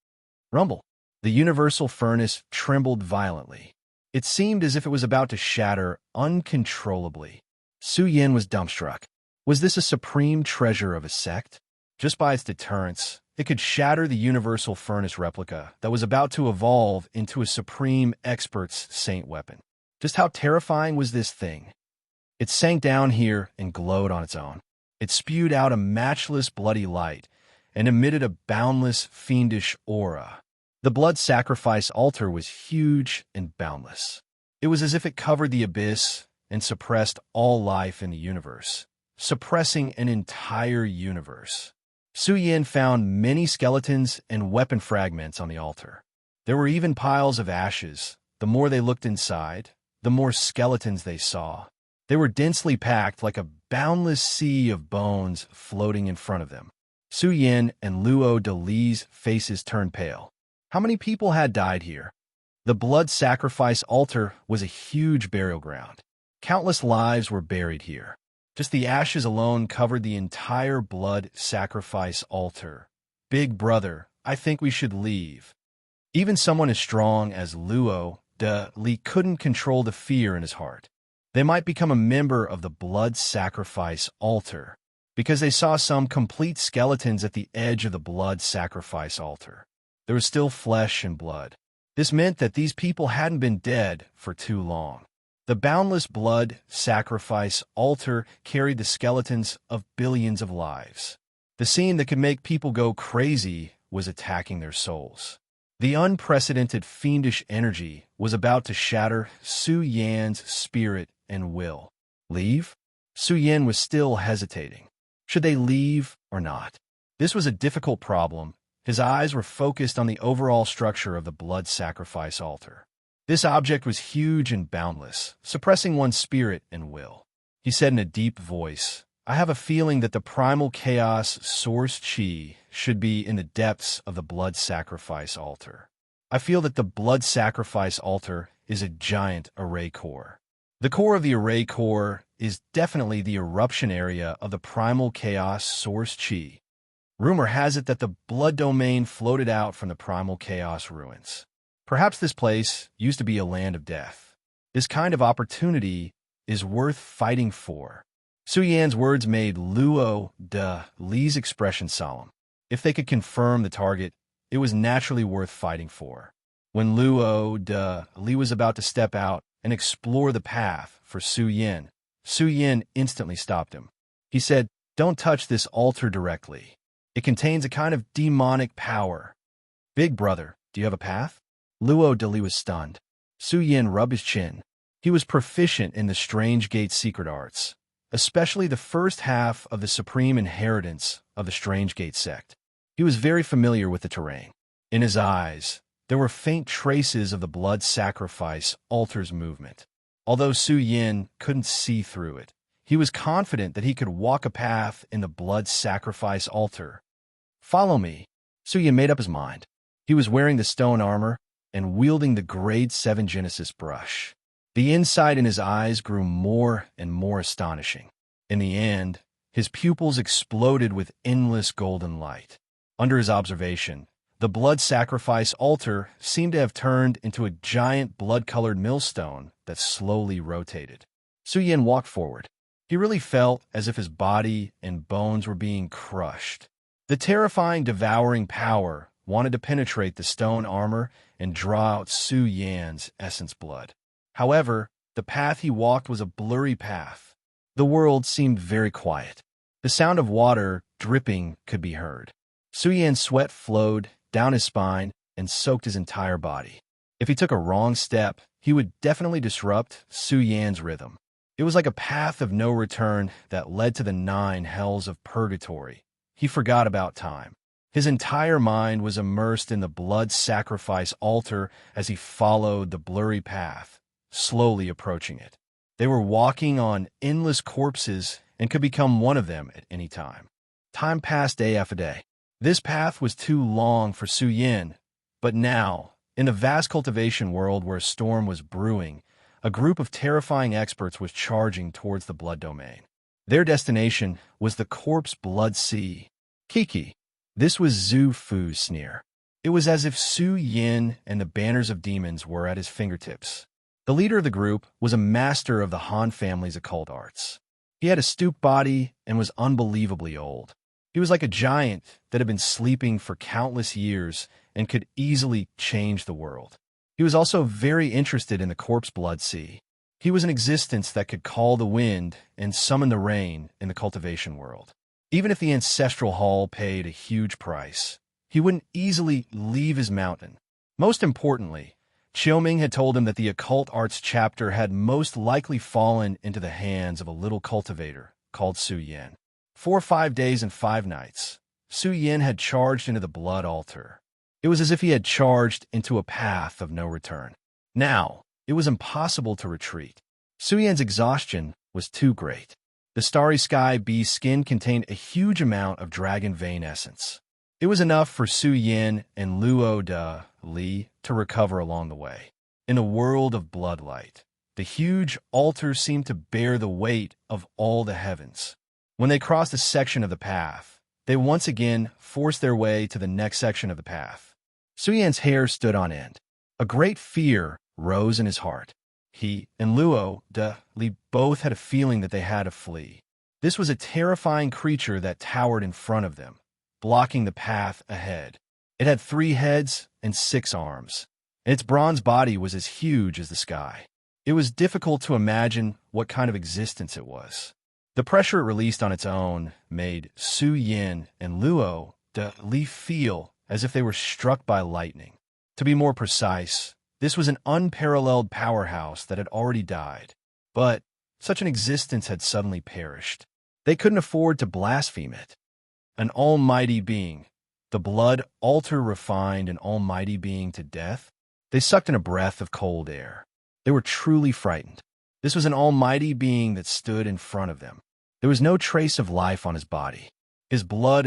Rumble. The universal furnace trembled violently. It seemed as if it was about to shatter uncontrollably. Su Yan was dumbstruck. Was this a supreme treasure of a sect? Just by its deterrence, it could shatter the universal furnace replica that was about to evolve into a supreme expert's saint weapon. Just how terrifying was this thing? It sank down here and glowed on its own. It spewed out a matchless bloody light and emitted a boundless, fiendish aura. The blood sacrifice altar was huge and boundless. It was as if it covered the abyss and suppressed all life in the universe, suppressing an entire universe. Su Yan found many skeletons and weapon fragments on the altar. There were even piles of ashes. The more they looked inside, the more skeletons they saw. They were densely packed like a boundless sea of bones floating in front of them. Su Yan and Luo dully's faces turned pale. How many people had died here? The blood sacrifice altar was a huge burial ground. Countless lives were buried here. Just the ashes alone covered the entire blood sacrifice altar. Big brother, I think we should leave. Even someone as strong as Luo dully couldn't control the fear in his heart. They might become a member of the blood sacrifice altar because they saw some complete skeletons at the edge of the blood sacrifice altar. There was still flesh and blood. This meant that these people hadn't been dead for too long. The boundless blood sacrifice altar carried the skeletons of billions of lives. The scene that could make people go crazy was attacking their souls. The unprecedented fiendish energy was about to shatter Su Yan's spirit and will. Leave? Su Yan was still hesitating. Should they leave or not? This was a difficult problem. His eyes were focused on the overall structure of the blood sacrifice altar. This object was huge and boundless, suppressing one's spirit and will. He said in a deep voice, I have a feeling that the primal chaos source chi should be in the depths of the blood sacrifice altar. I feel that the blood sacrifice altar is a giant array core. The core of the array core is definitely the eruption area of the primal chaos source chi. Rumor has it that the blood domain floated out from the primal chaos ruins. Perhaps this place used to be a land of death. This kind of opportunity is worth fighting for. Su Yan's words made Luo dully's expression solemn. If they could confirm the target, it was naturally worth fighting for. When Luo dully was about to step out and explore the path for Su Yan instantly stopped him. He said, Don't touch this altar directly. It contains a kind of demonic power. Big brother, do you have a path? Luo Dali was stunned. Su Yin rubbed his chin. He was proficient in the Strange Gate secret arts, especially the first half of the supreme inheritance of the Strange Gate sect. He was very familiar with the terrain. In his eyes, there were faint traces of the blood sacrifice altar's movement. Although Su Yin couldn't see through it, he was confident that he could walk a path in the blood sacrifice altar. Follow me. Su Yin made up his mind. He was wearing the stone armor and wielding the Grade 7 Genesis brush. The insight in his eyes grew more and more astonishing. In the end, his pupils exploded with endless golden light. Under his observation, the blood sacrifice altar seemed to have turned into a giant blood-colored millstone that slowly rotated. Su Yin walked forward. He really felt as if his body and bones were being crushed. The terrifying, devouring power wanted to penetrate the stone armor and draw out Su Yan's essence blood. However, the path he walked was a blurry path. The world seemed very quiet. The sound of water dripping could be heard. Su Yan's sweat flowed down his spine and soaked his entire body. If he took a wrong step, he would definitely disrupt Su Yan's rhythm. It was like a path of no return that led to the 9 hells of purgatory. He forgot about time. His entire mind was immersed in the blood sacrifice altar as he followed the blurry path, slowly approaching it. They were walking on endless corpses and could become one of them at any time. Time passed day after day. This path was too long for Su Yin, but now, in the vast cultivation world where a storm was brewing, a group of terrifying experts was charging towards the blood domain. Their destination was the corpse blood sea. Kiki. This was Zhu Fu's sneer. It was as if Su Yin and the banners of demons were at his fingertips. The leader of the group was a master of the Han family's occult arts. He had a stooped body and was unbelievably old. He was like a giant that had been sleeping for countless years and could easily change the world. He was also very interested in the corpse blood sea. He was an existence that could call the wind and summon the rain in the cultivation world. Even if the ancestral hall paid a huge price, he wouldn't easily leave his mountain. Most importantly, Qiuming had told him that the occult arts chapter had most likely fallen into the hands of a little cultivator called Su Yin. 4 or 5 days and 5 nights, Su Yin had charged into the blood altar. It was as if he had charged into a path of no return. Now, it was impossible to retreat. Su Yin's exhaustion was too great. The starry sky bee's skin contained a huge amount of dragon vein essence. It was enough for Su Yin and Luo de Li to recover along the way. In a world of bloodlight, the huge altar seemed to bear the weight of all the heavens. When they crossed a section of the path, they once again forced their way to the next section of the path. Su Yan's hair stood on end. A great fear rose in his heart. He and Luo de Li both had a feeling that they had to flee. This was a terrifying creature that towered in front of them, blocking the path ahead. It had 3 heads and 6 arms, and its bronze body was as huge as the sky. It was difficult to imagine what kind of existence it was. The pressure it released on its own made Su Yin and Luo de Li feel as if they were struck by lightning. To be more precise, this was an unparalleled powerhouse that had already died, but such an existence had suddenly perished. They couldn't afford to blaspheme it. An almighty being, the blood altar refined an almighty being to death. They sucked in a breath of cold air. They were truly frightened. This was an almighty being that stood in front of them. There was no trace of life on his body. His blood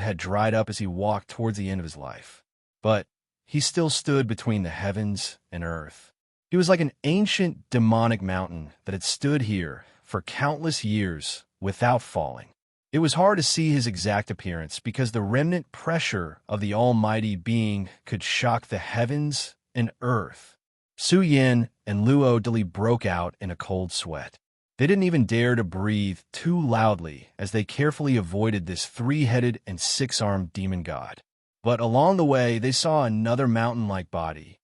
had dried up as he walked towards the end of his life. But he still stood between the heavens and earth. He was like an ancient demonic mountain that had stood here for countless years without falling. It was hard to see his exact appearance because the remnant pressure of the almighty being could shock the heavens and earth. Su Yin and Luo de Li broke out in a cold sweat. They didn't even dare to breathe too loudly as they carefully avoided this 3-headed and 6-armed demon god. But along the way, they saw another mountain-like body,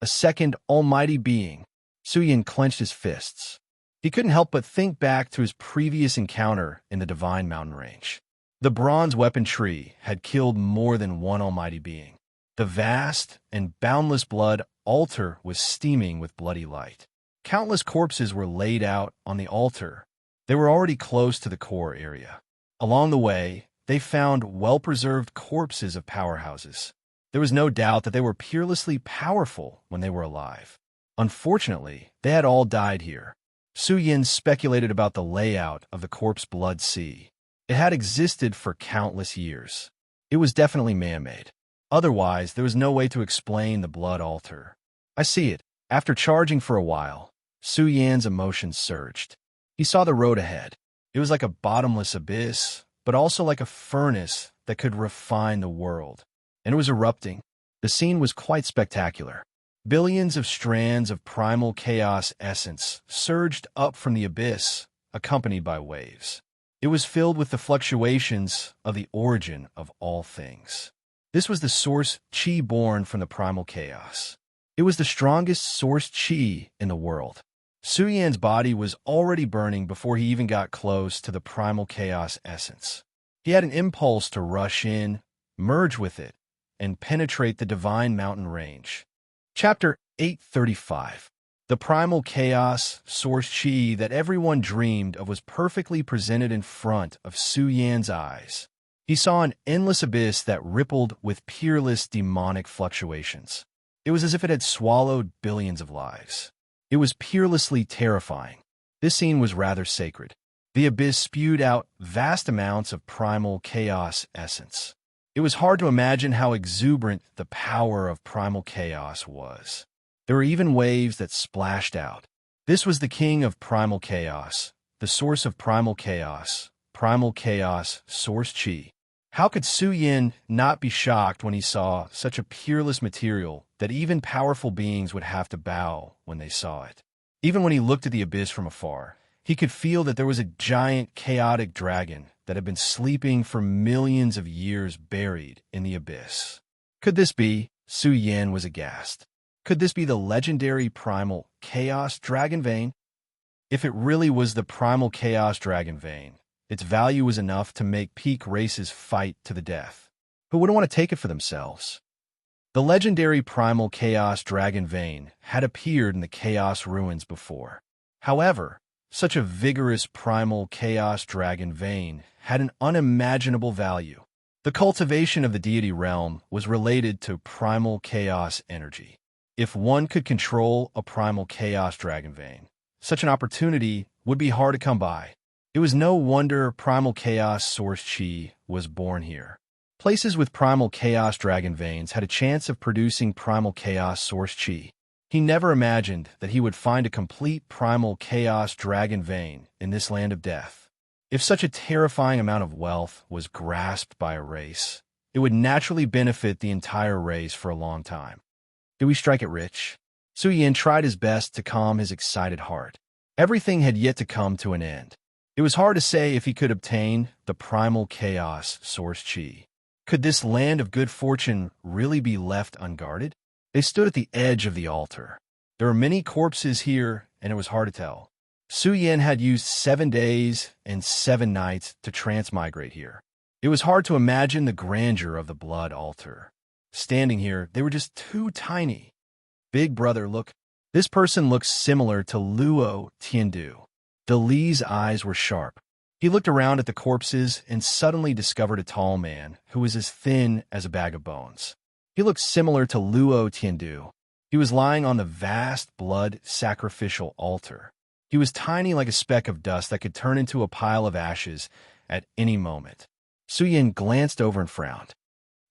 a second almighty being. Su Yin clenched his fists. He couldn't help but think back to his previous encounter in the Divine Mountain Range. The bronze weapon tree had killed more than one almighty being. The vast and boundless blood altar was steaming with bloody light. Countless corpses were laid out on the altar. They were already close to the core area. Along the way, they found well-preserved corpses of powerhouses. There was no doubt that they were peerlessly powerful when they were alive. Unfortunately, they had all died here. Su Yin speculated about the layout of the corpse blood sea. It had existed for countless years. It was definitely man-made. Otherwise, there was no way to explain the blood altar. I see it. After charging for a while, Su Yan's emotions surged. He saw the road ahead. It was like a bottomless abyss, but also like a furnace that could refine the world. And it was erupting. The scene was quite spectacular. Billions of strands of primal chaos essence surged up from the abyss, accompanied by waves. It was filled with the fluctuations of the origin of all things. This was the source chi born from the primal chaos. It was the strongest source chi in the world. Su Yan's body was already burning before he even got close to the primal chaos essence. He had an impulse to rush in, merge with it, and penetrate the Divine Mountain Range. Chapter 835. The primal chaos, source chi that everyone dreamed of was perfectly presented in front of Su Yan's eyes. He saw an endless abyss that rippled with peerless demonic fluctuations. It was as if it had swallowed billions of lives. It was peerlessly terrifying. This scene was rather sacred. The abyss spewed out vast amounts of primal chaos essence. It was hard to imagine how exuberant the power of primal chaos was. There were even waves that splashed out. This was the king of primal chaos, the source of primal chaos, source chi. How could Su Yin not be shocked when he saw such a peerless material that even powerful beings would have to bow when they saw it? Even when he looked at the abyss from afar, he could feel that there was a giant chaotic dragon that had been sleeping for millions of years buried in the abyss. Could this be? Su Yin was aghast. Could this be the legendary primal chaos dragon vein? If it really was the primal chaos dragon vein, its value was enough to make peak races fight to the death. Who wouldn't want to take it for themselves? The legendary primal chaos dragon vein had appeared in the chaos ruins before. However, such a vigorous primal chaos dragon vein had an unimaginable value. The cultivation of the deity realm was related to primal chaos energy. If one could control a primal chaos dragon vein, such an opportunity would be hard to come by. It was no wonder primal chaos source chi was born here. Places with primal chaos dragon veins had a chance of producing primal chaos source chi. He never imagined that he would find a complete primal chaos dragon vein in this land of death. If such a terrifying amount of wealth was grasped by a race, it would naturally benefit the entire race for a long time. Did we strike it rich? Su Yin tried his best to calm his excited heart. Everything had yet to come to an end. It was hard to say if he could obtain the primal chaos source chi. Could this land of good fortune really be left unguarded? They stood at the edge of the altar. There were many corpses here, and it was hard to tell. Su Yin had used 7 days and 7 nights to transmigrate here. It was hard to imagine the grandeur of the blood altar. Standing here, they were just too tiny. Big brother, look. This person looks similar to Luo Tiandu. De Li's eyes were sharp. He looked around at the corpses and suddenly discovered a tall man who was as thin as a bag of bones. He looked similar to Luo Tiandu. He was lying on the vast blood sacrificial altar. He was tiny like a speck of dust that could turn into a pile of ashes at any moment. Su Yin glanced over and frowned.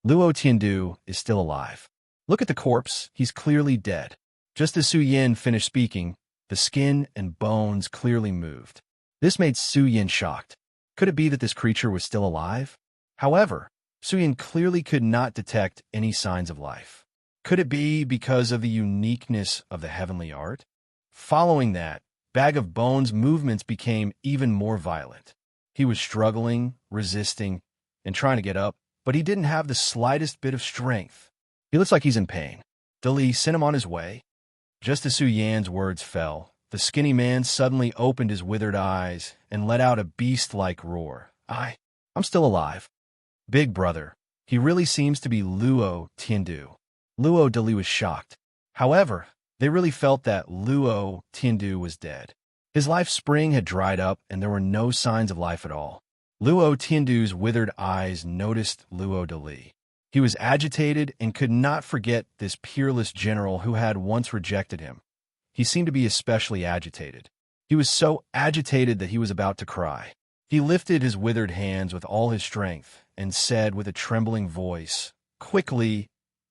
Luo Tiandu is still alive. Look at the corpse. He's clearly dead. Just as Su Yin finished speaking, the skin and bones clearly moved. This made Su Yin shocked. Could it be that this creature was still alive? However, Su Yin clearly could not detect any signs of life. Could it be because of the uniqueness of the heavenly art? Following that, Bag of Bones' movements became even more violent. He was struggling, resisting, and trying to get up, but he didn't have the slightest bit of strength. He looks like he's in pain. De Li, sent him on his way. Just as Su Yan's words fell, The skinny man suddenly opened his withered eyes and let out a beast-like roar. I'm still alive. Big brother, he really seems to be Luo Tiandu. Luo Dali was shocked. However, they really felt that Luo Tiandu was dead. His life spring had dried up and there were no signs of life at all. Luo Tiandu's withered eyes noticed Luo Dali. He was agitated and could not forget this peerless general who had once rejected him. He seemed to be especially agitated. He was so agitated that he was about to cry. He lifted his withered hands with all his strength and said with a trembling voice, quickly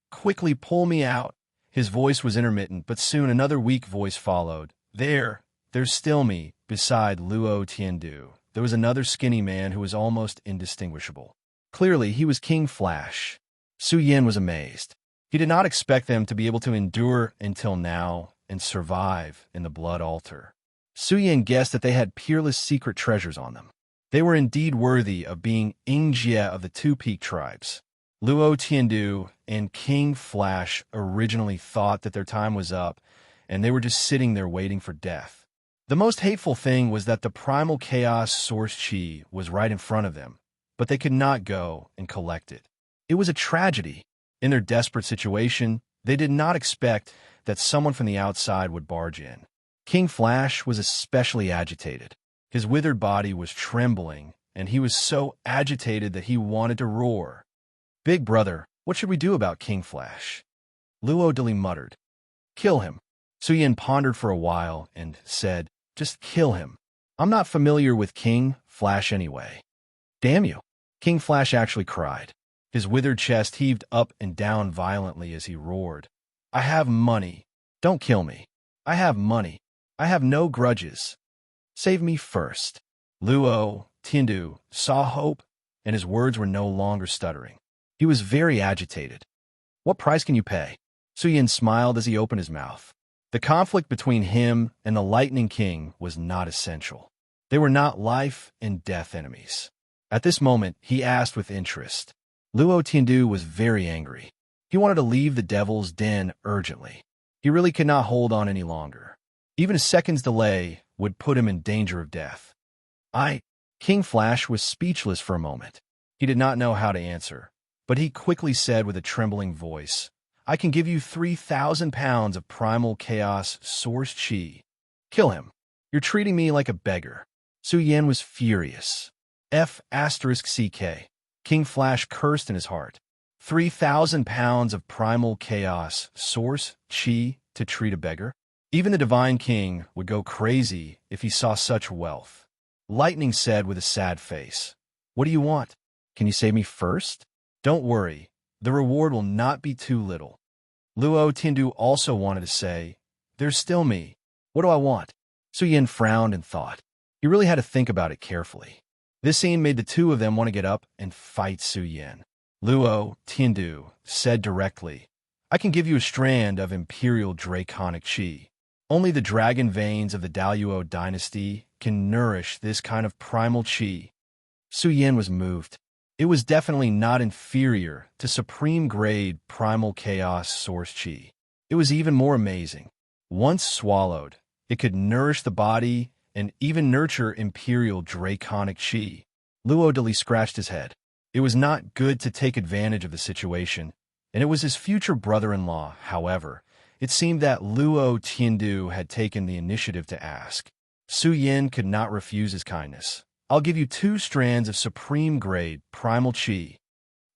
pull me out." His voice was intermittent, but soon another weak voice followed. There's still me, beside Luo Tiandu. There was another skinny man who was almost indistinguishable. Clearly, he was King Flash. Su Yin was amazed. He did not expect them to be able to endure until now and survive in the Blood Altar. Su Yin guessed that they had peerless secret treasures on them. They were indeed worthy of being Ingjie of the Two Peak tribes. Luo Tiandu and King Flash originally thought that their time was up, and they were just sitting there waiting for death. The most hateful thing was that the primal chaos source chi was right in front of them, but they could not go and collect it. It was a tragedy. In their desperate situation, they did not expect that someone from the outside would barge in. King Flash was especially agitated. His withered body was trembling, and he was so agitated that he wanted to roar. "Big brother, what should we do about King Flash?" Luo Dali muttered. "Kill him." Su Yin pondered for a while and said, "Just kill him. I'm not familiar with King Flash anyway." "Damn you." King Flash actually cried. His withered chest heaved up and down violently as he roared. "I have money. Don't kill me. I have money. I have no grudges. Save me first." Luo Tiandu saw hope, and his words were no longer stuttering. He was very agitated. "What price can you pay?" Su Yin smiled as he opened his mouth. The conflict between him and the Lightning King was not essential. They were not life and death enemies. At this moment, he asked with interest. Luo Tiandu was very angry. He wanted to leave the Devil's Den urgently. He really could not hold on any longer. Even a second's delay would put him in danger of death. King Flash was speechless for a moment. He did not know how to answer, but he quickly said with a trembling voice, "I can give you 3,000 pounds of primal chaos source chi. Kill him. You're treating me like a beggar." Su Yin was furious. F***CK. King Flash cursed in his heart. 3,000 pounds of primal chaos source chi to treat a beggar? Even the Divine King would go crazy if he saw such wealth. Lightning said with a sad face, "What do you want? Can you save me first? Don't worry. The reward will not be too little." Luo Tiandu also wanted to say, "There's still me. What do I want?" Su Yin frowned and thought. He really had to think about it carefully. This scene made the two of them want to get up and fight Su Yin. Luo Tiandu said directly, "I can give you a strand of Imperial Draconic Chi. Only the dragon veins of the Daluo dynasty can nourish this kind of primal Chi." Su Yin was moved. It was definitely not inferior to supreme-grade primal chaos source chi. It was even more amazing. Once swallowed, it could nourish the body and even nurture imperial draconic chi. Luo Dali scratched his head. It was not good to take advantage of the situation, and it was his future brother-in-law. However, it seemed that Luo Tiandu had taken the initiative to ask. Su Yin could not refuse his kindness. "I'll give you 2 strands of supreme-grade primal chi."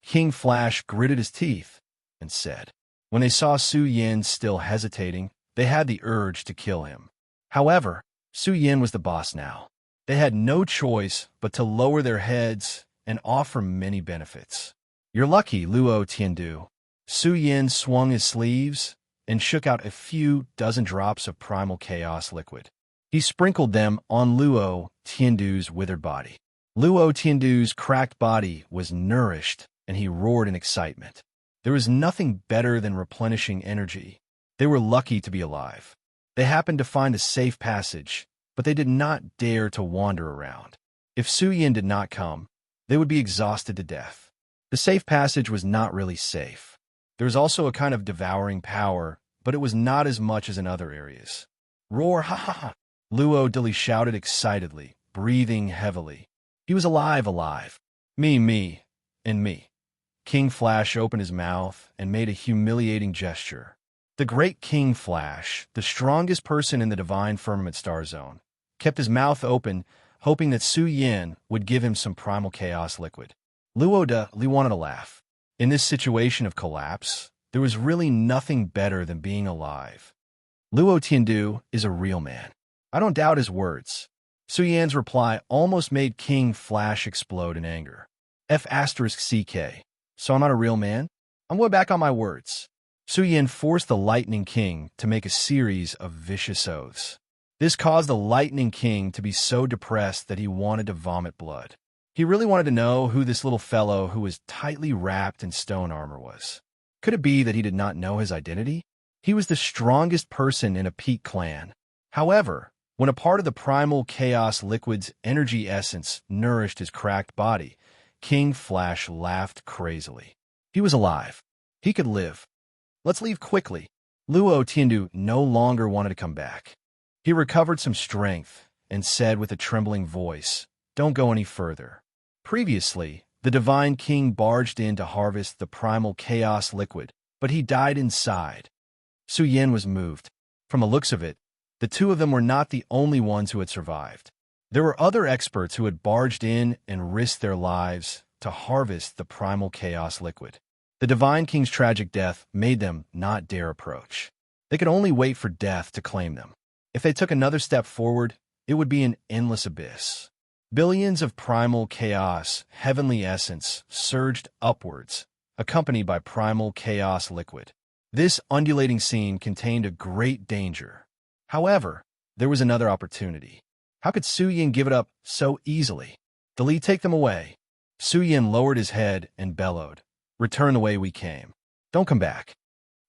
King Flash gritted his teeth and said. When they saw Su Yin still hesitating, they had the urge to kill him. However, Su Yin was the boss now. They had no choice but to lower their heads and offer many benefits. "You're lucky, Luo Tiandu." Su Yin swung his sleeves and shook out a few dozen drops of primal chaos liquid. He sprinkled them on Luo Tiandu's withered body. Luo Tiandu's cracked body was nourished, and he roared in excitement. There was nothing better than replenishing energy. They were lucky to be alive. They happened to find a safe passage, but they did not dare to wander around. If Su Yin did not come, they would be exhausted to death. The safe passage was not really safe. There was also a kind of devouring power, but it was not as much as in other areas. Roar, ha ha ha! Luo Dilly shouted excitedly, breathing heavily. He was alive. Me, and me. King Flash opened his mouth and made a humiliating gesture. The great King Flash, the strongest person in the Divine Firmament Star Zone, kept his mouth open, hoping that Su Yin would give him some primal chaos liquid. Luo Dilly wanted to laugh. In this situation of collapse, there was really nothing better than being alive. Luo Tiandu is a real man. I don't doubt his words. Su Yan's reply almost made King Flash explode in anger. F***CK. So I'm not a real man? I'm going back on my words. Su Yan forced the Lightning King to make a series of vicious oaths. This caused the Lightning King to be so depressed that he wanted to vomit blood. He really wanted to know who this little fellow who was tightly wrapped in stone armor was. Could it be that he did not know his identity? He was the strongest person in a peak clan. However, when a part of the primal chaos liquid's energy essence nourished his cracked body, King Flash laughed crazily. He was alive. He could live. Let's leave quickly. Luo Tiandu no longer wanted to come back. He recovered some strength and said with a trembling voice, "Don't go any further." Previously, the Divine King barged in to harvest the primal chaos liquid, but he died inside. Su Yin was moved. From the looks of it, the two of them were not the only ones who had survived. There were other experts who had barged in and risked their lives to harvest the primal chaos liquid. The Divine King's tragic death made them not dare approach. They could only wait for death to claim them. If they took another step forward, it would be an endless abyss. Billions of primal chaos, heavenly essence, surged upwards, accompanied by primal chaos liquid. This undulating scene contained a great danger. However, there was another opportunity. How could Su Yin give it up so easily? Dali, take them away. Su Yin lowered his head and bellowed, "Return the way we came. Don't come back."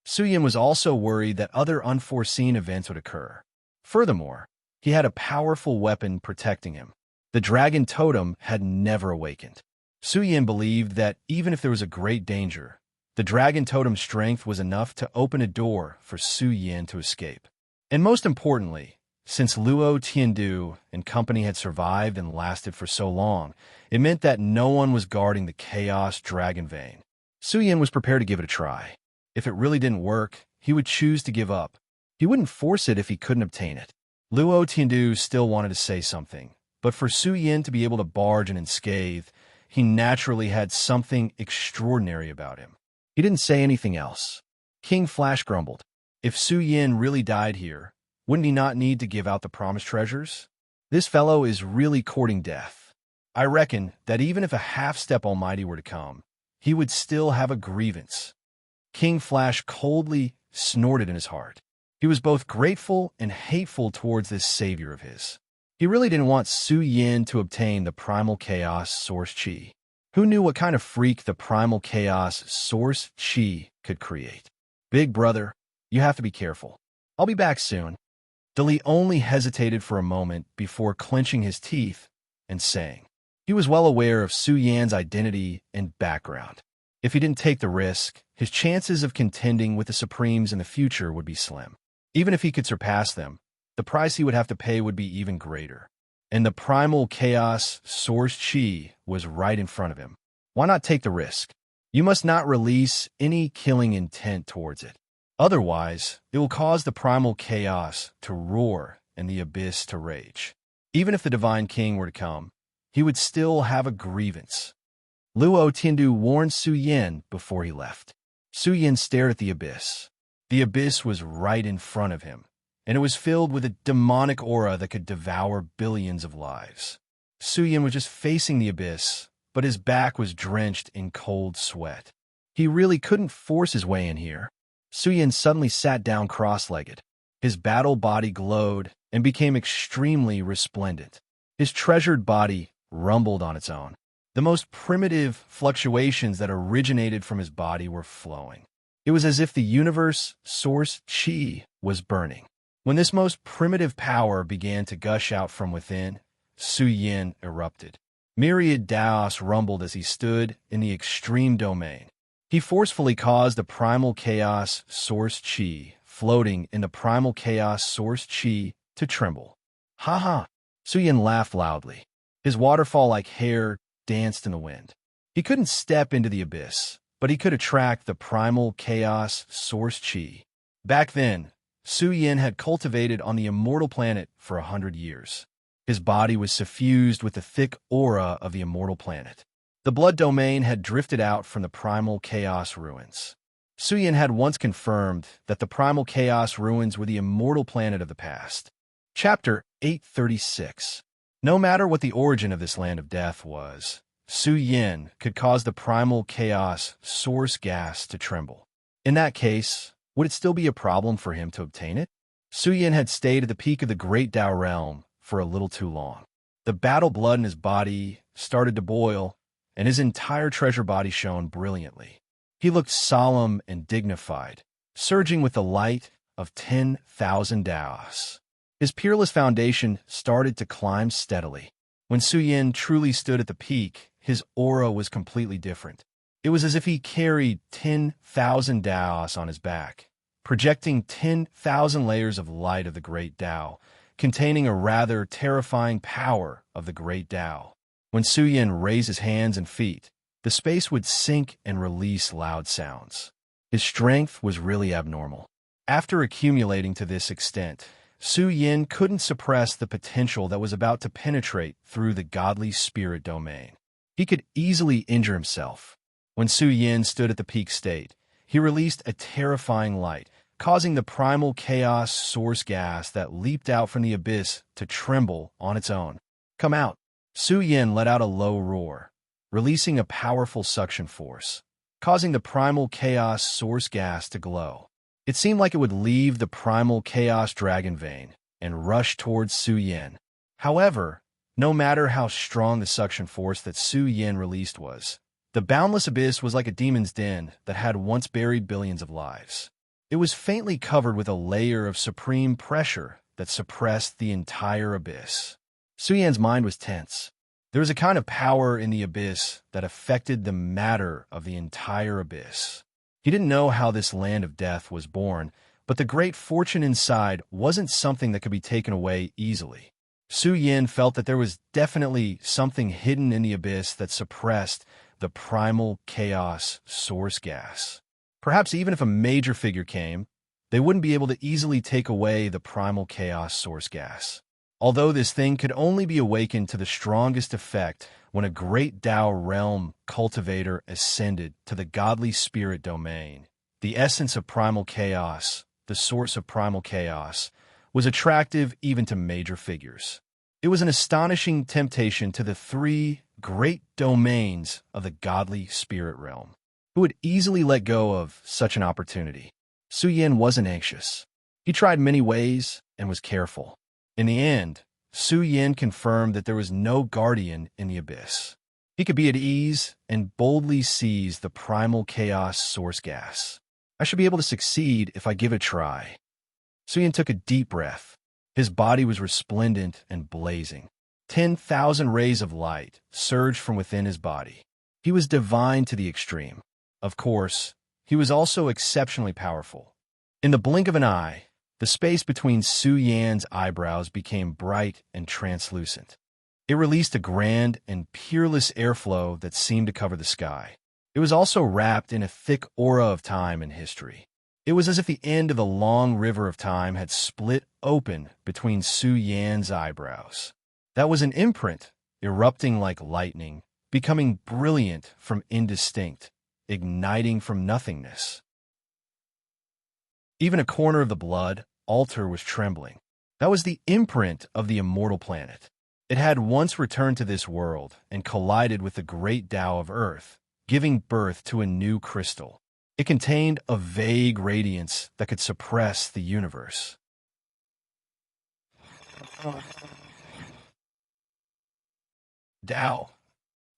Su Yin was also worried that other unforeseen events would occur. Furthermore, he had a powerful weapon protecting him. The dragon totem had never awakened. Su Yin believed that even if there was a great danger, the dragon totem's strength was enough to open a door for Su Yin to escape. And most importantly, since Luo Tiandu and company had survived and lasted for so long, it meant that no one was guarding the Chaos Dragon Vein. Su Yin was prepared to give it a try. If it really didn't work, he would choose to give up. He wouldn't force it if he couldn't obtain it. Luo Tiandu still wanted to say something, but for Su Yin to be able to barge in unscathed, he naturally had something extraordinary about him. He didn't say anything else. King Flash grumbled. If Su Yin really died here, wouldn't he not need to give out the promised treasures? This fellow is really courting death. I reckon that even if a half-step Almighty were to come, he would still have a grievance. King Flash coldly snorted in his heart. He was both grateful and hateful towards this savior of his. He really didn't want Su Yin to obtain the Primal Chaos Source Chi. Who knew what kind of freak the Primal Chaos Source Chi could create? Big brother, you have to be careful. I'll be back soon. Dali only hesitated for a moment before clenching his teeth and saying. He was well aware of Su Yan's identity and background. If he didn't take the risk, his chances of contending with the Supremes in the future would be slim. Even if he could surpass them, the price he would have to pay would be even greater. And the Primal Chaos Source Chi was right in front of him. Why not take the risk? You must not release any killing intent towards it. Otherwise, it will cause the Primal Chaos to roar and the abyss to rage. Even if the Divine King were to come, he would still have a grievance. Luo Tiandu warned Su Yin before he left. Su Yin stared at the abyss. The abyss was right in front of him, and it was filled with a demonic aura that could devour billions of lives. Su Yin was just facing the abyss, but his back was drenched in cold sweat. He really couldn't force his way in here. Su Yin suddenly sat down cross-legged. His battle body glowed and became extremely resplendent. His treasured body rumbled on its own. The most primitive fluctuations that originated from his body were flowing. It was as if the universe source chi was burning. When this most primitive power began to gush out from within, Su Yin erupted. Myriad Daos rumbled as he stood in the extreme domain. He forcefully caused the primal chaos source chi floating in the primal chaos source chi to tremble. Ha ha! Suyin laughed loudly. His waterfall-like hair danced in the wind. He couldn't step into the abyss, but he could attract the primal chaos source chi. Back then, Su Yin had cultivated on the immortal planet for 100 years. His body was suffused with the thick aura of the immortal planet. The blood domain had drifted out from the primal chaos ruins. Su Yin had once confirmed that the primal chaos ruins were the immortal planet of the past. Chapter 836. No matter what the origin of this land of death was, Su Yin could cause the primal chaos source gas to tremble. In that case, would it still be a problem for him to obtain it? Su Yin had stayed at the peak of the Great Tao realm for a little too long. The battle blood in his body started to boil, and his entire treasure body shone brilliantly. He looked solemn and dignified, surging with the light of 10,000 Daos. His peerless foundation started to climb steadily. When Su Yin truly stood at the peak, his aura was completely different. It was as if he carried 10,000 Daos on his back, projecting 10,000 layers of light of the Great Tao, containing a rather terrifying power of the Great Tao. When Su Yin raised his hands and feet, the space would sink and release loud sounds. His strength was really abnormal. After accumulating to this extent, Su Yin couldn't suppress the potential that was about to penetrate through the godly spirit domain. He could easily injure himself. When Su Yin stood at the peak state, he released a terrifying light, causing the primal chaos source gas that leaped out from the abyss to tremble on its own. Come out! Su Yin let out a low roar, releasing a powerful suction force, causing the primal chaos source gas to glow. It seemed like it would leave the primal chaos dragon vein and rush towards Su Yin. However, no matter how strong the suction force that Su Yin released was, the boundless abyss was like a demon's den that had once buried billions of lives. It was faintly covered with a layer of supreme pressure that suppressed the entire abyss. Su Yin's mind was tense. There was a kind of power in the abyss that affected the matter of the entire abyss. He didn't know how this land of death was born, but the great fortune inside wasn't something that could be taken away easily. Su Yin felt that there was definitely something hidden in the abyss that suppressed the primal chaos source gas. Perhaps even if a major figure came, they wouldn't be able to easily take away the primal chaos source gas. Although this thing could only be awakened to the strongest effect when a great Tao realm cultivator ascended to the godly spirit domain, the essence of primal chaos, the source of primal chaos, was attractive even to major figures. It was an astonishing temptation to the three great domains of the godly spirit realm, who would easily let go of such an opportunity. Su Yin wasn't anxious. He tried many ways and was careful. In the end, Su Yin confirmed that there was no guardian in the abyss. He could be at ease and boldly seize the primal chaos source gas. I should be able to succeed if I give it a try. Su Yin took a deep breath. His body was resplendent and blazing. 10,000 rays of light surged from within his body. He was divine to the extreme. Of course, he was also exceptionally powerful. In the blink of an eye, the space between Su Yan's eyebrows became bright and translucent. It released a grand and peerless airflow that seemed to cover the sky. It was also wrapped in a thick aura of time and history. It was as if the end of the long river of time had split open between Su Yan's eyebrows. That was an imprint, erupting like lightning, becoming brilliant from indistinct, igniting from nothingness. Even a corner of the blood altar was trembling. That was the imprint of the immortal planet. It had once returned to this world and collided with the great Tao of Earth, giving birth to a new crystal. It contained a vague radiance that could suppress the universe. Tao.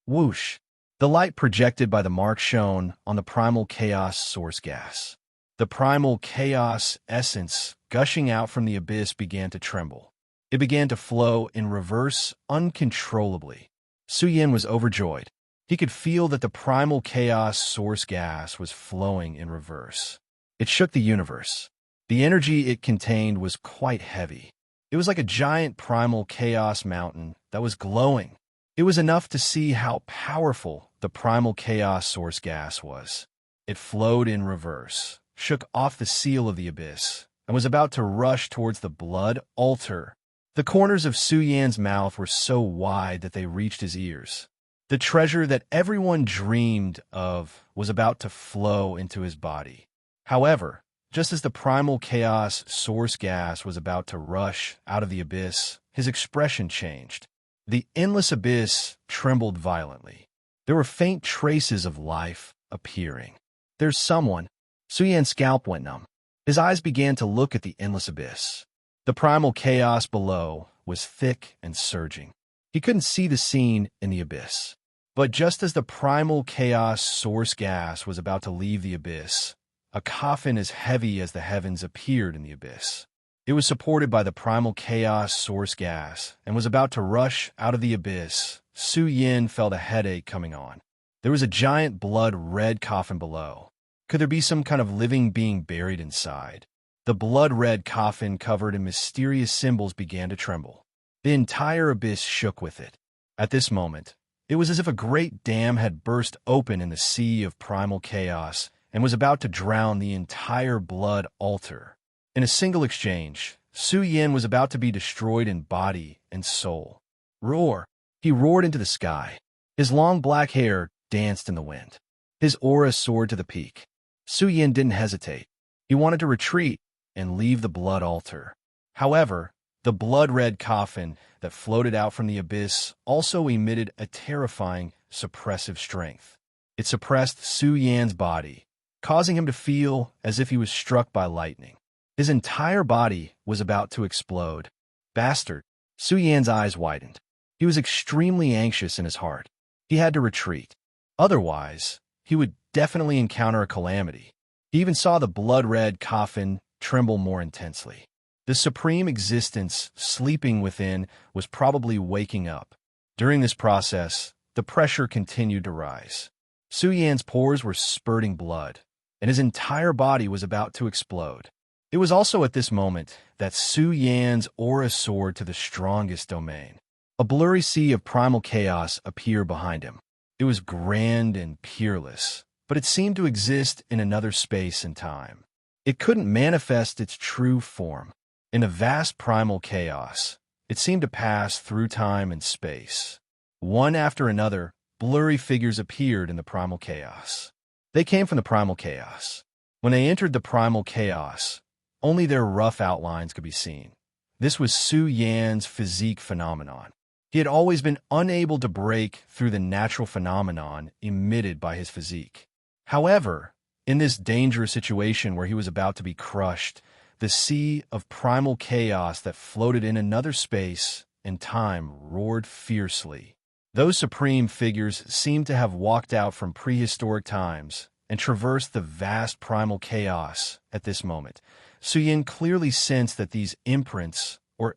Whoosh. The light projected by the mark shone on the primal chaos source gas. The primal chaos essence gushing out from the abyss began to tremble. It began to flow in reverse uncontrollably. Su Yin was overjoyed. He could feel that the primal chaos source gas was flowing in reverse. It shook the universe. The energy it contained was quite heavy. It was like a giant primal chaos mountain that was glowing. It was enough to see how powerful the primal chaos source gas was. It flowed in reverse, shook off the seal of the abyss, and was about to rush towards the blood altar. The corners of Su Yan's mouth were so wide that they reached his ears. The treasure that everyone dreamed of was about to flow into his body. However, just as the primal chaos source gas was about to rush out of the abyss, his expression changed. The endless abyss trembled violently. There were faint traces of life appearing. "There's someone." Su Yan's scalp went numb. His eyes began to look at the endless abyss. The primal chaos below was thick and surging. He couldn't see the scene in the abyss. But just as the primal chaos source gas was about to leave the abyss, a coffin as heavy as the heavens appeared in the abyss. It was supported by the primal chaos source gas and was about to rush out of the abyss. Su Yan felt a headache coming on. There was a giant blood-red coffin below. Could there be some kind of living being buried inside? The blood-red coffin covered in mysterious symbols began to tremble. The entire abyss shook with it. At this moment, it was as if a great dam had burst open in the sea of primal chaos and was about to drown the entire blood altar. In a single exchange, Su Yan was about to be destroyed in body and soul. Roar! He roared into the sky. His long black hair danced in the wind. His aura soared to the peak. Su Yan didn't hesitate. He wanted to retreat and leave the blood altar. However, the blood-red coffin that floated out from the abyss also emitted a terrifying, suppressive strength. It suppressed Su Yan's body, causing him to feel as if he was struck by lightning. His entire body was about to explode. Bastard! Su Yan's eyes widened. He was extremely anxious in his heart. He had to retreat. Otherwise, he would definitely encounter a calamity. He even saw the blood-red coffin tremble more intensely. The supreme existence sleeping within was probably waking up. During this process, the pressure continued to rise. Su Yan's pores were spurting blood, and his entire body was about to explode. It was also at this moment that Su Yan's aura soared to the strongest domain. A blurry sea of primal chaos appeared behind him. It was grand and peerless, but it seemed to exist in another space and time. It couldn't manifest its true form. In a vast primal chaos, it seemed to pass through time and space. One after another, blurry figures appeared in the primal chaos. They came from the primal chaos. When they entered the primal chaos, only their rough outlines could be seen. This was Su Yan's physique phenomenon. He had always been unable to break through the natural phenomenon emitted by his physique. However, in this dangerous situation where he was about to be crushed, the sea of primal chaos that floated in another space and time roared fiercely. Those supreme figures seemed to have walked out from prehistoric times and traversed the vast primal chaos at this moment. Su Yan clearly sensed that these imprints were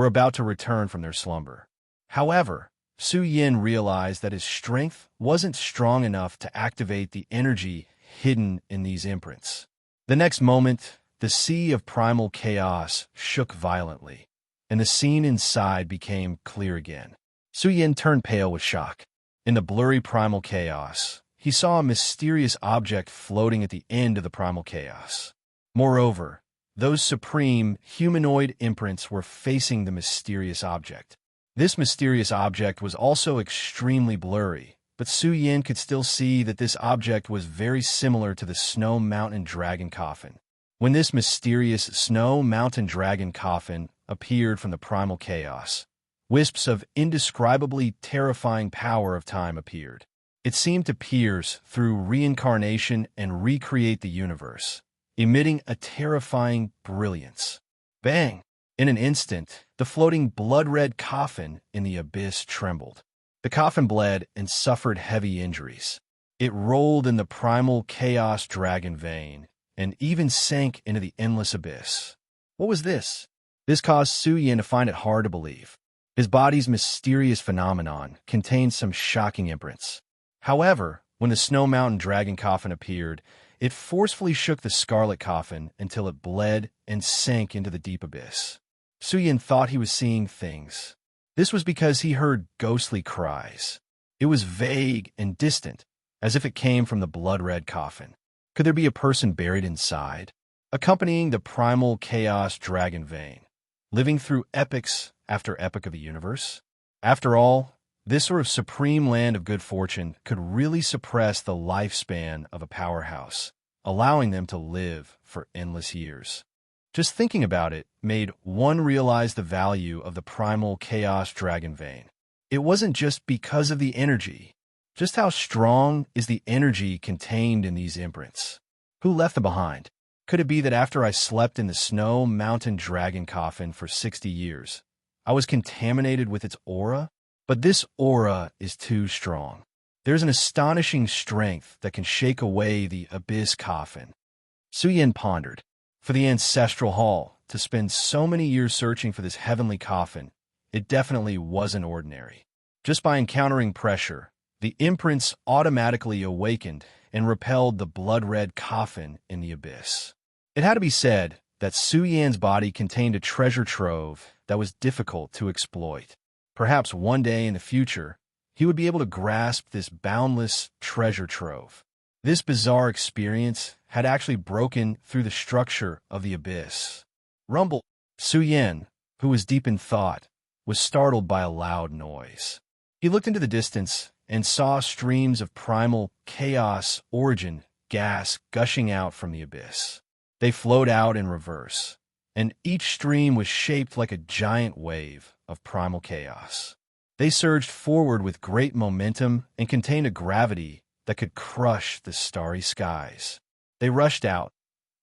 about to return from their slumber. However, Su Yan realized that his strength wasn't strong enough to activate the energy hidden in these imprints. The next moment, the sea of primal chaos shook violently, and the scene inside became clear again. Su Yan turned pale with shock. In the blurry primal chaos, he saw a mysterious object floating at the end of the primal chaos. Moreover, those supreme humanoid imprints were facing the mysterious object. This mysterious object was also extremely blurry, but Su Yan could still see that this object was very similar to the Snow Mountain Dragon coffin. When this mysterious Snow Mountain Dragon coffin appeared from the primal chaos, wisps of indescribably terrifying power of time appeared. It seemed to pierce through reincarnation and recreate the universe, emitting a terrifying brilliance. Bang! In an instant, the floating blood-red coffin in the abyss trembled. The coffin bled and suffered heavy injuries. It rolled in the primal chaos dragon vein and even sank into the endless abyss. What was this? This caused Su Yan to find it hard to believe. His body's mysterious phenomenon contained some shocking imprints. However, when the Snow Mountain Dragon coffin appeared, It forcefully shook the scarlet coffin until it bled and sank into the deep abyss. Suyin thought he was seeing things. This was because he heard ghostly cries. It was vague and distant, as if it came from the blood-red coffin. Could there be a person buried inside, accompanying the primal chaos dragon vein, living through epochs after epoch of the universe? After all, this sort of supreme land of good fortune could really suppress the lifespan of a powerhouse, allowing them to live for endless years. Just thinking about it made one realize the value of the primal chaos dragon vein. It wasn't just because of the energy. Just how strong is the energy contained in these imprints? Who left them behind? Could it be that after I slept in the snow mountain dragon coffin for 60 years, I was contaminated with its aura? But this aura is too strong. There's an astonishing strength that can shake away the abyss coffin. Suyin pondered. For the ancestral hall to spend so many years searching for this heavenly coffin, it definitely wasn't ordinary. Just by encountering pressure, the imprints automatically awakened and repelled the blood-red coffin in the abyss. It had to be said that Suyan's body contained a treasure trove that was difficult to exploit. Perhaps one day in the future, he would be able to grasp this boundless treasure trove. This bizarre experience had actually broken through the structure of the abyss. Rumble. Suyin, who was deep in thought, was startled by a loud noise. He looked into the distance and saw streams of primal chaos origin gas gushing out from the abyss. They flowed out in reverse, and each stream was shaped like a giant wave of primal chaos. They surged forward with great momentum and contained a gravity that could crush the starry skies. They rushed out,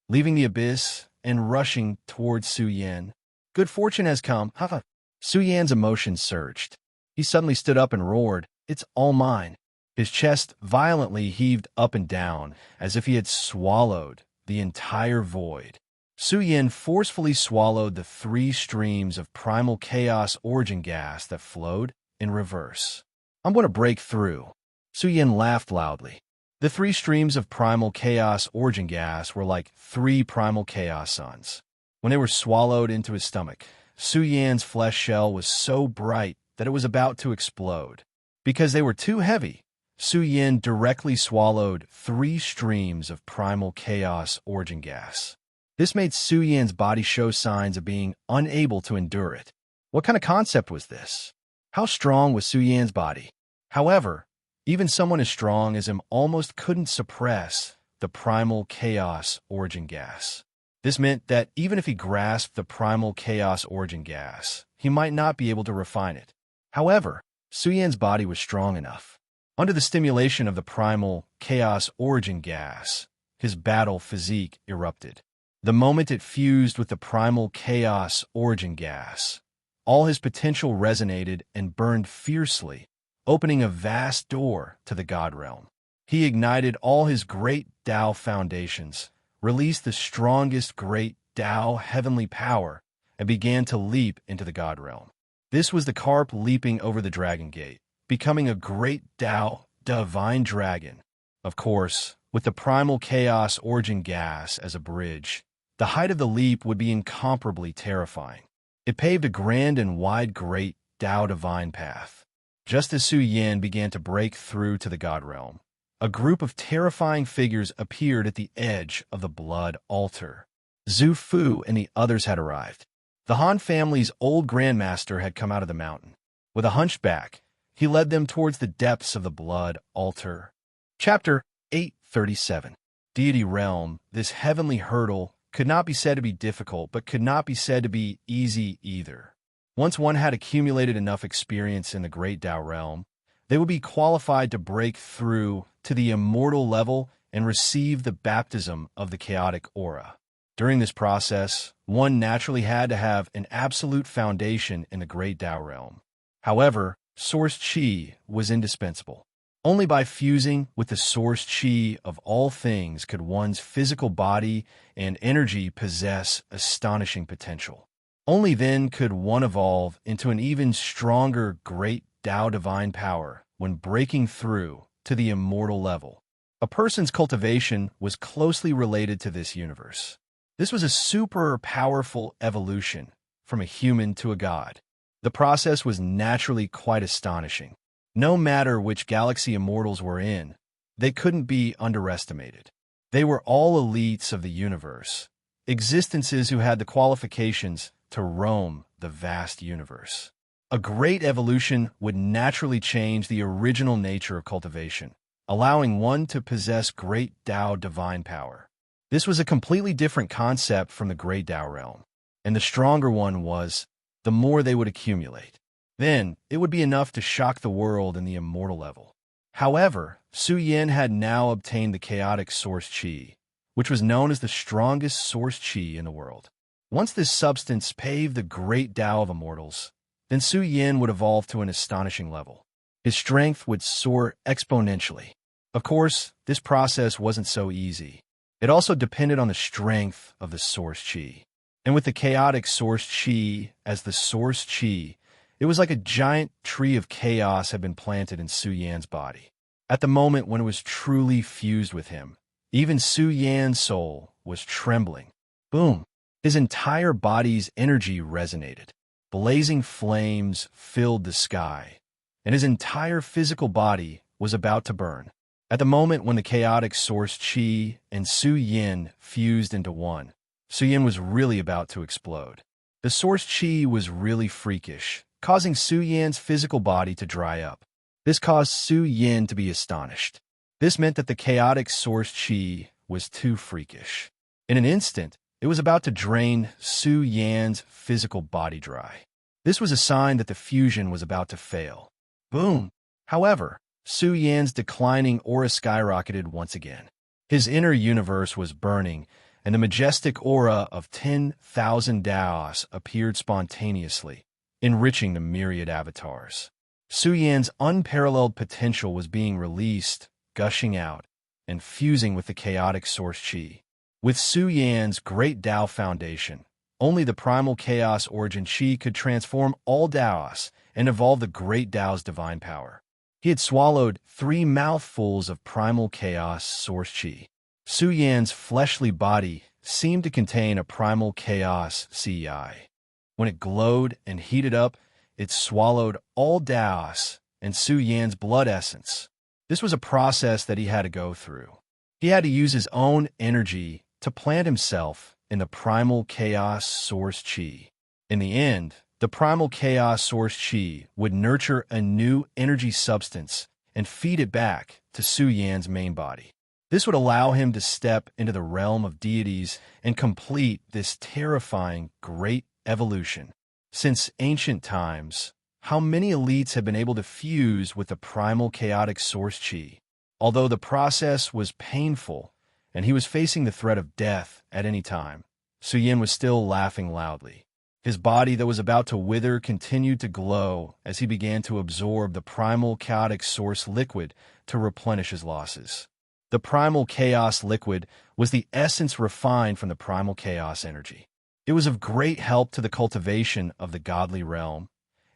leaving the abyss and rushing towards Suyin. Good fortune has come. Haha. Suyan's emotions surged. He suddenly stood up and roared, "It's all mine." His chest violently heaved up and down, as if he had swallowed the entire void. Suyin forcefully swallowed the 3 streams of primal chaos origin gas that flowed in reverse. "I'm going to break through." Suyin laughed loudly. The 3 streams of primal chaos origin gas were like 3 primal chaos suns. When they were swallowed into his stomach, Suyan's flesh shell was so bright that it was about to explode. Because they were too heavy, Suyin directly swallowed 3 streams of primal chaos origin gas. This made Suyan's body show signs of being unable to endure it. What kind of concept was this? How strong was Suyan's body? However, even someone as strong as him almost couldn't suppress the primal chaos origin gas. This meant that even if he grasped the primal chaos origin gas, he might not be able to refine it. However, Suyan's body was strong enough. Under the stimulation of the primal chaos origin gas, his battle physique erupted. The moment it fused with the primal chaos origin gas, all his potential resonated and burned fiercely, opening a vast door to the God realm. He ignited all his great Tao foundations, released the strongest great Tao heavenly power, and began to leap into the God realm. This was the carp leaping over the dragon gate, becoming a great Tao divine dragon. Of course, with the primal chaos origin gas as a bridge, the height of the leap would be incomparably terrifying. It paved a grand and wide great Tao divine path. Just as Suyin began to break through to the God realm, a group of terrifying figures appeared at the edge of the blood altar. Zhu Fu and the others had arrived. The Han family's old grandmaster had come out of the mountain. With a hunchback, he led them towards the depths of the blood altar. Chapter 837. Deity Realm. This heavenly hurdle could not be said to be difficult, but could not be said to be easy either. Once one had accumulated enough experience in the Great Tao realm, they would be qualified to break through to the immortal level and receive the baptism of the chaotic aura. During this process, one naturally had to have an absolute foundation in the Great Tao realm. However, Source Qi was indispensable. Only by fusing with the Source Qi of all things could one's physical body and energy possess astonishing potential. Only then could one evolve into an even stronger great Tao divine power when breaking through to the immortal level. A person's cultivation was closely related to this universe. This was a super powerful evolution from a human to a god. The process was naturally quite astonishing. No matter which galaxy immortals were in, they couldn't be underestimated. They were all elites of the universe, existences who had the qualifications to roam the vast universe. A great evolution would naturally change the original nature of cultivation, allowing one to possess great Tao divine power. This was a completely different concept from the great Tao realm, and the stronger one was, the more they would accumulate. Then, it would be enough to shock the world in the immortal level. However, Su Yin had now obtained the chaotic source qi, which was known as the strongest source qi in the world. Once this substance paved the great Tao of immortals, then Su Yin would evolve to an astonishing level. His strength would soar exponentially. Of course, this process wasn't so easy. It also depended on the strength of the source qi. And with the chaotic source qi as the source qi, it was like a giant tree of chaos had been planted in Su Yan's body. At the moment when it was truly fused with him, even Su Yan's soul was trembling. Boom! His entire body's energy resonated. Blazing flames filled the sky, and his entire physical body was about to burn. At the moment when the chaotic source qi and Su Yin fused into one, Su Yin was really about to explode. The source qi was really freakish, causing Su Yan's physical body to dry up. This caused Su Yin to be astonished. This meant that the chaotic source qi was too freakish. In an instant, it was about to drain Su Yan's physical body dry. This was a sign that the fusion was about to fail. Boom! However, Su Yan's declining aura skyrocketed once again. His inner universe was burning, and the majestic aura of 10,000 Daos appeared spontaneously, enriching the myriad avatars. Su Yan's unparalleled potential was being released, gushing out, and fusing with the chaotic source qi. With Su Yan's great Tao foundation, only the primal chaos origin qi could transform all Daos and evolve the great Tao's divine power. He had swallowed 3 mouthfuls of primal chaos source qi. Su Yan's fleshly body seemed to contain a primal chaos CI. When it glowed and heated up, it swallowed all Daos and Su Yan's blood essence. This was a process that he had to go through. He had to use his own energy to plant himself in the primal chaos source qi. In the end, the primal chaos source qi would nurture a new energy substance and feed it back to Su Yan's main body. This would allow him to step into the realm of deities and complete this terrifying great evolution. Since ancient times, how many elites have been able to fuse with the primal chaotic source qi? Although the process was painful and he was facing the threat of death at any time, Su Yin was still laughing loudly. His body that was about to wither continued to glow as he began to absorb the primal chaotic source liquid to replenish his losses. The primal chaos liquid was the essence refined from the primal chaos energy. It was of great help to the cultivation of the godly realm,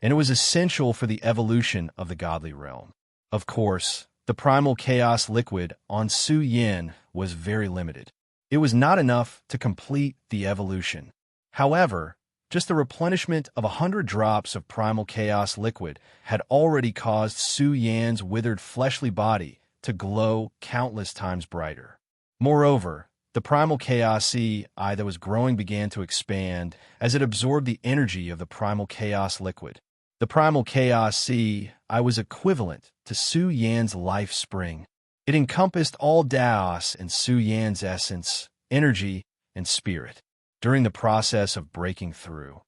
and it was essential for the evolution of the godly realm. Of course, the primal chaos liquid on Su Yin was very limited. It was not enough to complete the evolution. However, just the replenishment of 100 drops of primal chaos liquid had already caused Su Yan's withered fleshly body to glow countless times brighter. Moreover, the primal chaos CI that was growing began to expand as it absorbed the energy of the primal chaos liquid. The primal chaos CI was equivalent to Su Yan's life spring. It encompassed all Daos and Su Yan's essence, energy, and spirit. During the process of breaking through,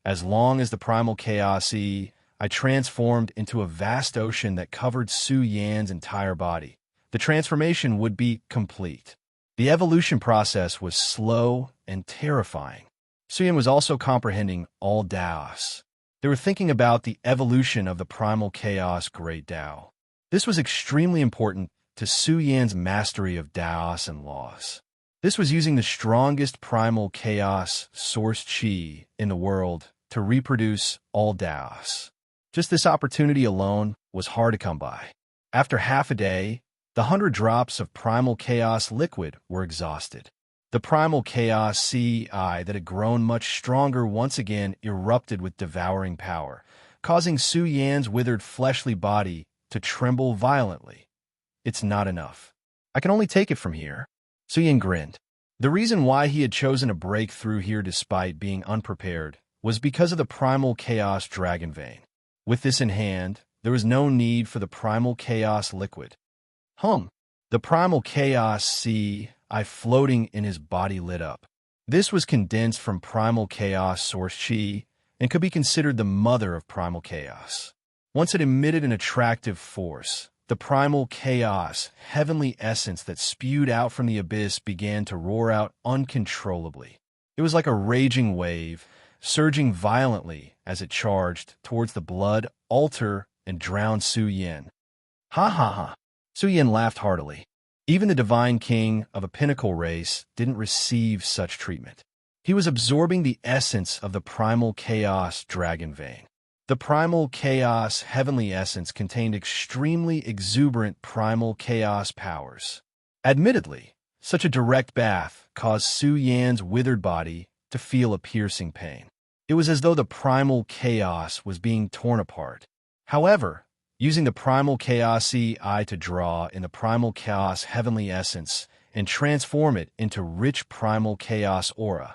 as long as the primal chaos I transformed into a vast ocean that covered Su Yan's entire body. The transformation would be complete. The evolution process was slow and terrifying. Su Yan was also comprehending all Daos. They were thinking about the evolution of the primal chaos great Tao. This was extremely important to Su Yan's mastery of Daos and laws. This was using the strongest primal chaos source qi in the world to reproduce all Daos. Just this opportunity alone was hard to come by. After half a day, The 100 drops of primal chaos liquid were exhausted. The primal chaos CI that had grown much stronger once again erupted with devouring power, causing Su Yan's withered fleshly body to tremble violently. It's not enough. I can only take it from here. Su Yan grinned. The reason why he had chosen to break through here despite being unprepared was because of the primal chaos dragon vein. With this in hand, there was no need for the primal chaos liquid. The primal chaos CI floating in his body lit up. This was condensed from primal chaos source chi and could be considered the mother of primal chaos. Once it emitted an attractive force, the primal chaos, heavenly essence that spewed out from the abyss began to roar out uncontrollably. It was like a raging wave, surging violently as it charged towards the blood altar and drowned Su Yan. Ha ha ha! Su Yan laughed heartily. Even the divine king of a pinnacle race didn't receive such treatment. He was absorbing the essence of the primal chaos dragon vein. The primal chaos heavenly essence contained extremely exuberant primal chaos powers. Admittedly, such a direct bath caused Su Yan's withered body to feel a piercing pain. It was as though the primal chaos was being torn apart. However, using the primal chaos CI to draw in the primal chaos heavenly essence and transform it into rich primal chaos aura,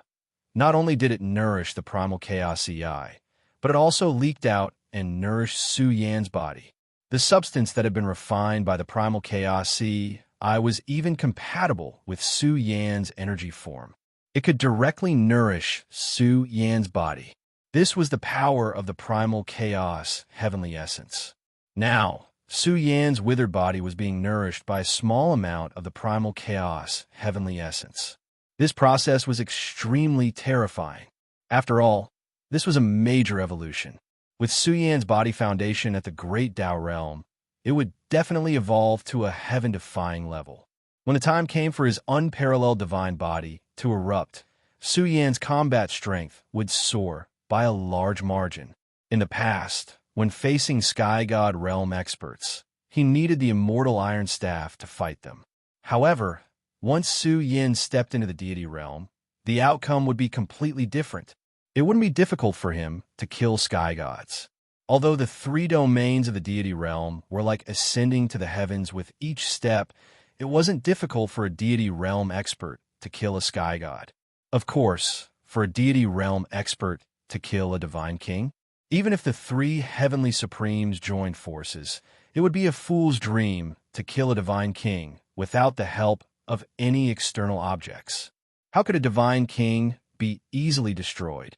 not only did it nourish the primal chaos CI, but it also leaked out and nourished Su Yan's body. The substance that had been refined by the primal chaos CI was even compatible with Su Yan's energy form. It could directly nourish Su Yan's body. This was the power of the primal chaos heavenly essence. Now, Su Yan's withered body was being nourished by a small amount of the primal chaos heavenly essence. This process was extremely terrifying. After all, this was a major evolution. With Su Yan's body foundation at the Great Tao realm, it would definitely evolve to a heaven-defying level. When the time came for his unparalleled divine body to erupt, Su Yan's combat strength would soar by a large margin. In the past, when facing Sky God realm experts, he needed the immortal Iron Staff to fight them. However, once Su Yan stepped into the deity realm, the outcome would be completely different. It wouldn't be difficult for him to kill Sky Gods. Although the 3 domains of the deity realm were like ascending to the heavens with each step, it wasn't difficult for a deity realm expert to kill a Sky God. Of course, for a deity realm expert to kill a divine king, even if the 3 heavenly supremes joined forces, it would be a fool's dream to kill a divine king without the help of any external objects. How could a divine king be easily destroyed?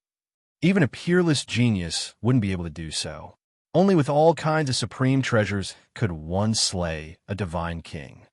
Even a peerless genius wouldn't be able to do so. Only with all kinds of supreme treasures could one slay a divine king.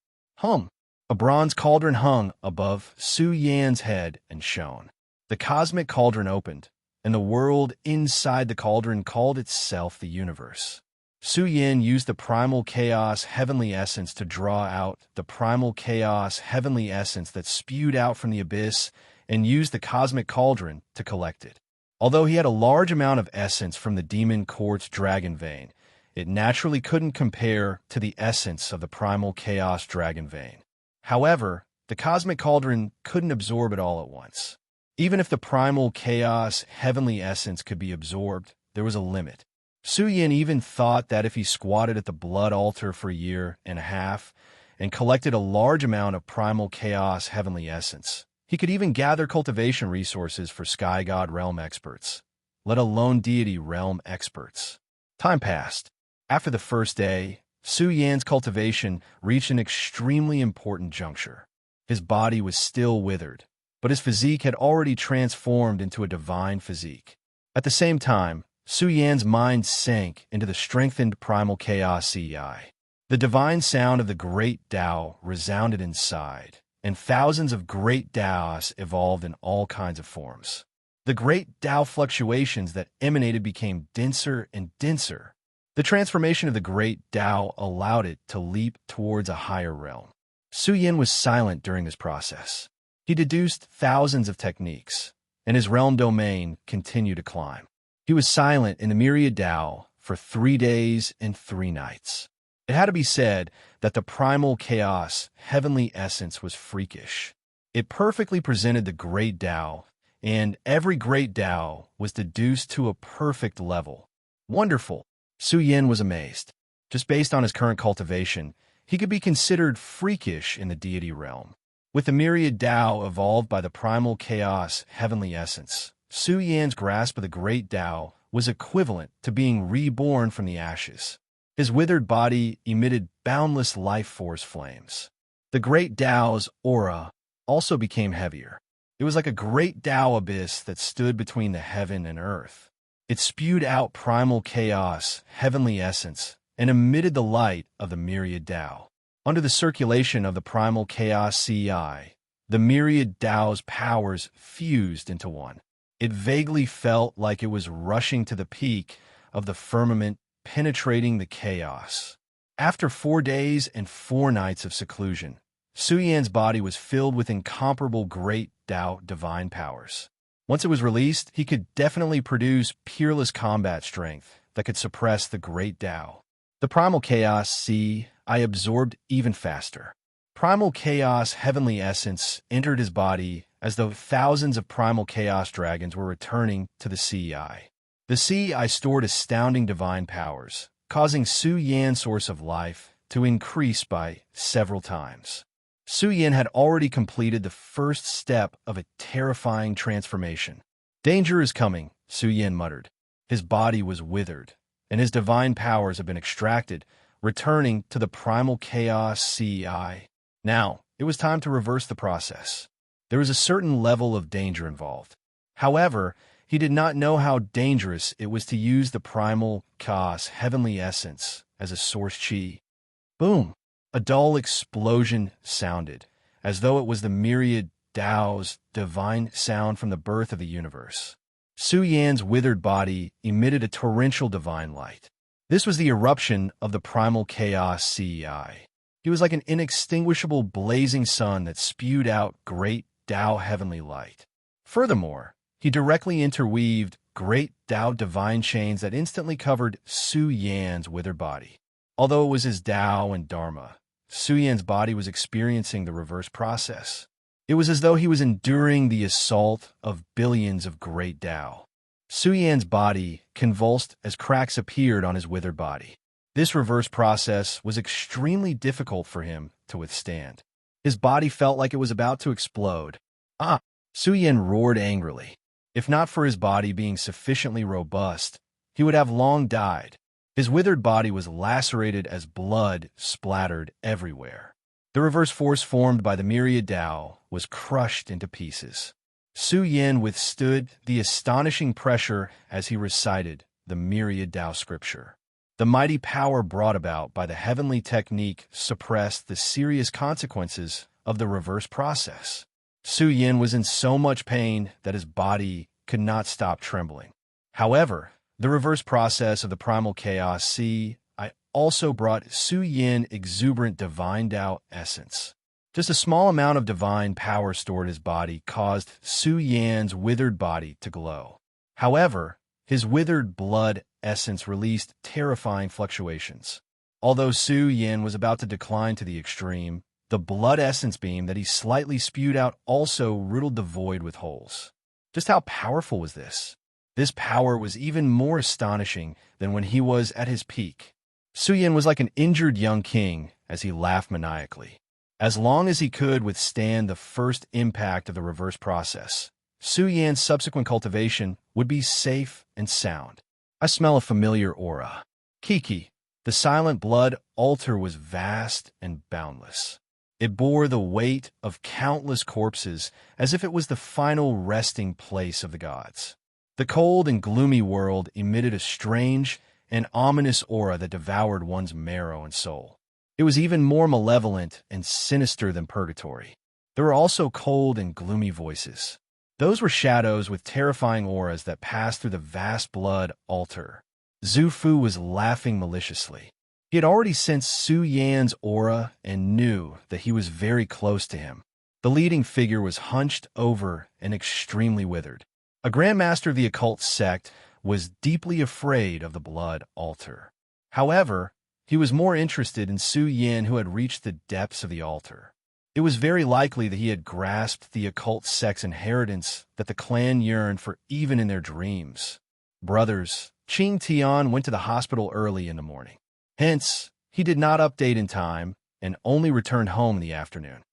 A bronze cauldron hung above Su Yan's head and shone. The cosmic cauldron opened, and the world inside the cauldron called itself the universe. Su Yan used the primal chaos heavenly essence to draw out the primal chaos heavenly essence that spewed out from the abyss and used the cosmic cauldron to collect it. Although he had a large amount of essence from the demon quartz dragon vein, it naturally couldn't compare to the essence of the primal chaos dragon vein. However, the cosmic cauldron couldn't absorb it all at once. Even if the primal chaos heavenly essence could be absorbed, there was a limit. Su Yan even thought that if he squatted at the blood altar for a year and a half and collected a large amount of primal chaos heavenly essence, he could even gather cultivation resources for Sky God realm experts, let alone deity realm experts. Time passed. After the first day, Su Yan's cultivation reached an extremely important juncture. His body was still withered, but his physique had already transformed into a divine physique. At the same time, Su Yan's mind sank into the strengthened primal chaos CI. The divine sound of the great Tao resounded inside, and thousands of great Taos evolved in all kinds of forms. The great Tao fluctuations that emanated became denser and denser. The transformation of the great Tao allowed it to leap towards a higher realm. Su Yan was silent during this process. He deduced thousands of techniques, and his realm domain continued to climb. He was silent in the myriad Tao for 3 days and 3 nights. It had to be said that the primal chaos, heavenly essence was freakish. It perfectly presented the great Tao, and every great Tao was deduced to a perfect level. Wonderful. Su Yin was amazed. Just based on his current cultivation, he could be considered freakish in the deity realm. With the myriad Tao evolved by the primal chaos, heavenly essence, Su Yan's grasp of the great Tao was equivalent to being reborn from the ashes. His withered body emitted boundless life force flames. The great Tao's aura also became heavier. It was like a great Tao abyss that stood between the heaven and earth. It spewed out primal chaos, heavenly essence, and emitted the light of the myriad Tao. Under the circulation of the primal chaos CI, the myriad Tao's powers fused into one. It vaguely felt like it was rushing to the peak of the firmament, penetrating the chaos. After 4 days and 4 nights of seclusion, Su Yan's body was filled with incomparable great Tao divine powers. Once it was released, he could definitely produce peerless combat strength that could suppress the great Tao. The primal chaos I absorbed even faster. Primal chaos heavenly essence entered his body as though thousands of primal chaos dragons were returning to the CI. The CI stored astounding divine powers, causing Su Yan's source of life to increase by several times. Su Yan had already completed the first step of a terrifying transformation. Danger is coming, Su Yan muttered. His body was withered, and his divine powers had been extracted, returning to the primal chaos CI. Now, it was time to reverse the process. There was a certain level of danger involved. However, he did not know how dangerous it was to use the primal chaos heavenly essence as a source chi. Boom! A dull explosion sounded, as though it was the myriad Tao's divine sound from the birth of the universe. Su Yan's withered body emitted a torrential divine light. This was the eruption of the primal chaos CI. He was like an inextinguishable blazing sun that spewed out great Tao heavenly light. Furthermore, he directly interweaved great Tao divine chains that instantly covered Su Yan's withered body. Although it was his Tao and Dharma, Su Yan's body was experiencing the reverse process. It was as though he was enduring the assault of billions of great Tao. Su Yan's body convulsed as cracks appeared on his withered body. This reverse process was extremely difficult for him to withstand. His body felt like it was about to explode. Ah! Su Yan roared angrily. If not for his body being sufficiently robust, he would have long died. His withered body was lacerated as blood splattered everywhere. The reverse force formed by the myriad Tao was crushed into pieces. Su Yan withstood the astonishing pressure as he recited the myriad Tao scripture. The mighty power brought about by the heavenly technique suppressed the serious consequences of the reverse process. Su Yan was in so much pain that his body could not stop trembling. However, the reverse process of the primal chaos I also brought Su Yan exuberant divine Tao essence. Just a small amount of divine power stored in his body caused Su Yan's withered body to glow. However, his withered blood essence released terrifying fluctuations. Although Su Yan was about to decline to the extreme, the blood essence beam that he slightly spewed out also riddled the void with holes. Just how powerful was this? This power was even more astonishing than when he was at his peak. Su Yan was like an injured young king as he laughed maniacally. As long as he could withstand the first impact of the reverse process, Su Yan's subsequent cultivation would be safe and sound. I smell a familiar aura. Kiki, the silent blood altar was vast and boundless. It bore the weight of countless corpses as if it was the final resting place of the gods. The cold and gloomy world emitted a strange and ominous aura that devoured one's marrow and soul. It was even more malevolent and sinister than purgatory. There were also cold and gloomy voices. Those were shadows with terrifying auras that passed through the vast blood altar. Zhu Fu was laughing maliciously. He had already sensed Su Yan's aura and knew that he was very close to him. The leading figure was hunched over and extremely withered. A grandmaster of the occult sect was deeply afraid of the blood altar. However, He was more interested in Su Yin, who had reached the depths of the altar. It was very likely that he had grasped the occult sex inheritance that the clan yearned for even in their dreams. Brothers, Qing Tian went to the hospital early in the morning. Hence, he did not update in time and only returned home in the afternoon.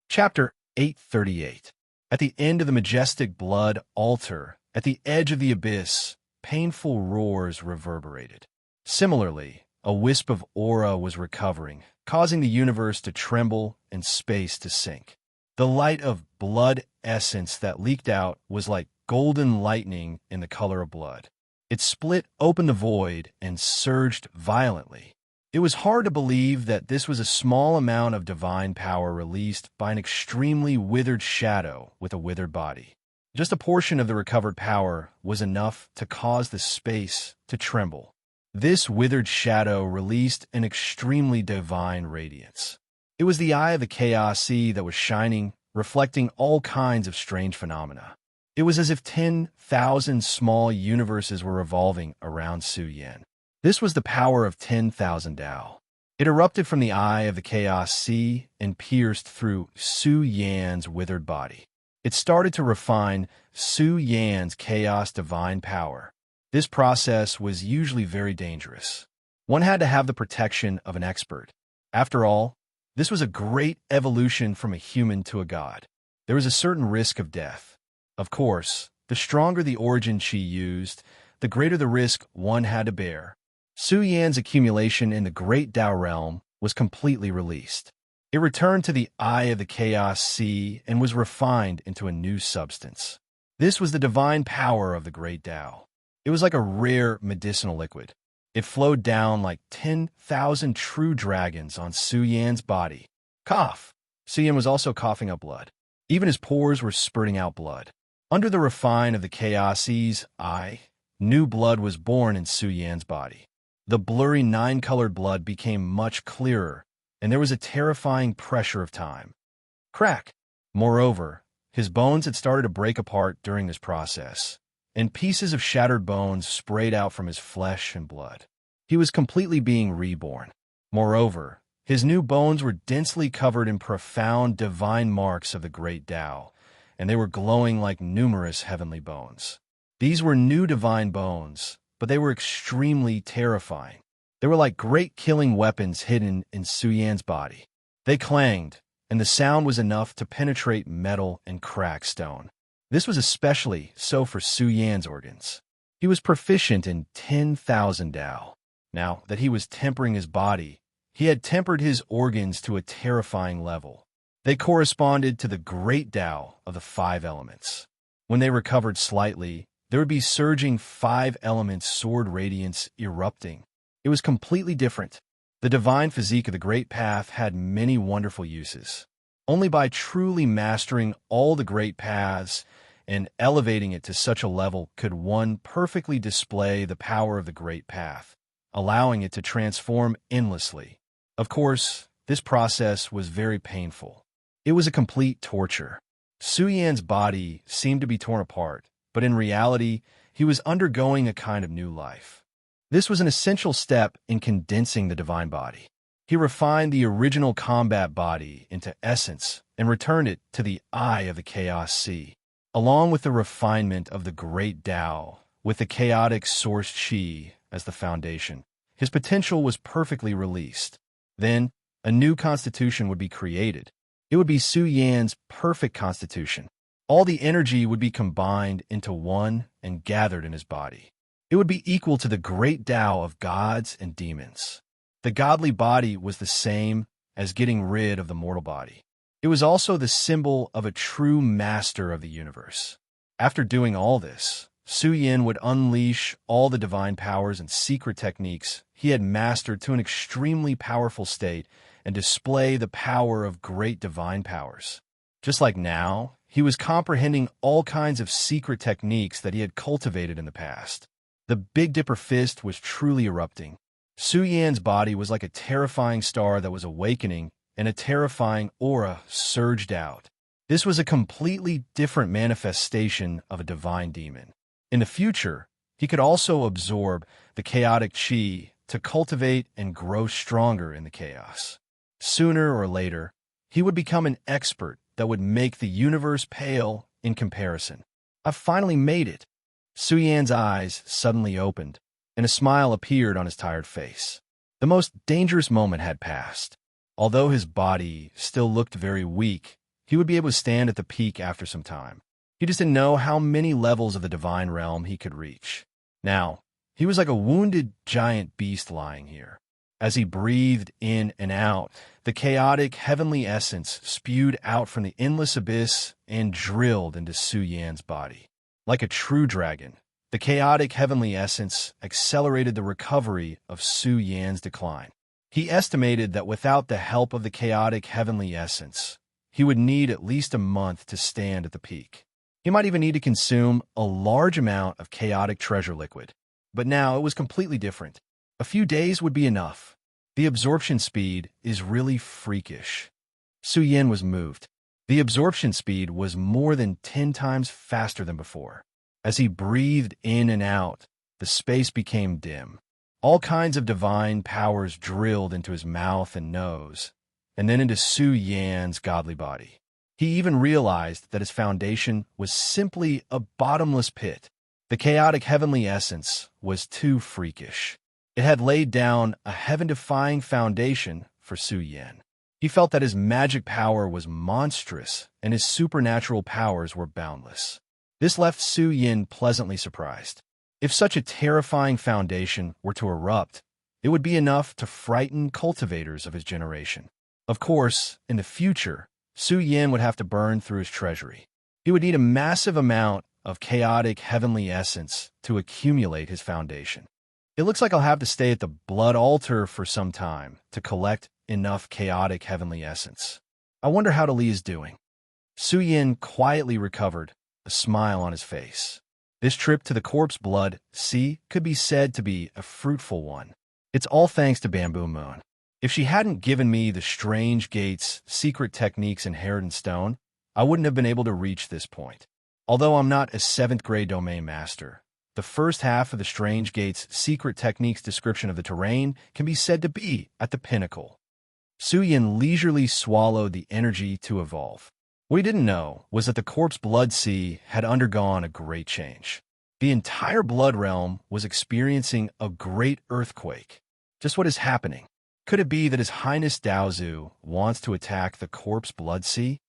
Chapter 838. At the end of the majestic blood altar, at the edge of the abyss, painful roars reverberated. Similarly, a wisp of aura was recovering, causing the universe to tremble and space to sink. The light of blood essence that leaked out was like golden lightning in the color of blood. It split open the void and surged violently. It was hard to believe that this was a small amount of divine power released by an extremely withered shadow with a withered body. Just a portion of the recovered power was enough to cause the space to tremble. This withered shadow released an extremely divine radiance. It was the eye of the Chaos Sea that was shining, reflecting all kinds of strange phenomena. It was as if 10,000 small universes were revolving around Su Yin. This was the power of 10,000 Tao. It erupted from the eye of the Chaos Sea and pierced through Su Yan's withered body. It started to refine Su Yan's chaos divine power. This process was usually very dangerous. One had to have the protection of an expert. After all, this was a great evolution from a human to a god. There was a certain risk of death. Of course, the stronger the origin chi used, the greater the risk one had to bear. Su Yan's accumulation in the Great Tao realm was completely released. It returned to the eye of the Chaos Sea and was refined into a new substance. This was the divine power of the Great Tao. It was like a rare medicinal liquid. It flowed down like 10,000 true dragons on Su Yan's body. Cough! Su Yan was also coughing up blood. Even his pores were spurting out blood. Under the refine of the Chaos Sea's eye, new blood was born in Su Yan's body. The blurry nine-colored blood became much clearer, and there was a terrifying pressure of time. Crack! Moreover, his bones had started to break apart during this process, and pieces of shattered bones sprayed out from his flesh and blood. He was completely being reborn. Moreover, his new bones were densely covered in profound divine marks of the Great Tao, and they were glowing like numerous heavenly bones. These were new divine bones, but they were extremely terrifying. They were like great killing weapons hidden in Su Yan's body. They clanged, and the sound was enough to penetrate metal and crack stone. This was especially so for Su Yan's organs. He was proficient in 10,000 Tao. Now that he was tempering his body, he had tempered his organs to a terrifying level. They corresponded to the great Tao of the 5 elements. When they recovered slightly, there would be surging 5 elements sword radiance erupting. It was completely different. The divine physique of the Great Path had many wonderful uses. Only by truly mastering all the great paths and elevating it to such a level could one perfectly display the power of the Great Path, allowing it to transform endlessly. Of course, this process was very painful. It was a complete torture. Su Yan's body seemed to be torn apart, but in reality, he was undergoing a kind of new life. This was an essential step in condensing the divine body. He refined the original combat body into essence and returned it to the eye of the Chaos Sea. Along with the refinement of the Great Tao, with the chaotic source chi as the foundation, his potential was perfectly released. Then, a new constitution would be created. It would be Su Yan's perfect constitution. All the energy would be combined into one and gathered in his body. It would be equal to the great Tao of gods and demons. The godly body was the same as getting rid of the mortal body. It was also the symbol of a true master of the universe. After doing all this, Su Yin would unleash all the divine powers and secret techniques he had mastered to an extremely powerful state and display the power of great divine powers. Just like now, he was comprehending all kinds of secret techniques that he had cultivated in the past. The Big Dipper fist was truly erupting. Su Yan's body was like a terrifying star that was awakening, and a terrifying aura surged out. This was a completely different manifestation of a divine demon. In the future, he could also absorb the chaotic chi to cultivate and grow stronger in the chaos. Sooner or later, he would become an expert that would make the universe pale in comparison. I've finally made it. Su Yan's eyes suddenly opened, and a smile appeared on his tired face. The most dangerous moment had passed. Although his body still looked very weak, he would be able to stand at the peak after some time. He just didn't know how many levels of the divine realm he could reach. Now, he was like a wounded giant beast lying here. As he breathed in and out, the chaotic heavenly essence spewed out from the endless abyss and drilled into Su Yan's body. Like a true dragon, the chaotic heavenly essence accelerated the recovery of Su Yan's decline. He estimated that without the help of the chaotic heavenly essence, he would need at least a month to stand at the peak. He might even need to consume a large amount of chaotic treasure liquid. But now it was completely different. A few days would be enough. The absorption speed is really freakish. Su Yan was moved. The absorption speed was more than 10 times faster than before. As he breathed in and out, the space became dim. All kinds of divine powers drilled into his mouth and nose, and then into Su Yan's godly body. He even realized that his foundation was simply a bottomless pit. The chaotic heavenly essence was too freakish. It had laid down a heaven-defying foundation for Su Yan. He felt that his magic power was monstrous and his supernatural powers were boundless. This left Su Yan pleasantly surprised. If such a terrifying foundation were to erupt, it would be enough to frighten cultivators of his generation. Of course, in the future, Su Yan would have to burn through his treasury. He would need a massive amount of chaotic heavenly essence to accumulate his foundation. It looks like I'll have to stay at the blood altar for some time to collect enough chaotic heavenly essence. I wonder how Li is doing. Su Yan quietly recovered, a smile on his face. This trip to the corpse blood sea could be said to be a fruitful one. It's all thanks to Bamboo Moon. If she hadn't given me the strange gate's secret techniques inherent in stone, I wouldn't have been able to reach this point. Although I'm not a 7th grade domain master, the first half of the strange gate's secret techniques description of the terrain can be said to be at the pinnacle. Su Yan leisurely swallowed the energy to evolve. What he didn't know was that the corpse blood sea had undergone a great change. The entire blood realm was experiencing a great earthquake. Just what is happening? Could it be that His Highness Daozu wants to attack the corpse blood sea?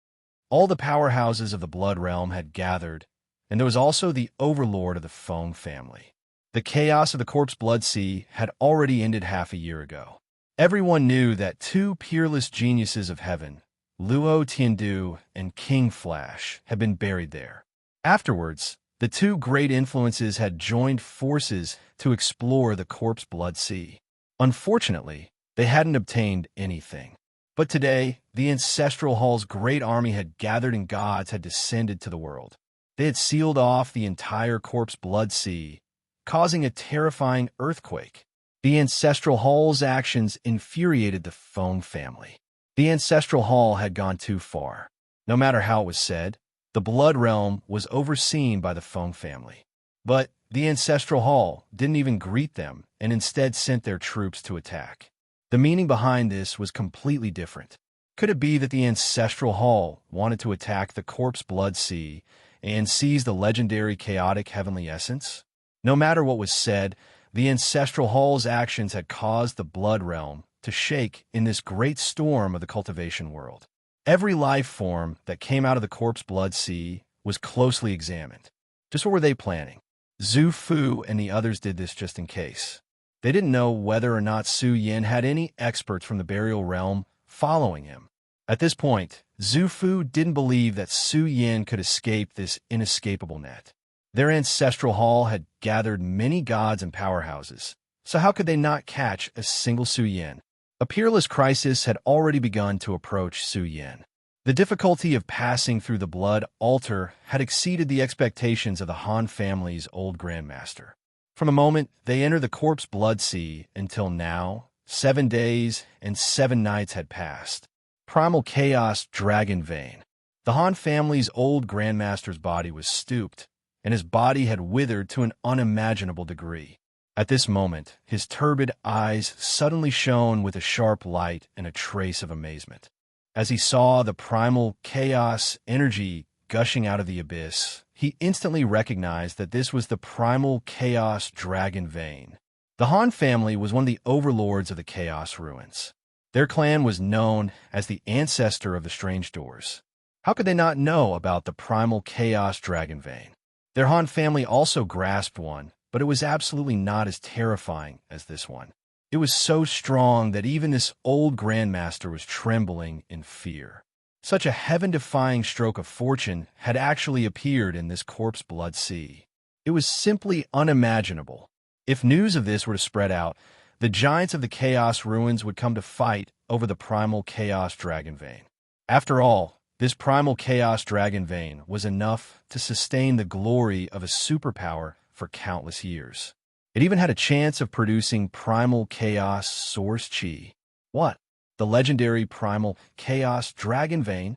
All the powerhouses of the blood realm had gathered, and there was also the Overlord of the Feng family. The chaos of the corpse blood sea had already ended half a year ago. Everyone knew that 2 peerless geniuses of heaven, Luo Tiandu and King Flash, had been buried there. Afterwards, the 2 great influences had joined forces to explore the corpse blood sea. Unfortunately, they hadn't obtained anything. But today, the Ancestral Hall's great army had gathered and gods had descended to the world. They had sealed off the entire corpse blood sea, causing a terrifying earthquake. The Ancestral Hall's actions infuriated the Feng family. The Ancestral Hall had gone too far. No matter how it was said, the blood realm was overseen by the Feng family. But the Ancestral Hall didn't even greet them and instead sent their troops to attack. The meaning behind this was completely different. Could it be that the Ancestral Hall wanted to attack the corpse blood sea and seize the legendary chaotic heavenly essence? No matter what was said, the Ancestral Hall's actions had caused the blood realm to shake in this great storm of the cultivation world. Every life form that came out of the corpse blood sea was closely examined. Just what were they planning? Zhu Fu and the others did this just in case. They didn't know whether or not Su Yan had any experts from the burial realm following him. At this point, Zhu Fu didn't believe that Su Yan could escape this inescapable net. Their Ancestral Hall had gathered many gods and powerhouses, so how could they not catch a single Su Yan? A peerless crisis had already begun to approach Su Yan. The difficulty of passing through the blood altar had exceeded the expectations of the Han family's old grandmaster. From the moment they entered the corpse blood sea until now, 7 days and 7 nights had passed. Primal chaos dragged in vain. The Han family's old grandmaster's body was stooped, and his body had withered to an unimaginable degree. At this moment, his turbid eyes suddenly shone with a sharp light and a trace of amazement. As he saw the primal chaos energy gushing out of the abyss, he instantly recognized that this was the primal chaos dragon vein. The Han family was one of the overlords of the Chaos Ruins. Their clan was known as the ancestor of the Strange Doors. How could they not know about the primal chaos dragon vein? Their Han family also grasped one, but it was absolutely not as terrifying as this one. It was so strong that even this old grandmaster was trembling in fear. Such a heaven-defying stroke of fortune had actually appeared in this corpse blood sea. It was simply unimaginable. If news of this were to spread out, the giants of the Chaos Ruins would come to fight over the primal Chaos Dragon Vein. After all, this primal Chaos Dragon Vein was enough to sustain the glory of a superpower for countless years. It even had a chance of producing primal Chaos Source Chi. What? The legendary primal Chaos Dragon Vein?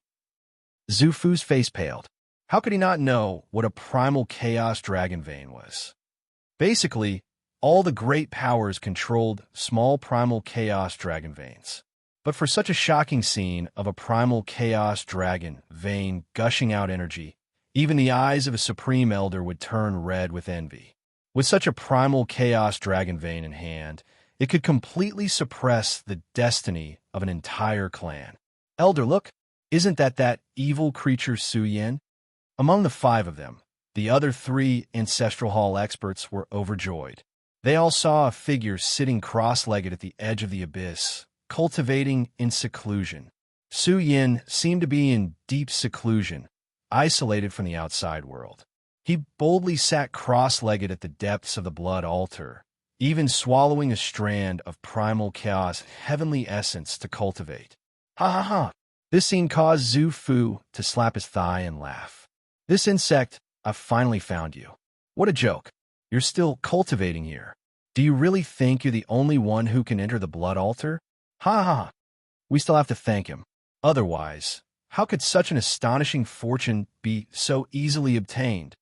Xu Fu's face paled. How could he not know what a primal Chaos Dragon Vein was? Basically, all the great powers controlled small primal chaos dragon veins. But for such a shocking scene of a primal chaos dragon vein gushing out energy, even the eyes of a supreme elder would turn red with envy. With such a primal chaos dragon vein in hand, it could completely suppress the destiny of an entire clan. Elder, look, isn't that evil creature Su Yin? Among the 5 of them, the other 3 Ancestral Hall experts were overjoyed. They all saw a figure sitting cross-legged at the edge of the abyss, cultivating in seclusion. Su Yin seemed to be in deep seclusion, isolated from the outside world. He boldly sat cross-legged at the depths of the blood altar, even swallowing a strand of primal chaos heavenly essence to cultivate. Ha ha ha! This scene caused Xu Fu to slap his thigh and laugh. This insect, I've finally found you. What a joke. You're still cultivating here. Do you really think you're the only one who can enter the blood altar? Ha ha! We still have to thank him. Otherwise, how could such an astonishing fortune be so easily obtained?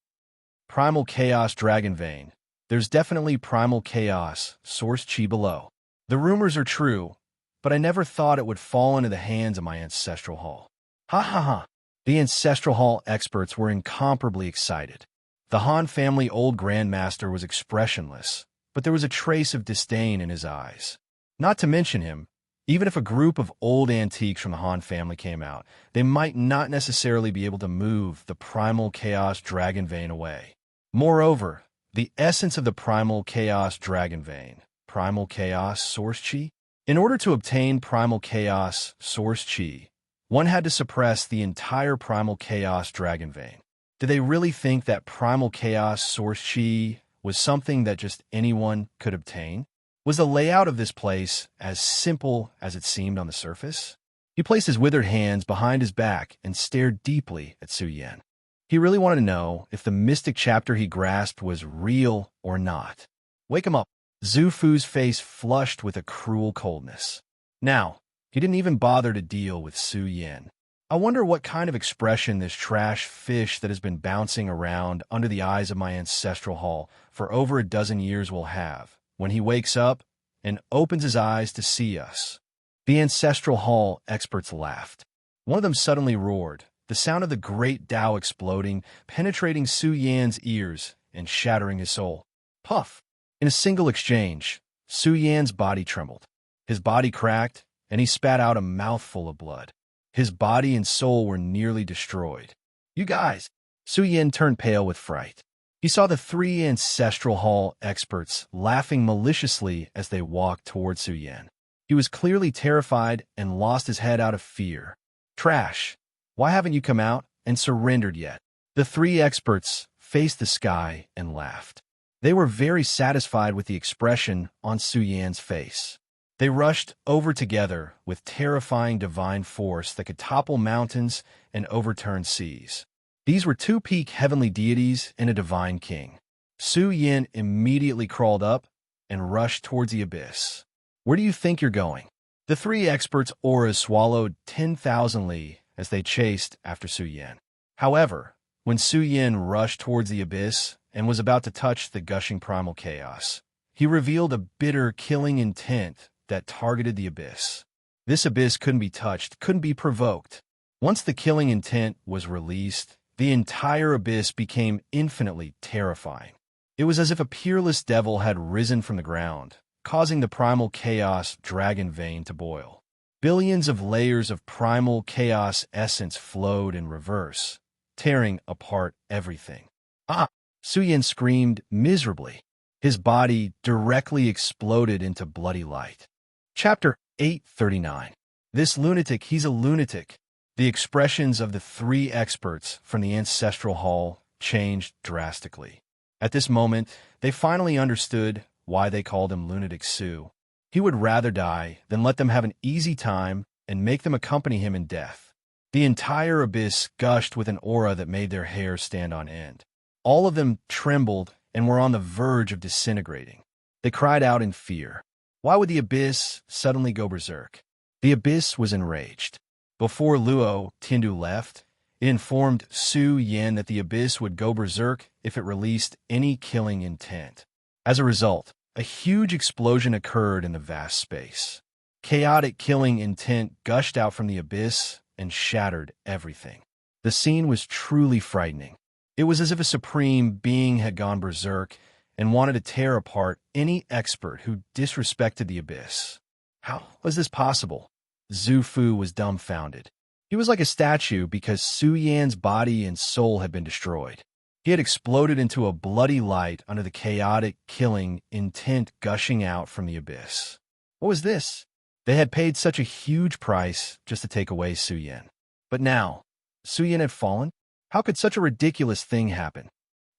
Primal Chaos Dragon Vein. There's definitely Primal Chaos Source Chi below. The rumors are true, but I never thought it would fall into the hands of my Ancestral Hall. Ha ha ha! The Ancestral Hall experts were incomparably excited. The Han family old grandmaster was expressionless, but there was a trace of disdain in his eyes. Not to mention him, even if a group of old antiques from the Han family came out, they might not necessarily be able to move the primal chaos dragon vein away. Moreover, the essence of the primal chaos dragon vein, primal chaos source chi, in order to obtain primal chaos source chi, one had to suppress the entire primal chaos dragon vein. Did they really think that primal chaos source chi was something that just anyone could obtain? Was the layout of this place as simple as it seemed on the surface? He placed his withered hands behind his back and stared deeply at Su Yin. He really wanted to know if the mystic chapter he grasped was real or not. Wake him up. Xu Fu's face flushed with a cruel coldness. Now, he didn't even bother to deal with Su Yin. I wonder what kind of expression this trash fish that has been bouncing around under the eyes of my Ancestral Hall for over a dozen years will have when he wakes up and opens his eyes to see us. The Ancestral Hall experts laughed. One of them suddenly roared, the sound of the great Tao exploding, penetrating Su Yan's ears and shattering his soul. Puff! In a single exchange, Su Yan's body trembled. His body cracked, and he spat out a mouthful of blood. His body and soul were nearly destroyed. You guys! Su Yin turned pale with fright. He saw the 3 Ancestral Hall experts laughing maliciously as they walked toward Su Yin. He was clearly terrified and lost his head out of fear. Trash! Why haven't you come out and surrendered yet? The 3 experts faced the sky and laughed. They were very satisfied with the expression on Su Yan's face. They rushed over together with terrifying divine force that could topple mountains and overturn seas. These were 2 peak heavenly deities and a divine king. Su Yin immediately crawled up and rushed towards the abyss. Where do you think you're going? The 3 experts' auras swallowed 10,000 li as they chased after Su Yin. However, when Su Yin rushed towards the abyss and was about to touch the gushing primal chaos, he revealed a bitter, killing intent that targeted the abyss. This abyss couldn't be touched, couldn't be provoked. Once the killing intent was released, the entire abyss became infinitely terrifying. It was as if a peerless devil had risen from the ground, causing the primal chaos dragon vein to boil. Billions of layers of primal chaos essence flowed in reverse, tearing apart everything. Ah! Suyin screamed miserably. His body directly exploded into bloody light. Chapter 839. This lunatic, he's a lunatic. The expressions of the three experts from the ancestral hall changed drastically. At this moment, they finally understood why they called him Lunatic Su. He would rather die than let them have an easy time and make them accompany him in death. The entire abyss gushed with an aura that made their hair stand on end. All of them trembled and were on the verge of disintegrating. They cried out in fear. Why would the abyss suddenly go berserk? The abyss was enraged. Before Luo Tiandu left, it informed Su Yan that the abyss would go berserk if it released any killing intent. As a result, a huge explosion occurred in the vast space. Chaotic killing intent gushed out from the abyss and shattered everything. The scene was truly frightening. It was as if a supreme being had gone berserk and wanted to tear apart any expert who disrespected the abyss. How was this possible? Zhu Fu was dumbfounded. He was like a statue because Su Yan's body and soul had been destroyed. He had exploded into a bloody light under the chaotic killing intent gushing out from the abyss. What was this? They had paid such a huge price just to take away Su Yan. But now, Su Yan had fallen? How could such a ridiculous thing happen?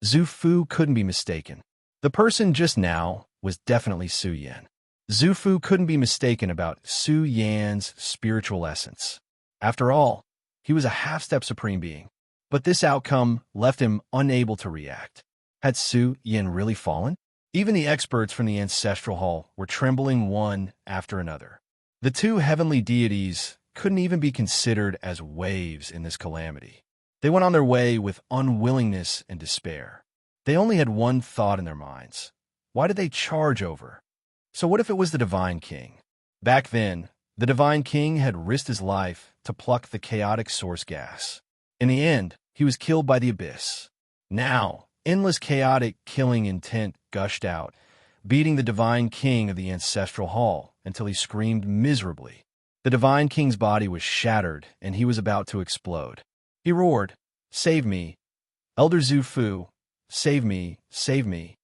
Zhu Fu couldn't be mistaken. The person just now was definitely Su Yan. Zhu Fu couldn't be mistaken about Su Yan's spiritual essence. After all, he was a half-step supreme being. But this outcome left him unable to react. Had Su Yan really fallen? Even the experts from the ancestral hall were trembling one after another. The two heavenly deities couldn't even be considered as waves in this calamity. They went on their way with unwillingness and despair. They only had one thought in their minds. Why did they charge over? So what if it was the Divine King? Back then, the Divine King had risked his life to pluck the chaotic source gas. In the end, he was killed by the abyss. Now, endless chaotic killing intent gushed out, beating the Divine King of the ancestral hall until he screamed miserably. The Divine King's body was shattered, and he was about to explode. He roared, "Save me! Elder Zhu Fu, save me, save me!"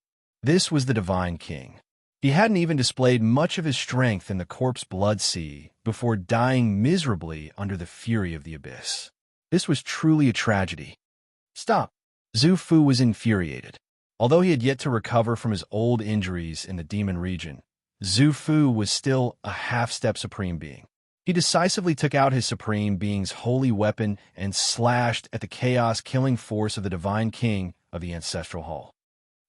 This was the Divine King. He hadn't even displayed much of his strength in the corpse blood sea before dying miserably under the fury of the abyss. This was truly a tragedy. Stop! Zhu Fu was infuriated. Although he had yet to recover from his old injuries in the demon region, Zhu Fu was still a half-step supreme being. He decisively took out his supreme being's holy weapon and slashed at the chaos-killing force of the Divine King of the ancestral hall.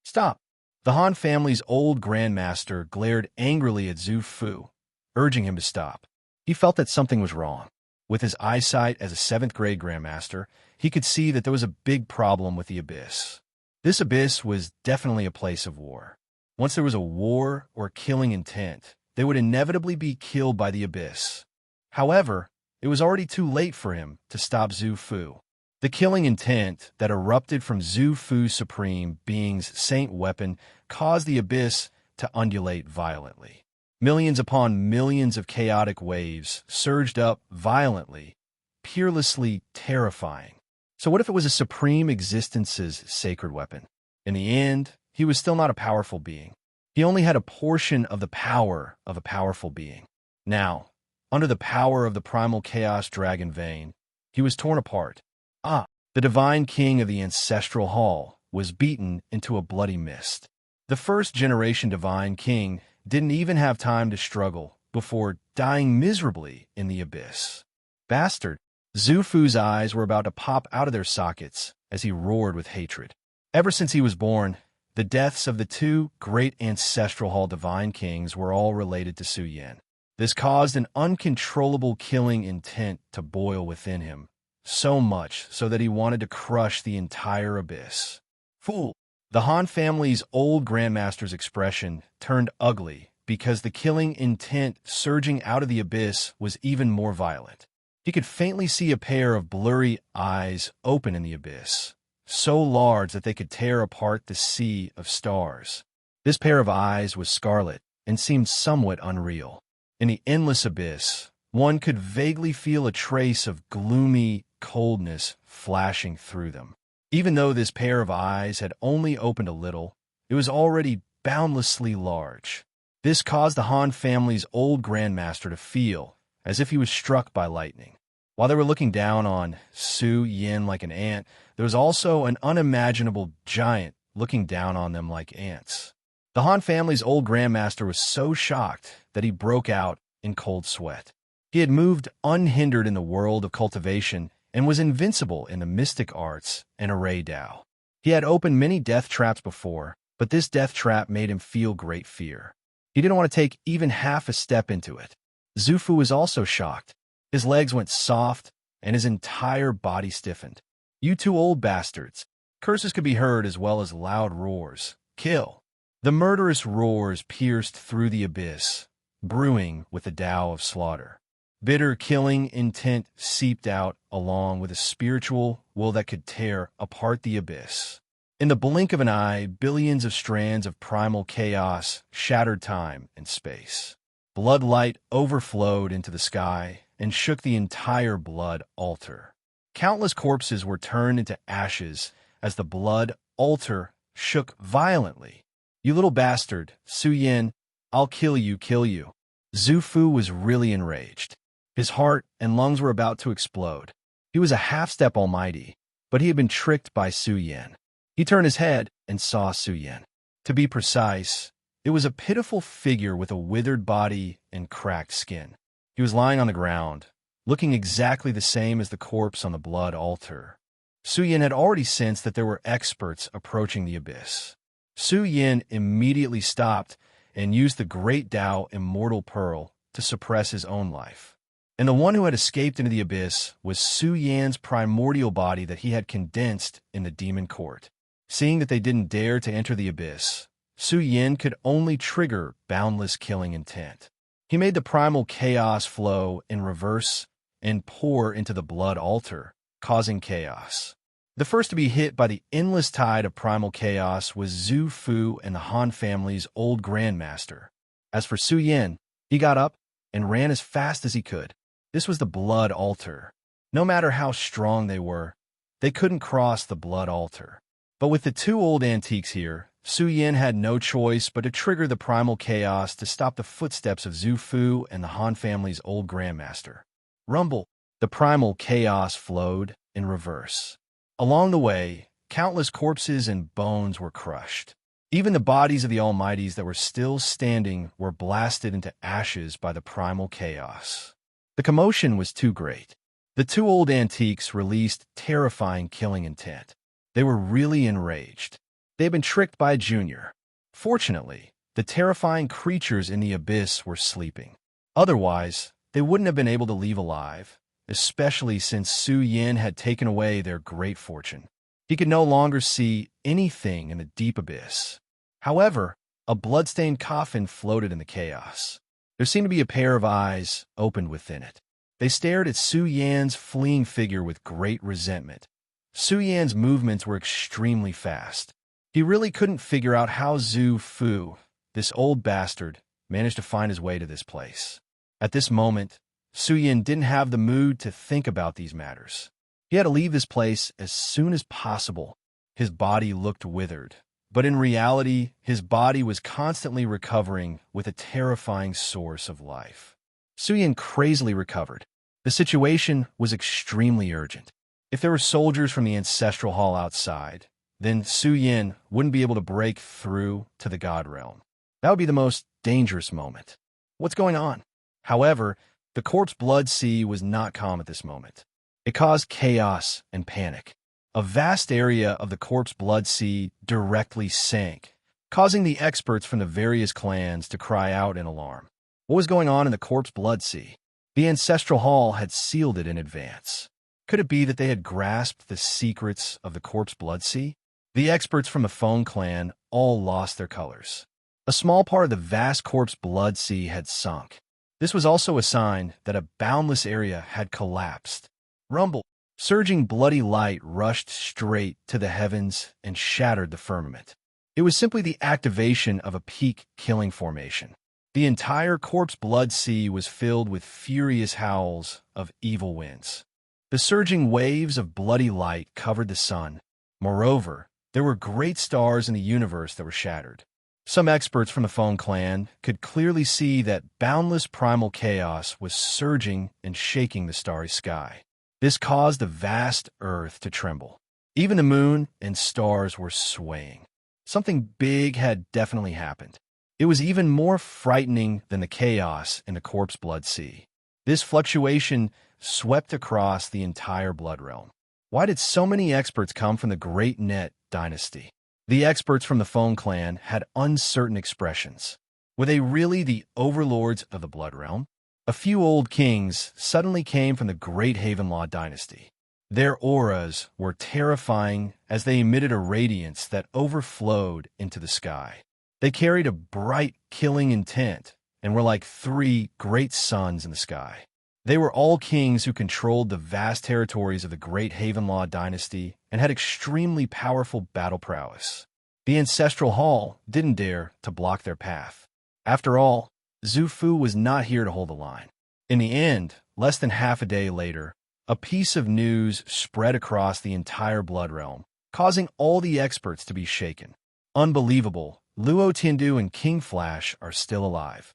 Stop! The Han family's old grandmaster glared angrily at Zhu Fu, urging him to stop. He felt that something was wrong. With his eyesight as a 7th-grade grandmaster, he could see that there was a big problem with the abyss. This abyss was definitely a place of war. Once there was a war or killing intent, they would inevitably be killed by the abyss. However, it was already too late for him to stop Zhu Fu. The killing intent that erupted from Zhu Fu's supreme being's saint weapon caused the abyss to undulate violently. Millions upon millions of chaotic waves surged up violently, peerlessly terrifying. So what if it was a supreme existence's sacred weapon? In the end, he was still not a powerful being. He only had a portion of the power of a powerful being. Now, under the power of the primal chaos dragon vein, he was torn apart. The Divine King of the ancestral hall was beaten into a bloody mist. The first-generation Divine King didn't even have time to struggle before dying miserably in the abyss. Bastard! Zhu Fu's eyes were about to pop out of their sockets as he roared with hatred. Ever since he was born, the deaths of the two great ancestral hall Divine Kings were all related to Su Yan. This caused an uncontrollable killing intent to boil within him. So much so that he wanted to crush the entire abyss. Fool! The Han family's old Grandmaster's expression turned ugly because the killing intent surging out of the abyss was even more violent. He could faintly see a pair of blurry eyes open in the abyss, so large that they could tear apart the sea of stars. This pair of eyes was scarlet and seemed somewhat unreal. In the endless abyss, one could vaguely feel a trace of gloomy coldness flashing through them. Even though this pair of eyes had only opened a little, it was already boundlessly large. This caused the Han family's old Grandmaster to feel as if he was struck by lightning. While they were looking down on Su Yin like an ant, there was also an unimaginable giant looking down on them like ants. The Han family's old Grandmaster was so shocked that he broke out in cold sweat. He had moved unhindered in the world of cultivation and was invincible in the mystic arts and array Dao. He had opened many death traps before, but this death trap made him feel great fear. He didn't want to take even half a step into it. Zhu Fu was also shocked. His legs went soft, and his entire body stiffened. "You two old bastards!" Curses could be heard as well as loud roars. "Kill!" The murderous roars pierced through the abyss, brewing with the Tao of slaughter. Bitter killing intent seeped out along with a spiritual will that could tear apart the abyss. In the blink of an eye, billions of strands of primal chaos shattered time and space. Blood light overflowed into the sky and shook the entire blood altar. Countless corpses were turned into ashes as the blood altar shook violently. "You little bastard, Su Yin, I'll kill you, kill you." Zhu Fu was really enraged. His heart and lungs were about to explode. He was a half-step almighty, but he had been tricked by Su Yin. He turned his head and saw Su Yin. To be precise, it was a pitiful figure with a withered body and cracked skin. He was lying on the ground, looking exactly the same as the corpse on the blood altar. Su Yin had already sensed that there were experts approaching the abyss. Su Yin immediately stopped and used the great Tao Immortal Pearl to suppress his own life. And the one who had escaped into the abyss was Su Yan's primordial body that he had condensed in the demon court. Seeing that they didn't dare to enter the abyss, Su Yin could only trigger boundless killing intent. He made the primal chaos flow in reverse and pour into the blood altar, causing chaos. The first to be hit by the endless tide of primal chaos was Zhu Fu and the Han family's old Grandmaster. As for Su Yin, he got up and ran as fast as he could. This was the blood altar. No matter how strong they were, they couldn't cross the blood altar. But with the two old antiques here, Su Yin had no choice but to trigger the primal chaos to stop the footsteps of Zhu Fu and the Han family's old Grandmaster. Rumble! The primal chaos flowed in reverse. Along the way, countless corpses and bones were crushed. Even the bodies of the Almighties that were still standing were blasted into ashes by the primal chaos. The commotion was too great. The two old antiques released terrifying killing intent. They were really enraged. They had been tricked by Junior. Fortunately, the terrifying creatures in the abyss were sleeping. Otherwise, they wouldn't have been able to leave alive, especially since Su Yin had taken away their great fortune. He could no longer see anything in the deep abyss. However, a bloodstained coffin floated in the chaos. There seemed to be a pair of eyes opened within it. They stared at Su Yan's fleeing figure with great resentment. Su Yan's movements were extremely fast. He really couldn't figure out how Zhu Fu, this old bastard, managed to find his way to this place. At this moment, Su Yin didn't have the mood to think about these matters. He had to leave this place as soon as possible. His body looked withered, but in reality, his body was constantly recovering with a terrifying source of life. Su Yin crazily recovered. The situation was extremely urgent. If there were soldiers from the ancestral hall outside, then Su Yin wouldn't be able to break through to the God realm. That would be the most dangerous moment. What's going on? However, the corpse blood sea was not calm at this moment. It caused chaos and panic. A vast area of the corpse blood sea directly sank, causing the experts from the various clans to cry out in alarm. What was going on in the corpse blood sea? The ancestral hall had sealed it in advance. Could it be that they had grasped the secrets of the corpse blood sea? The experts from the Phone clan all lost their colors. A small part of the vast corpse blood sea had sunk. This was also a sign that a boundless area had collapsed. Rumble. Surging bloody light rushed straight to the heavens and shattered the firmament. It was simply the activation of a peak killing formation. The entire corpse blood sea was filled with furious howls of evil winds. The surging waves of bloody light covered the sun. Moreover, there were great stars in the universe that were shattered. Some experts from the Phone clan could clearly see that boundless primal chaos was surging and shaking the starry sky. This caused the vast earth to tremble. Even the moon and stars were swaying. Something big had definitely happened. It was even more frightening than the chaos in the corpse blood sea. This fluctuation swept across the entire blood realm. Why did so many experts come from the Great Net dynasty? The experts from the Phone clan had uncertain expressions. Were they really the overlords of the blood realm? A few old kings suddenly came from the Great Havenlaw dynasty. Their auras were terrifying as they emitted a radiance that overflowed into the sky. They carried a bright, killing intent and were like three great suns in the sky. They were all kings who controlled the vast territories of the Great Havenlaw dynasty and had extremely powerful battle prowess. The ancestral hall didn't dare to block their path. After all, Xu Fu was not here to hold the line. In the end, less than half a day later, a piece of news spread across the entire blood realm, causing all the experts to be shaken. Unbelievable, Luo Tiandu and King Flash are still alive.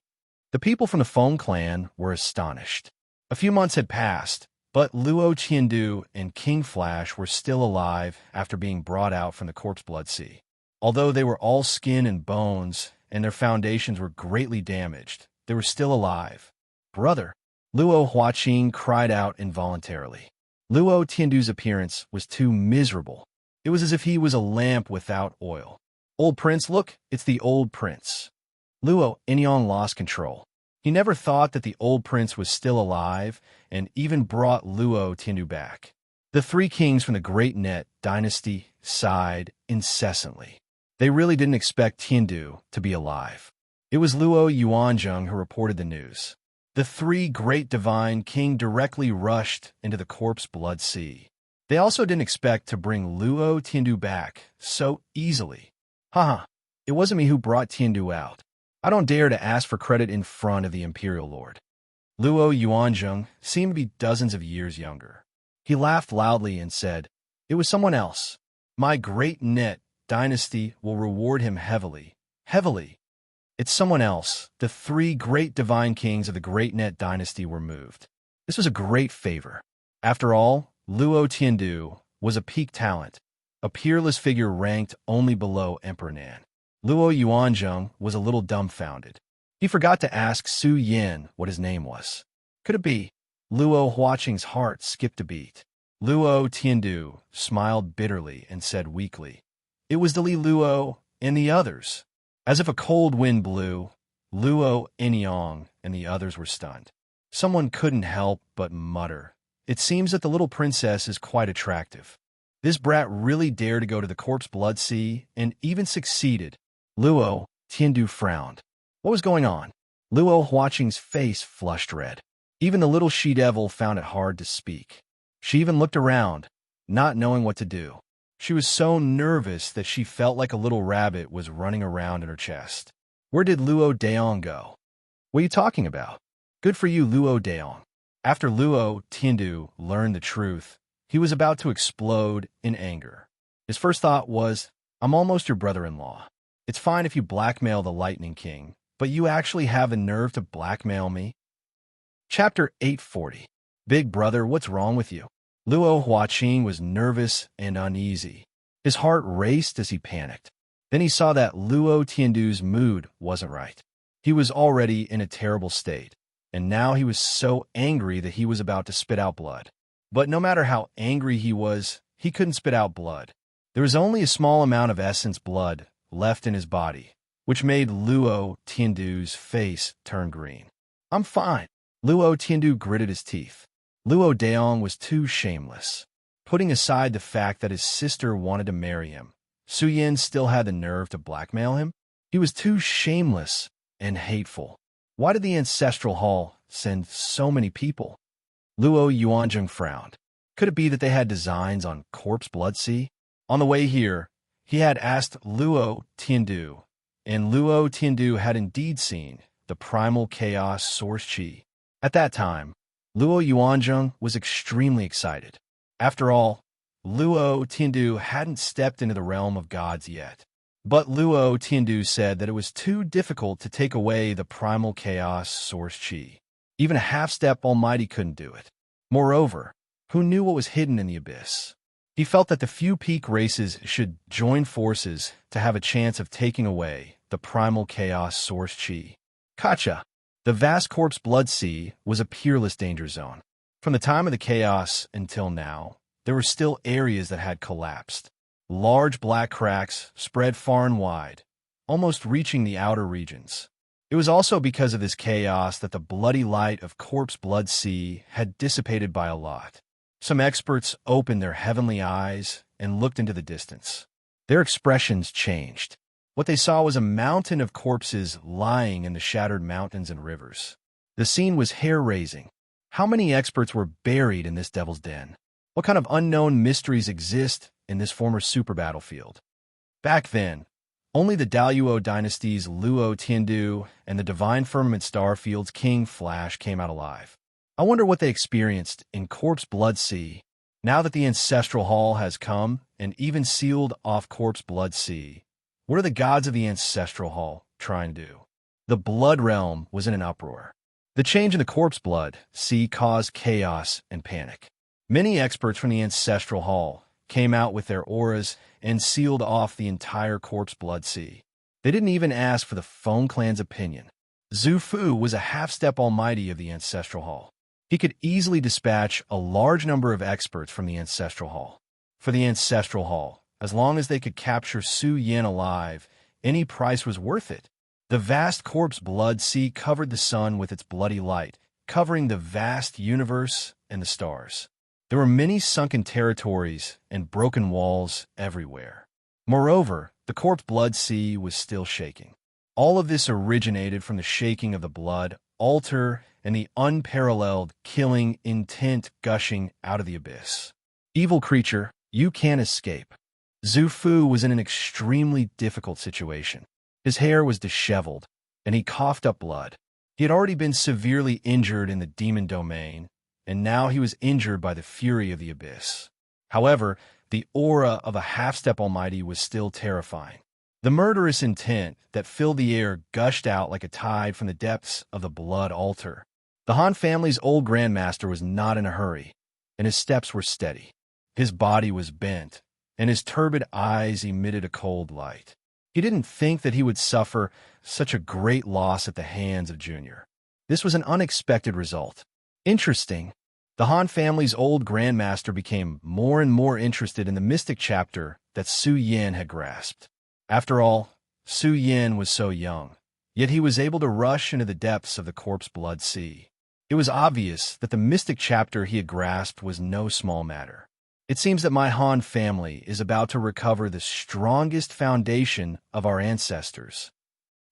The people from the Phone clan were astonished. A few months had passed, but Luo Tiandu and King Flash were still alive after being brought out from the corpse blood sea. Although they were all skin and bones, and their foundations were greatly damaged, they were still alive. Brother, Luo Huaqing cried out involuntarily. Luo Tiandu's appearance was too miserable. It was as if he was a lamp without oil. Old Prince, look, it's the old prince. Luo Enyong lost control. He never thought that the old prince was still alive and even brought Luo Tiandu back. The three kings from the Great Net dynasty sighed incessantly. They really didn't expect Tiandu to be alive. It was Luo Yuanzheng who reported the news. The three great divine king directly rushed into the corpse blood sea. They also didn't expect to bring Luo Tiandu back so easily. Haha, it wasn't me who brought Tiandu out. I don't dare to ask for credit in front of the Imperial Lord. Luo Yuanzheng seemed to be dozens of years younger. He laughed loudly and said, "It was someone else. My Great Net dynasty will reward him heavily. Heavily. It's someone else." The three great divine kings of the Great Net dynasty were moved. This was a great favor. After all, Luo Tiandu was a peak talent, a peerless figure ranked only below Emperor Nan. Luo Yuanzheng was a little dumbfounded. He forgot to ask Su Yin what his name was. Could it be? Luo Huaqing's heart skipped a beat. Luo Tiandu smiled bitterly and said weakly, "It was the Li Luo and the others." As if a cold wind blew, Luo Enyong and the others were stunned. Someone couldn't help but mutter, "It seems that the little princess is quite attractive." This brat really dared to go to the corpse blood sea and even succeeded. Luo Tiandu frowned. What was going on? Luo Huaqing's face flushed red. Even the little she-devil found it hard to speak. She even looked around, not knowing what to do. She was so nervous that she felt like a little rabbit was running around in her chest. Where did Luo Daong go? What are you talking about? Good for you, Luo Daong. After Luo Tiandu learned the truth, he was about to explode in anger. His first thought was, "I'm almost your brother-in-law. It's fine if you blackmail the Lightning King, but you actually have the nerve to blackmail me?" Chapter 840. Big brother, what's wrong with you? Luo Huaqing was nervous and uneasy. His heart raced as he panicked. Then he saw that Luo Tiandu's mood wasn't right. He was already in a terrible state, and now he was so angry that he was about to spit out blood. But no matter how angry he was, he couldn't spit out blood. There was only a small amount of essence blood left in his body, which made Luo Tiandu's face turn green. "I'm fine." Luo Tiandu gritted his teeth. Luo Daong was too shameless. Putting aside the fact that his sister wanted to marry him, Su Yin still had the nerve to blackmail him? He was too shameless and hateful. Why did the Ancestral Hall send so many people? Luo Yuanzheng frowned. Could it be that they had designs on Corpse Blood Sea? On the way here, he had asked Luo Tiandu, and Luo Tiandu had indeed seen the primal chaos source chi. At that time, Luo Yuanzheng was extremely excited. After all, Luo Tiandu hadn't stepped into the realm of gods yet. But Luo Tiandu said that it was too difficult to take away the primal chaos source chi. Even a half-step almighty couldn't do it. Moreover, who knew what was hidden in the abyss? He felt that the few peak races should join forces to have a chance of taking away the primal chaos source chi. Kacha. The vast Corpse Blood Sea was a peerless danger zone. From the time of the chaos until now, there were still areas that had collapsed. Large black cracks spread far and wide, almost reaching the outer regions. It was also because of this chaos that the bloody light of Corpse Blood Sea had dissipated by a lot. Some experts opened their heavenly eyes and looked into the distance. Their expressions changed. What they saw was a mountain of corpses lying in the shattered mountains and rivers. The scene was hair-raising. How many experts were buried in this devil's den? What kind of unknown mysteries exist in this former super battlefield? Back then, only the Daluo dynasty's Luo Tiandu and the Divine Firmament Starfield's King Flash came out alive. I wonder what they experienced in Corpse Blood Sea. Now that the Ancestral Hall has come and even sealed off Corpse Blood Sea, what are the gods of the Ancestral Hall trying to do? The Blood Realm was in an uproar. The change in the Corpse Blood Sea caused chaos and panic. Many experts from the Ancestral Hall came out with their auras and sealed off the entire Corpse Blood Sea. They didn't even ask for the Feng clan's opinion. Zhu Fu was a half-step almighty of the Ancestral Hall. He could easily dispatch a large number of experts from the Ancestral Hall. For the Ancestral Hall, as long as they could capture Su Yin alive, any price was worth it. The vast Corpse Blood Sea covered the sun with its bloody light, covering the vast universe and the stars. There were many sunken territories and broken walls everywhere. Moreover, the Corpse Blood Sea was still shaking. All of this originated from the shaking of the blood altar and the unparalleled killing intent gushing out of the abyss. Evil creature, you can't escape. Zhu Fu was in an extremely difficult situation. His hair was disheveled, and he coughed up blood. He had already been severely injured in the demon domain, and now he was injured by the fury of the abyss. However, the aura of a half-step almighty was still terrifying. The murderous intent that filled the air gushed out like a tide from the depths of the blood altar. The Han family's old grandmaster was not in a hurry, and his steps were steady. His body was bent, and his turbid eyes emitted a cold light. He didn't think that he would suffer such a great loss at the hands of Junior. This was an unexpected result. Interesting. The Han family's old grandmaster became more and more interested in the mystic chapter that Su Yin had grasped. After all, Su Yin was so young, yet he was able to rush into the depths of the Corpse Blood Sea. It was obvious that the mystic chapter he had grasped was no small matter. It seems that my Han family is about to recover the strongest foundation of our ancestors.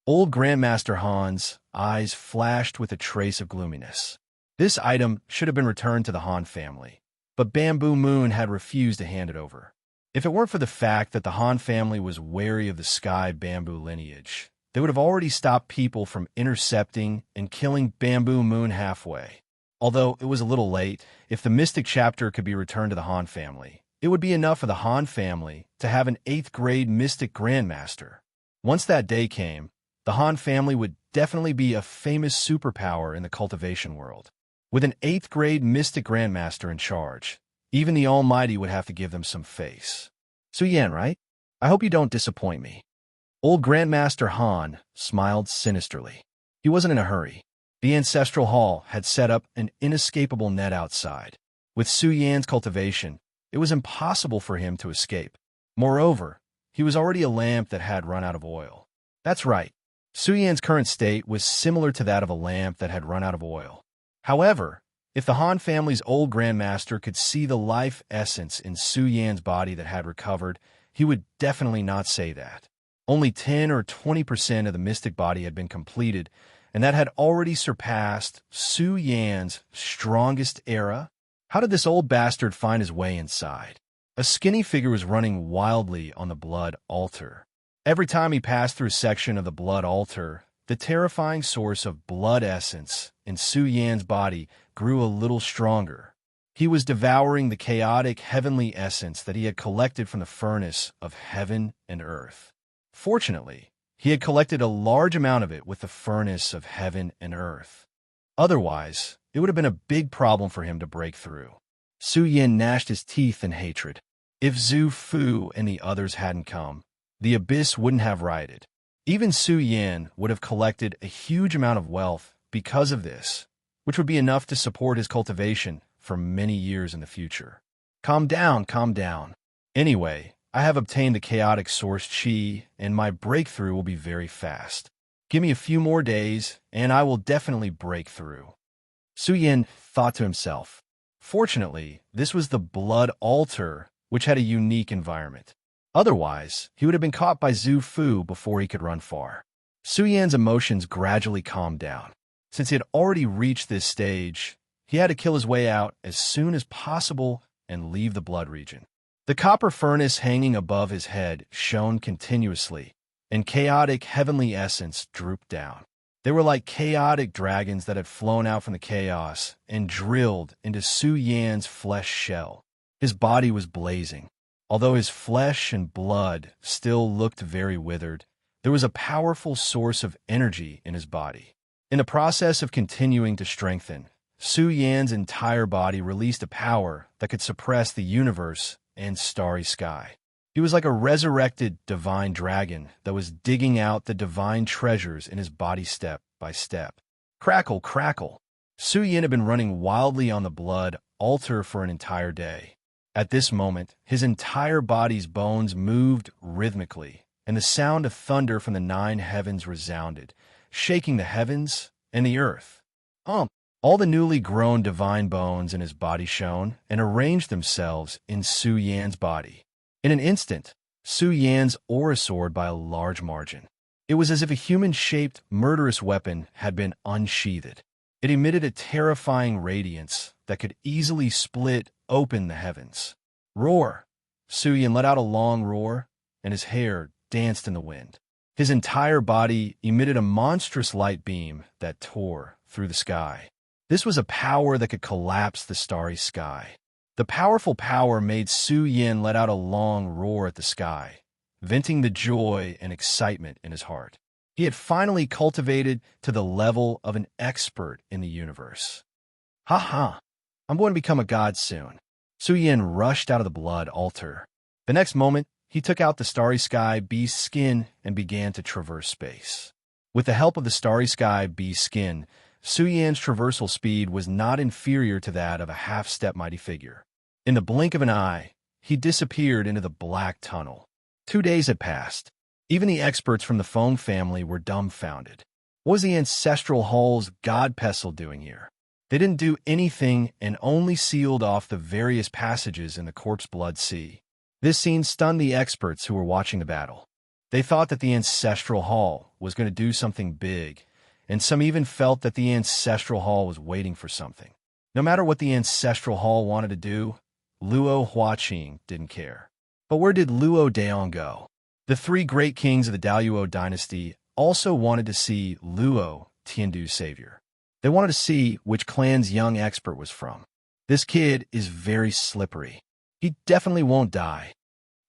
Old Grandmaster Han's eyes flashed with a trace of gloominess. This item should have been returned to the Han family, but Bamboo Moon had refused to hand it over. If it weren't for the fact that the Han family was wary of the Sky Bamboo lineage, they would have already stopped people from intercepting and killing Bamboo Moon halfway. Although it was a little late, if the mystic chapter could be returned to the Han family, it would be enough for the Han family to have an 8th grade mystic grandmaster. Once that day came, the Han family would definitely be a famous superpower in the cultivation world. With an 8th grade mystic grandmaster in charge, even the Almighty would have to give them some face. Su Yin, right? I hope you don't disappoint me. Old Grandmaster Han smiled sinisterly. He wasn't in a hurry. The Ancestral Hall had set up an inescapable net outside. With Su Yan's cultivation, it was impossible for him to escape. Moreover, he was already a lamp that had run out of oil. That's right. Su Yan's current state was similar to that of a lamp that had run out of oil. However, if the Han family's old grandmaster could see the life essence in Su Yan's body that had recovered, he would definitely not say that. Only 10 or 20% of the mystic body had been completed, and that had already surpassed Su Yan's strongest era. How did this old bastard find his way inside? A skinny figure was running wildly on the blood altar. Every time he passed through a section of the blood altar, the terrifying source of blood essence in Su Yan's body grew a little stronger. He was devouring the chaotic heavenly essence that he had collected from the furnace of heaven and earth. Fortunately, he had collected a large amount of it with the furnace of heaven and earth. Otherwise, it would have been a big problem for him to break through. Su Yan gnashed his teeth in hatred. If Zhu Fu and the others hadn't come, the abyss wouldn't have rioted. Even Su Yan would have collected a huge amount of wealth because of this, which would be enough to support his cultivation for many years in the future. Calm down, calm down. Anyway, I have obtained the chaotic source chi, and my breakthrough will be very fast. Give me a few more days, and I will definitely break through. Su Yan thought to himself. Fortunately, this was the blood altar, which had a unique environment. Otherwise, he would have been caught by Zhu Fu before he could run far. Su Yan's emotions gradually calmed down. Since he had already reached this stage, he had to kill his way out as soon as possible and leave the blood region. The copper furnace hanging above his head shone continuously, and chaotic heavenly essence drooped down. They were like chaotic dragons that had flown out from the chaos and drilled into Su Yan's flesh shell. His body was blazing. Although his flesh and blood still looked very withered, there was a powerful source of energy in his body. In the process of continuing to strengthen, Su Yan's entire body released a power that could suppress the universe and starry sky. He was like a resurrected divine dragon that was digging out the divine treasures in his body step by step. Crackle, crackle. Su Yan had been running wildly on the blood altar for an entire day. At this moment, his entire body's bones moved rhythmically, and the sound of thunder from the 9 heavens resounded, shaking the heavens and the earth. All the newly grown divine bones in his body shone and arranged themselves in Su Yan's body. In an instant, Su Yan's aura soared by a large margin. It was as if a human-shaped, murderous weapon had been unsheathed. It emitted a terrifying radiance that could easily split open the heavens. Roar! Su Yan let out a long roar, and his hair danced in the wind. His entire body emitted a monstrous light beam that tore through the sky. This was a power that could collapse the starry sky. The powerful power made Su Yan let out a long roar at the sky, venting the joy and excitement in his heart. He had finally cultivated to the level of an expert in the universe. Ha ha! I'm going to become a god soon. Su Yan rushed out of the blood altar. The next moment, he took out the starry sky beast skin and began to traverse space. With the help of the starry sky beast skin, Su Yan's traversal speed was not inferior to that of a half-step mighty figure. In the blink of an eye, he disappeared into the black tunnel. 2 days had passed. Even the experts from the Feng family were dumbfounded. What was the Ancestral Hall's god pestle doing here? They didn't do anything and only sealed off the various passages in the corpse blood sea. This scene stunned the experts who were watching the battle. They thought that the Ancestral Hall was going to do something big, and some even felt that the Ancestral Hall was waiting for something. No matter what the Ancestral Hall wanted to do, Luo Huaqing didn't care. But where did Luo Daong go? The 3 great kings of the Daluo dynasty also wanted to see Luo Tiandu's savior. They wanted to see which clan's young expert was from. This kid is very slippery. He definitely won't die.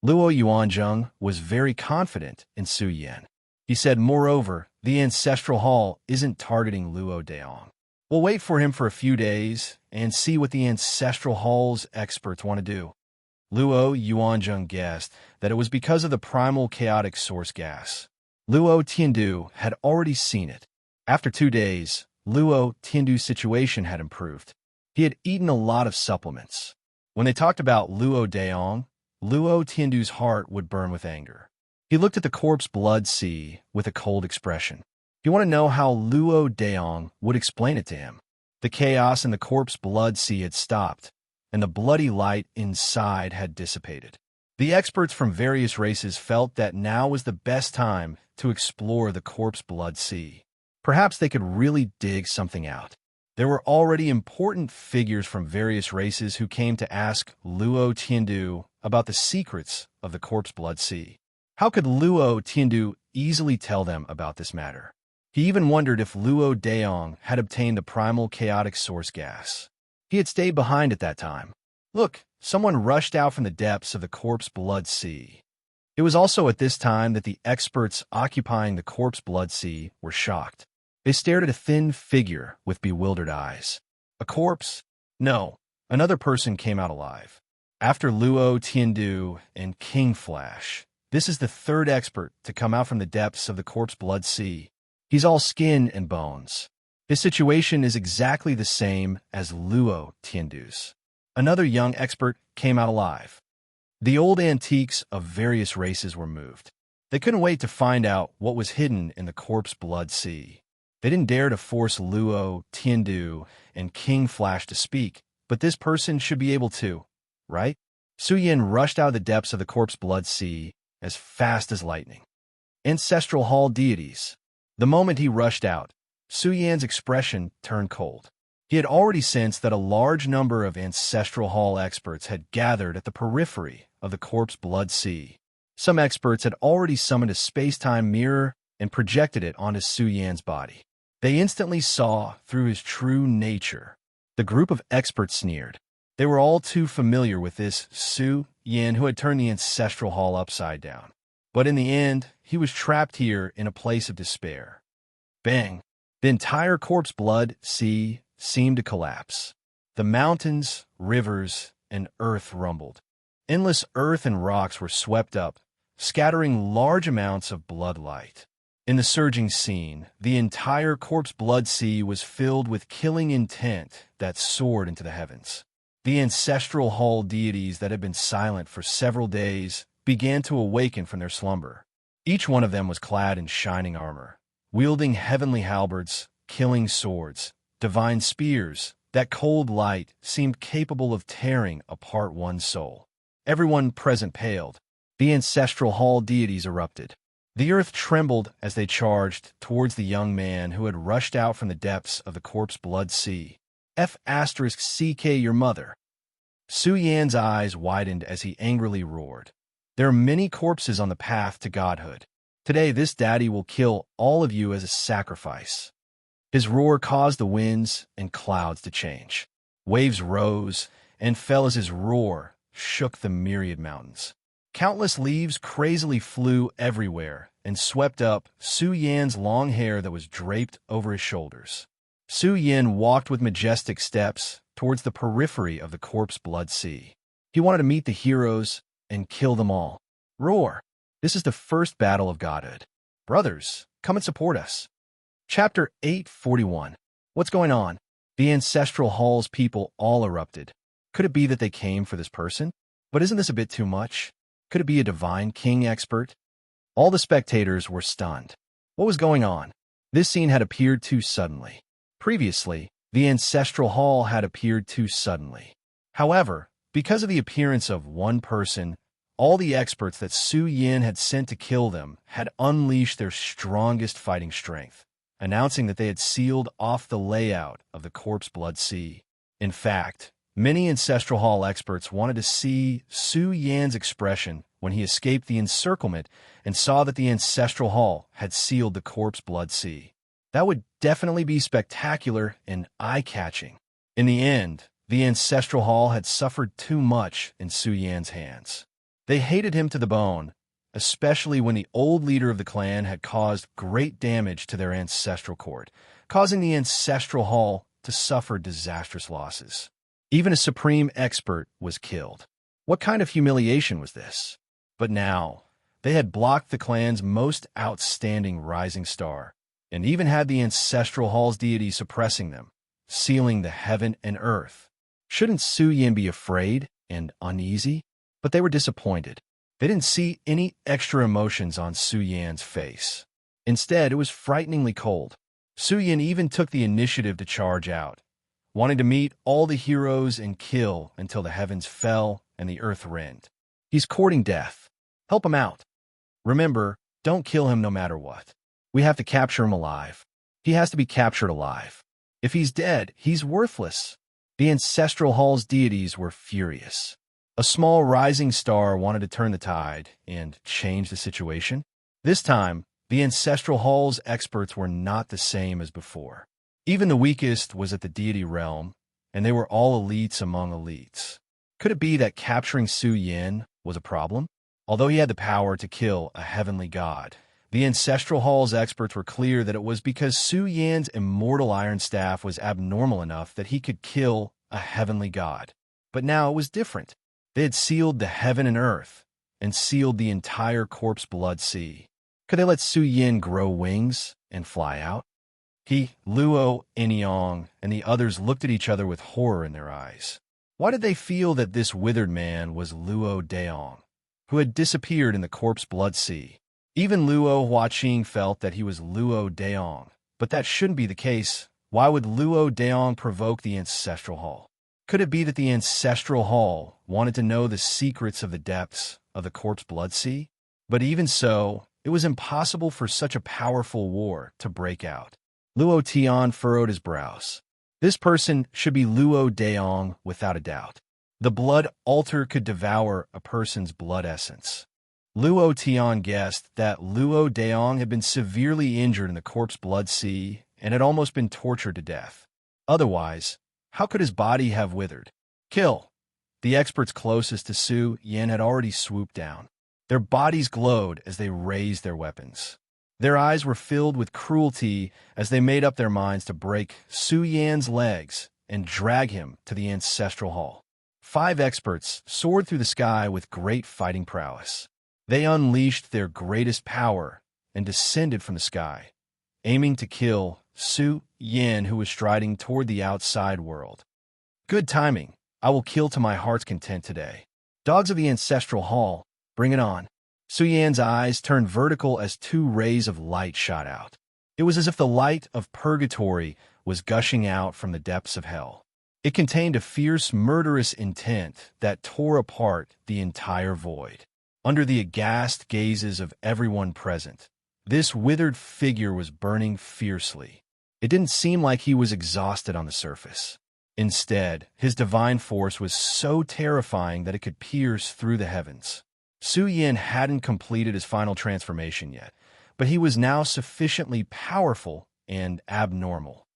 Luo Yuanzheng was very confident in Su Yan. He said, moreover, the Ancestral Hall isn't targeting Luo Daong. We'll wait for him for a few days and see what the Ancestral Hall's experts want to do. Luo Yuanzheng guessed that it was because of the primal chaotic source gas. Luo Tiandu had already seen it. After 2 days, Luo Tiandu's situation had improved. He had eaten a lot of supplements. When they talked about Luo Daong, Luo Tiandu's heart would burn with anger. He looked at the corpse blood sea with a cold expression. He wanted to know how Luo Daong would explain it to him. The chaos in the corpse blood sea had stopped, and the bloody light inside had dissipated. The experts from various races felt that now was the best time to explore the corpse blood sea. Perhaps they could really dig something out. There were already important figures from various races who came to ask Luo Tiandu about the secrets of the corpse blood sea. How could Luo Tiandu easily tell them about this matter? He even wondered if Luo Daong had obtained the primal chaotic source gas. He had stayed behind at that time. Look, someone rushed out from the depths of the corpse blood sea. It was also at this time that the experts occupying the corpse blood sea were shocked. They stared at a thin figure with bewildered eyes. A corpse? No, another person came out alive. After Luo Tiandu and King Flash, this is the third expert to come out from the depths of the corpse blood sea. He's all skin and bones. His situation is exactly the same as Luo Tiandu's. Another young expert came out alive. The old antiques of various races were moved. They couldn't wait to find out what was hidden in the corpse blood sea. They didn't dare to force Luo, Tiandu, and King Flash to speak, but this person should be able to, right? Su Yin rushed out of the depths of the corpse blood sea as fast as lightning. Ancestral Hall deities. The moment he rushed out, Su Yan's expression turned cold. He had already sensed that a large number of Ancestral Hall experts had gathered at the periphery of the corpse blood sea. Some experts had already summoned a space-time mirror and projected it onto Su Yan's body. They instantly saw through his true nature. The group of experts sneered. They were all too familiar with this Su Yan who had turned the Ancestral Hall upside down. But in the end, he was trapped here in a place of despair. Bang! The entire corpse blood sea seemed to collapse. The mountains, rivers, and earth rumbled. Endless earth and rocks were swept up, scattering large amounts of blood light. In the surging scene, the entire corpse blood sea was filled with killing intent that soared into the heavens. The Ancestral Hall deities that had been silent for several days began to awaken from their slumber. Each one of them was clad in shining armor, wielding heavenly halberds, killing swords, divine spears. That cold light seemed capable of tearing apart one's soul. Everyone present paled. The Ancestral Hall deities erupted. The earth trembled as they charged towards the young man who had rushed out from the depths of the corpse blood sea. F***CK your mother. Su Yan's eyes widened as he angrily roared. There are many corpses on the path to godhood. Today this daddy will kill all of you as a sacrifice. His roar caused the winds and clouds to change. Waves rose and fell as his roar shook the myriad mountains. Countless leaves crazily flew everywhere and swept up Su Yan's long hair that was draped over his shoulders. Su Yan walked with majestic steps towards the periphery of the corpse blood sea. He wanted to meet the heroes and kill them all. Roar! This is the first battle of godhood. Brothers, come and support us. Chapter 841. What's going on? The Ancestral Hall's people all erupted. Could it be that they came for this person? But isn't this a bit too much? Could it be a divine king expert? All the spectators were stunned. What was going on? This scene had appeared too suddenly. Previously, the Ancestral Hall had appeared too suddenly. However, because of the appearance of one person, all the experts that Su Yin had sent to kill them had unleashed their strongest fighting strength, announcing that they had sealed off the layout of the corpse blood sea. In fact, many Ancestral Hall experts wanted to see Su Yan's expression when he escaped the encirclement and saw that the Ancestral Hall had sealed the corpse blood sea. That would definitely be spectacular and eye-catching. In the end, the Ancestral Hall had suffered too much in Su Yan's hands. They hated him to the bone, especially when the old leader of the clan had caused great damage to their ancestral court, causing the Ancestral Hall to suffer disastrous losses. Even a supreme expert was killed. What kind of humiliation was this? But now, they had blocked the clan's most outstanding rising star, and even had the Ancestral Hall's deity suppressing them, sealing the heaven and earth. Shouldn't Su Yin be afraid and uneasy? But they were disappointed. They didn't see any extra emotions on Su Yan's face. Instead, it was frighteningly cold. Su Yin even took the initiative to charge out, wanting to meet all the heroes and kill until the heavens fell and the earth rent. He's courting death. Help him out. Remember, don't kill him no matter what. We have to capture him alive. He has to be captured alive. If he's dead, he's worthless. The ancestral hall's deities were furious. A small rising star wanted to turn the tide and change the situation. This time, the ancestral hall's experts were not the same as before. Even the weakest was at the deity realm, and they were all elites among elites. Could it be that capturing Su Yin was a problem? Although he had the power to kill a heavenly god, the ancestral hall's experts were clear that it was because Su Yan's immortal iron staff was abnormal enough that he could kill a heavenly god. But now it was different. They had sealed the heaven and earth, and sealed the entire corpse blood sea. Could they let Su Yin grow wings and fly out? He, Luo, Enyong, and the others looked at each other with horror in their eyes. Why did they feel that this withered man was Luo Daong, who had disappeared in the corpse blood sea? Even Luo Huaqing felt that he was Luo Daong, but that shouldn't be the case. Why would Luo Daong provoke the ancestral hall? Could it be that the ancestral hall wanted to know the secrets of the depths of the corpse blood sea? But even so, it was impossible for such a powerful war to break out. Luo Tian furrowed his brows. This person should be Luo Daong without a doubt. The blood altar could devour a person's blood essence. Luo Tian guessed that Luo Daong had been severely injured in the corpse blood sea and had almost been tortured to death. Otherwise, how could his body have withered? Kill! The experts closest to Su Yin had already swooped down. Their bodies glowed as they raised their weapons. Their eyes were filled with cruelty as they made up their minds to break Su Yan's legs and drag him to the ancestral hall. 5 experts soared through the sky with great fighting prowess. They unleashed their greatest power and descended from the sky, aiming to kill Su Yin, who was striding toward the outside world. Good timing. I will kill to my heart's content today. Dogs of the ancestral hall, bring it on. Su Yan's eyes turned vertical as 2 rays of light shot out. It was as if the light of purgatory was gushing out from the depths of hell. It contained a fierce, murderous intent that tore apart the entire void. Under the aghast gazes of everyone present, this withered figure was burning fiercely. It didn't seem like he was exhausted on the surface. Instead, his divine force was so terrifying that it could pierce through the heavens. Su Yin hadn't completed his final transformation yet, but he was now sufficiently powerful and abnormal.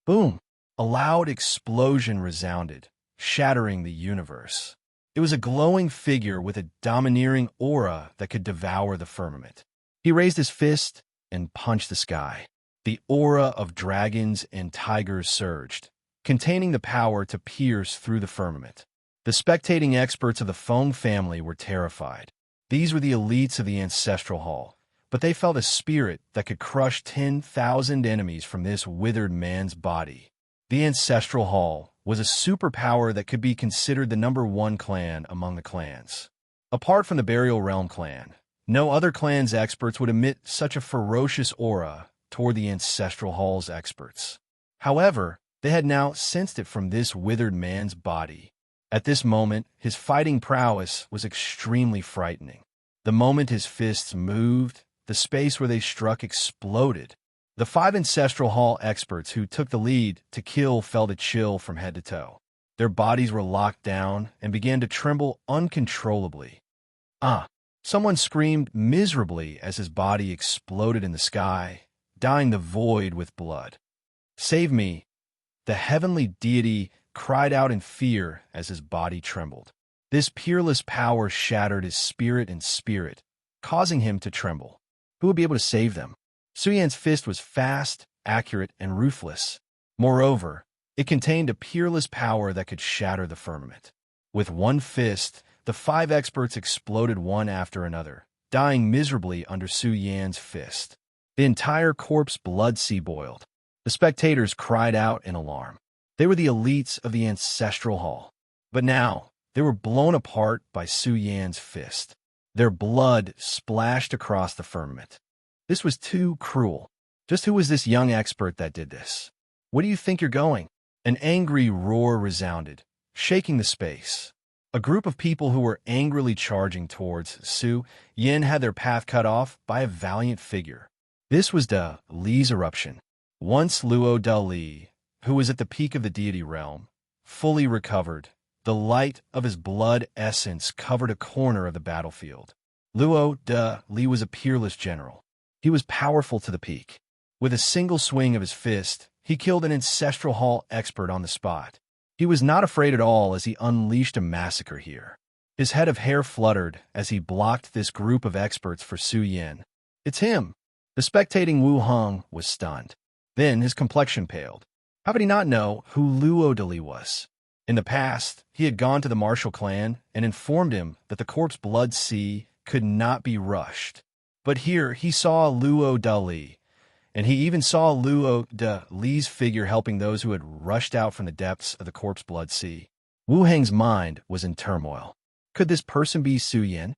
Boom! A loud explosion resounded, shattering the universe. It was a glowing figure with a domineering aura that could devour the firmament. He raised his fist and punched the sky. The aura of dragons and tigers surged, containing the power to pierce through the firmament. The spectating experts of the Feng family were terrified. These were the elites of the ancestral hall, but they felt a spirit that could crush 10,000 enemies from this withered man's body. The ancestral hall was a superpower that could be considered the #1 clan among the clans. Apart from the Burial Realm clan, no other clan's experts would emit such a ferocious aura toward the ancestral hall's experts. However, they had now sensed it from this withered man's body. At this moment, his fighting prowess was extremely frightening. The moment his fists moved, the space where they struck exploded. The 5 ancestral hall experts who took the lead to kill felt a chill from head to toe. Their bodies were locked down and began to tremble uncontrollably. Someone screamed miserably as his body exploded in the sky, dyeing the void with blood. Save me! The heavenly deity cried out in fear as his body trembled. This peerless power shattered his spirit and spirit, causing him to tremble. Who would be able to save them? Su Yan's fist was fast, accurate, and ruthless. Moreover, it contained a peerless power that could shatter the firmament. With one fist, the 5 experts exploded one after another, dying miserably under Su Yan's fist. The entire corpse blood sea boiled. The spectators cried out in alarm. They were the elites of the ancestral hall. But now, they were blown apart by Su Yan's fist. Their blood splashed across the firmament. This was too cruel. Just who was this young expert that did this? Where do you think you're going? An angry roar resounded, shaking the space. A group of people who were angrily charging towards Su Yin had their path cut off by a valiant figure. This was Da Li's eruption. Once Luo Da Li, who was at the peak of the deity realm, fully recovered, the light of his blood essence covered a corner of the battlefield. Luo Da Li was a peerless general. He was powerful to the peak. With a single swing of his fist, he killed an ancestral hall expert on the spot. He was not afraid at all as he unleashed a massacre here. His head of hair fluttered as he blocked this group of experts for Su Yin. It's him! The spectating Wu Hong was stunned. Then his complexion paled. How could he not know who Luo Da Li was? In the past, he had gone to the martial clan and informed him that the corpse blood sea could not be rushed. But here he saw Luo Da Li, and he even saw Luo Da Li's figure helping those who had rushed out from the depths of the corpse blood sea. Wu Heng's mind was in turmoil. Could this person be Su Yin?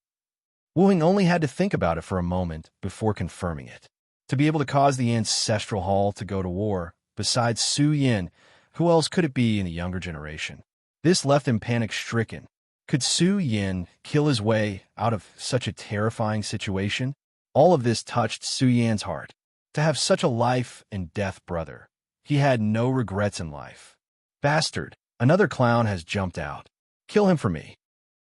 Wu Heng only had to think about it for a moment before confirming it. To be able to cause the ancestral hall to go to war, besides Su Yin, who else could it be in the younger generation? This left him panic-stricken. Could Su Yin kill his way out of such a terrifying situation? All of this touched Su Yan's heart. To have such a life-and-death brother. He had no regrets in life. Bastard, another clown has jumped out. Kill him for me.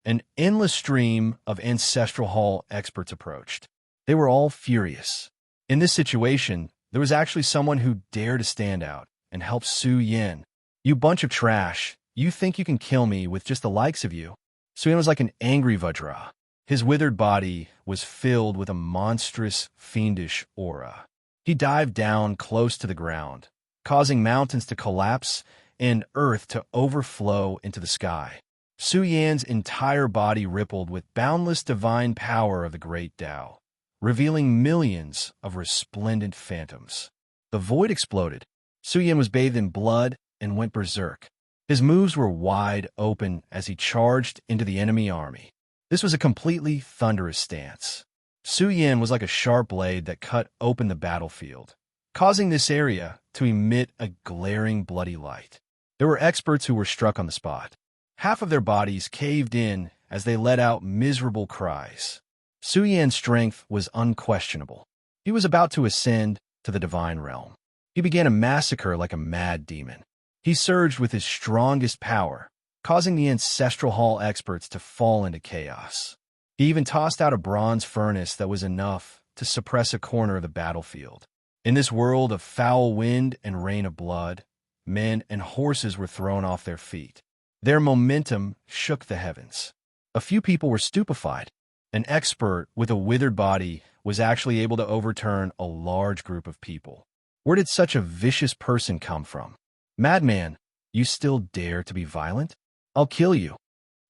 An endless stream of ancestral hall experts approached. They were all furious. In this situation, there was actually someone who dared to stand out and help Su Yin. You bunch of trash. You think you can kill me with just the likes of you? Su Yin was like an angry Vajra. His withered body was filled with a monstrous, fiendish aura. He dived down close to the ground, causing mountains to collapse and earth to overflow into the sky. Su Yan's entire body rippled with boundless divine power of the great Tao, revealing millions of resplendent phantoms. The void exploded. Su Yan was bathed in blood and went berserk. His moves were wide open as he charged into the enemy army. This was a completely thunderous stance. Su Yin was like a sharp blade that cut open the battlefield, causing this area to emit a glaring bloody light. There were experts who were struck on the spot. Half of their bodies caved in as they let out miserable cries. Su Yan's strength was unquestionable. He was about to ascend to the divine realm. He began a massacre like a mad demon. He surged with his strongest power, causing the ancestral hall experts to fall into chaos. He even tossed out a bronze furnace that was enough to suppress a corner of the battlefield. In this world of foul wind and rain of blood, men and horses were thrown off their feet. Their momentum shook the heavens. A few people were stupefied. An expert with a withered body was actually able to overturn a large group of people. Where did such a vicious person come from? Madman, you still dare to be violent? I'll kill you.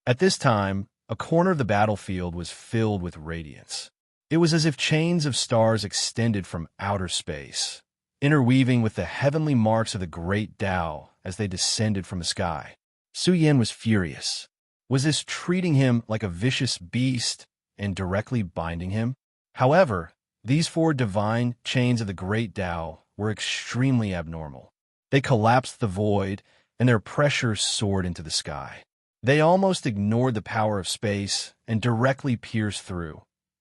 At this time, a corner of the battlefield was filled with radiance. It was as if chains of stars extended from outer space, interweaving with the heavenly marks of the great Tao as they descended from the sky. Su Yin was furious. Was this treating him like a vicious beast and directly binding him? However, these four divine chains of the great Tao were extremely abnormal. They collapsed the void, and their pressure soared into the sky. They almost ignored the power of space and directly pierced through,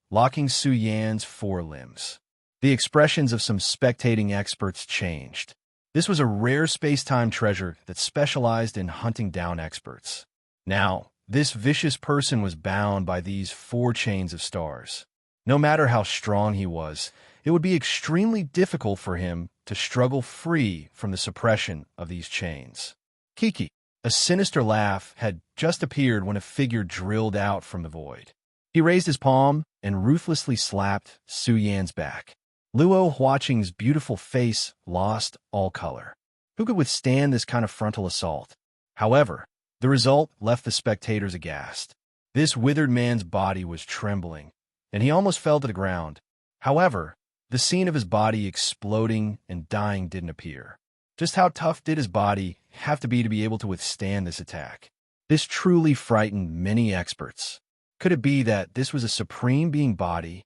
locking Su Yan's four limbs. The expressions of some spectating experts changed. This was a rare space-time treasure that specialized in hunting down experts. Now, this vicious person was bound by these four chains of stars. No matter how strong he was, it would be extremely difficult for him to struggle free from the suppression of these chains. Kiki, a sinister laugh, had just appeared when a figure drilled out from the void. He raised his palm and ruthlessly slapped Su Yan's back. Luo Huaqing's beautiful face lost all color. Who could withstand this kind of frontal assault? However, the result left the spectators aghast. This withered man's body was trembling, and he almost fell to the ground. However, the scene of his body exploding and dying didn't appear. Just how tough did his body have to be able to withstand this attack? This truly frightened many experts. Could it be that this was a supreme being body?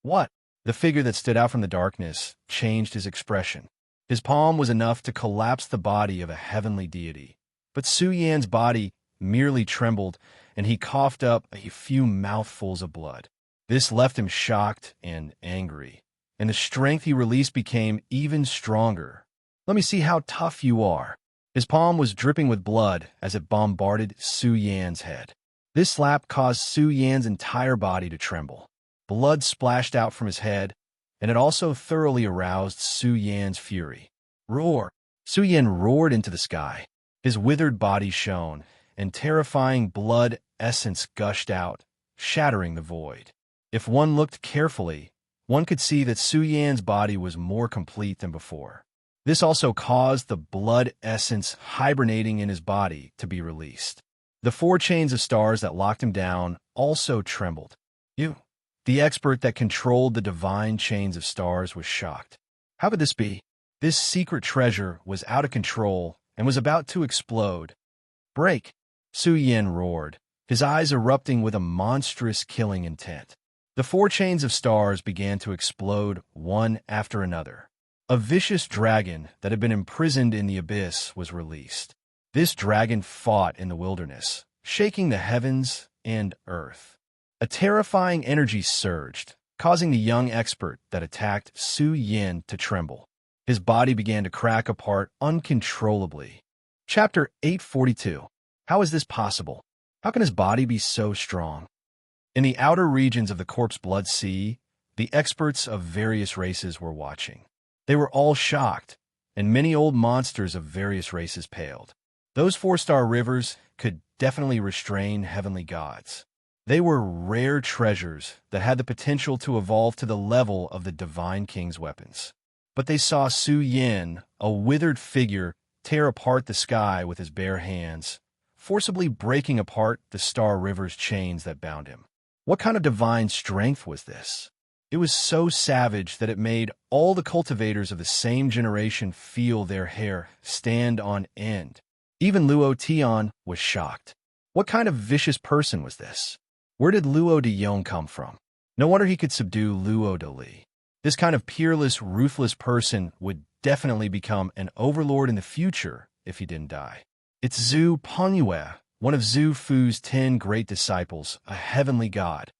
What? The figure that stood out from the darkness changed his expression. His palm was enough to collapse the body of a heavenly deity. But Su Yan's body merely trembled, and he coughed up a few mouthfuls of blood. This left him shocked and angry, and the strength he released became even stronger. "Let me see how tough you are." His palm was dripping with blood as it bombarded Su Yan's head. This slap caused Su Yan's entire body to tremble. Blood splashed out from his head, and it also thoroughly aroused Su Yan's fury. "Roar!" Su Yan roared into the sky. His withered body shone, and terrifying blood essence gushed out, shattering the void. If one looked carefully, one could see that Su Yan's body was more complete than before. This also caused the blood essence hibernating in his body to be released. The 4 chains of stars that locked him down also trembled. The expert that controlled the divine chains of stars, was shocked. How could this be? This secret treasure was out of control and was about to explode. "Break!" Su Yan roared, his eyes erupting with a monstrous killing intent. The 4 chains of stars began to explode one after another. A vicious dragon that had been imprisoned in the abyss was released. This dragon fought in the wilderness, shaking the heavens and earth. A terrifying energy surged, causing the young expert that attacked Su Yan to tremble. His body began to crack apart uncontrollably. Chapter 842. How is this possible? How can his body be so strong? In the outer regions of the corpse blood sea, the experts of various races were watching. They were all shocked, and many old monsters of various races paled. Those 4-star rivers could definitely restrain heavenly gods. They were rare treasures that had the potential to evolve to the level of the Divine King's weapons. But they saw Su Yan, a withered figure, tear apart the sky with his bare hands, forcibly breaking apart the star river's chains that bound him. What kind of divine strength was this? It was so savage that it made all the cultivators of the same generation feel their hair stand on end. Even Luo Tian was shocked. What kind of vicious person was this? Where did Luo de Yong come from? No wonder he could subdue Luo de Li. This kind of peerless, ruthless person would definitely become an overlord in the future if he didn't die. It's Zhu Pengyue, one of Zhu Fu's 10 great disciples, a heavenly god.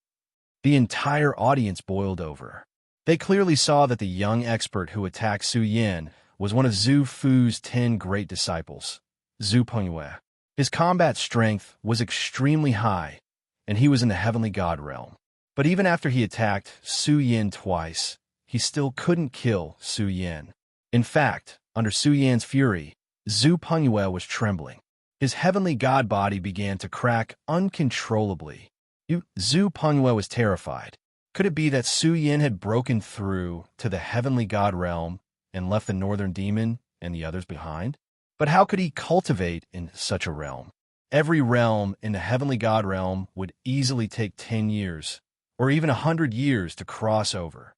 The entire audience boiled over. They clearly saw that the young expert who attacked Su Yan was one of Zhu Fu's 10 great disciples, Zhu Pengyue. His combat strength was extremely high, and he was in the heavenly god realm. But even after he attacked Su Yan twice, he still couldn't kill Su Yan. In fact, under Su Yan's fury, Zhu Pengyue was trembling. His heavenly god body began to crack uncontrollably. Zhu Pengyue was terrified. Could it be that Su Yan had broken through to the heavenly god realm and left the northern demon and the others behind? But how could he cultivate in such a realm? Every realm in the heavenly god realm would easily take 10 years, or even 100 years to cross over.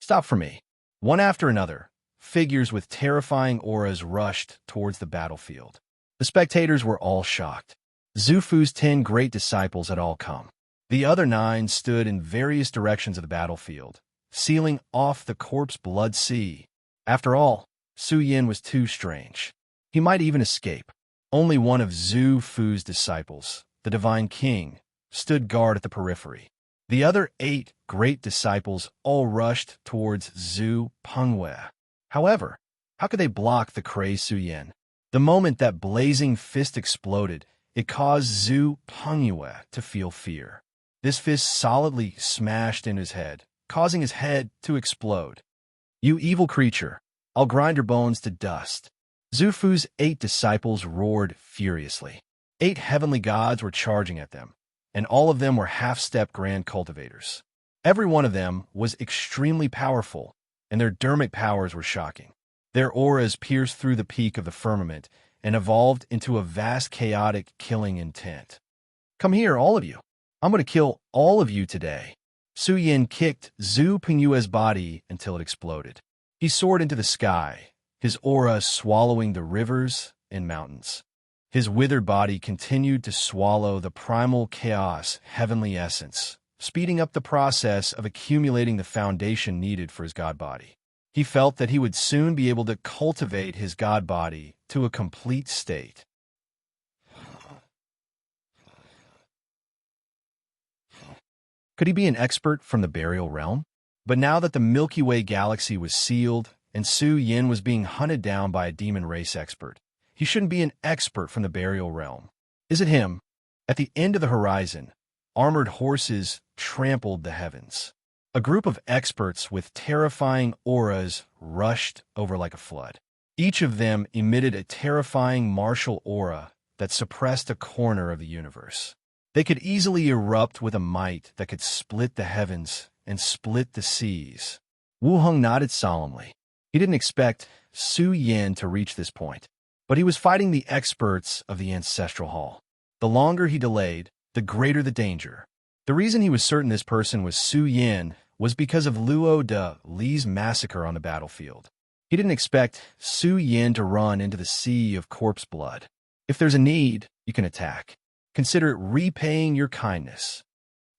Stop for me. One after another, figures with terrifying auras rushed towards the battlefield. The spectators were all shocked. Zhu Fu's 10 great disciples had all come. The other 9 stood in various directions of the battlefield, sealing off the corpse blood sea. After all, Su Yan was too strange. He might even escape. Only one of Zhu Fu's disciples, the Divine King, stood guard at the periphery. The other 8 great disciples all rushed towards Zhu Pengyue. However, how could they block the crazed Su Yan? The moment that blazing fist exploded, it caused Zhu Pengyue to feel fear. This fist solidly smashed in his head, causing his head to explode. "You evil creature, I'll grind your bones to dust." Zhu Fu's 8 disciples roared furiously. 8 heavenly gods were charging at them, and all of them were half-step grand cultivators. Every one of them was extremely powerful, and their dermic powers were shocking. Their auras pierced through the peak of the firmament and evolved into a vast chaotic killing intent. "Come here, all of you. I'm going to kill all of you today." Su Yan kicked Zhu Pengyue's body until it exploded. He soared into the sky, his aura swallowing the rivers and mountains. His withered body continued to swallow the primal chaos heavenly essence, speeding up the process of accumulating the foundation needed for his god body. He felt that he would soon be able to cultivate his god body to a complete state. Could he be an expert from the burial realm? But now that the Milky Way galaxy was sealed and Su Yin was being hunted down by a demon race expert, he shouldn't be an expert from the burial realm. Is it him? At the end of the horizon, armored horses trampled the heavens. A group of experts with terrifying auras rushed over like a flood. Each of them emitted a terrifying martial aura that suppressed a corner of the universe. They could easily erupt with a might that could split the heavens and split the seas. Wu Heng nodded solemnly. He didn't expect Su Yin to reach this point, but he was fighting the experts of the Ancestral Hall. The longer he delayed, the greater the danger. The reason he was certain this person was Su Yin was because of Luo de Li's massacre on the battlefield. He didn't expect Su Yin to run into the sea of corpse blood. If there's a need, you can attack. Consider it repaying your kindness.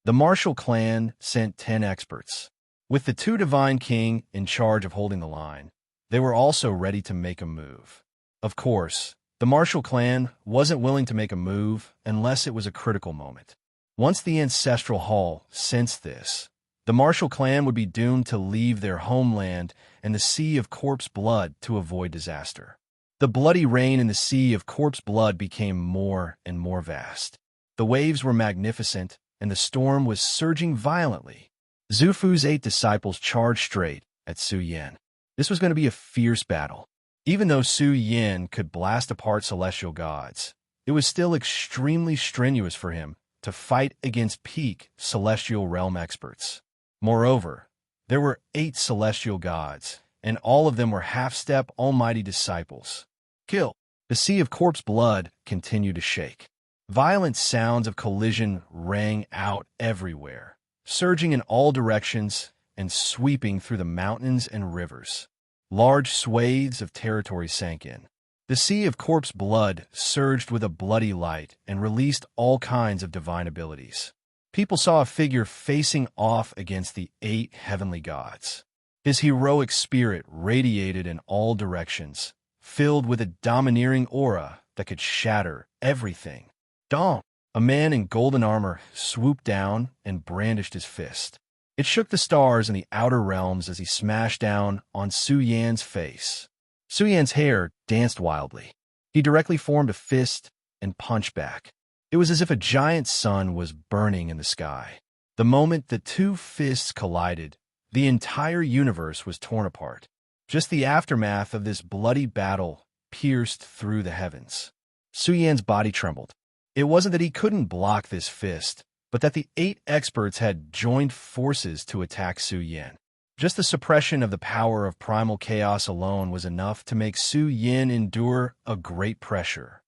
The martial clan sent 10 experts. With the 2 divine king in charge of holding the line, they were also ready to make a move. Of course, the martial clan wasn't willing to make a move unless it was a critical moment. Once the Ancestral Hall sensed this, the martial clan would be doomed to leave their homeland and the sea of corpse blood to avoid disaster. The bloody rain in the sea of corpse blood became more and more vast. The waves were magnificent, and the storm was surging violently. Xu Fu's 8 disciples charged straight at Su Yin. This was going to be a fierce battle. Even though Su Yin could blast apart celestial gods, it was still extremely strenuous for him to fight against peak celestial realm experts. Moreover, there were 8 celestial gods, and all of them were half-step almighty disciples. Kill! The sea of corpse blood continued to shake. Violent sounds of collision rang out everywhere, surging in all directions and sweeping through the mountains and rivers. Large swathes of territory sank in. The sea of corpse blood surged with a bloody light and released all kinds of divine abilities. People saw a figure facing off against the 8 heavenly gods. His heroic spirit radiated in all directions, filled with a domineering aura that could shatter everything. Dong! A man in golden armor swooped down and brandished his fist. It shook the stars in the outer realms as he smashed down on Su Yan's face. Su Yan's hair danced wildly. He directly formed a fist and punched back. It was as if a giant sun was burning in the sky. The moment the 2 fists collided, the entire universe was torn apart. Just the aftermath of this bloody battle pierced through the heavens. Su Yan's body trembled. It wasn't that he couldn't block this fist, but that the 8 experts had joined forces to attack Su Yin. Just the suppression of the power of primal chaos alone was enough to make Su Yin endure a great pressure.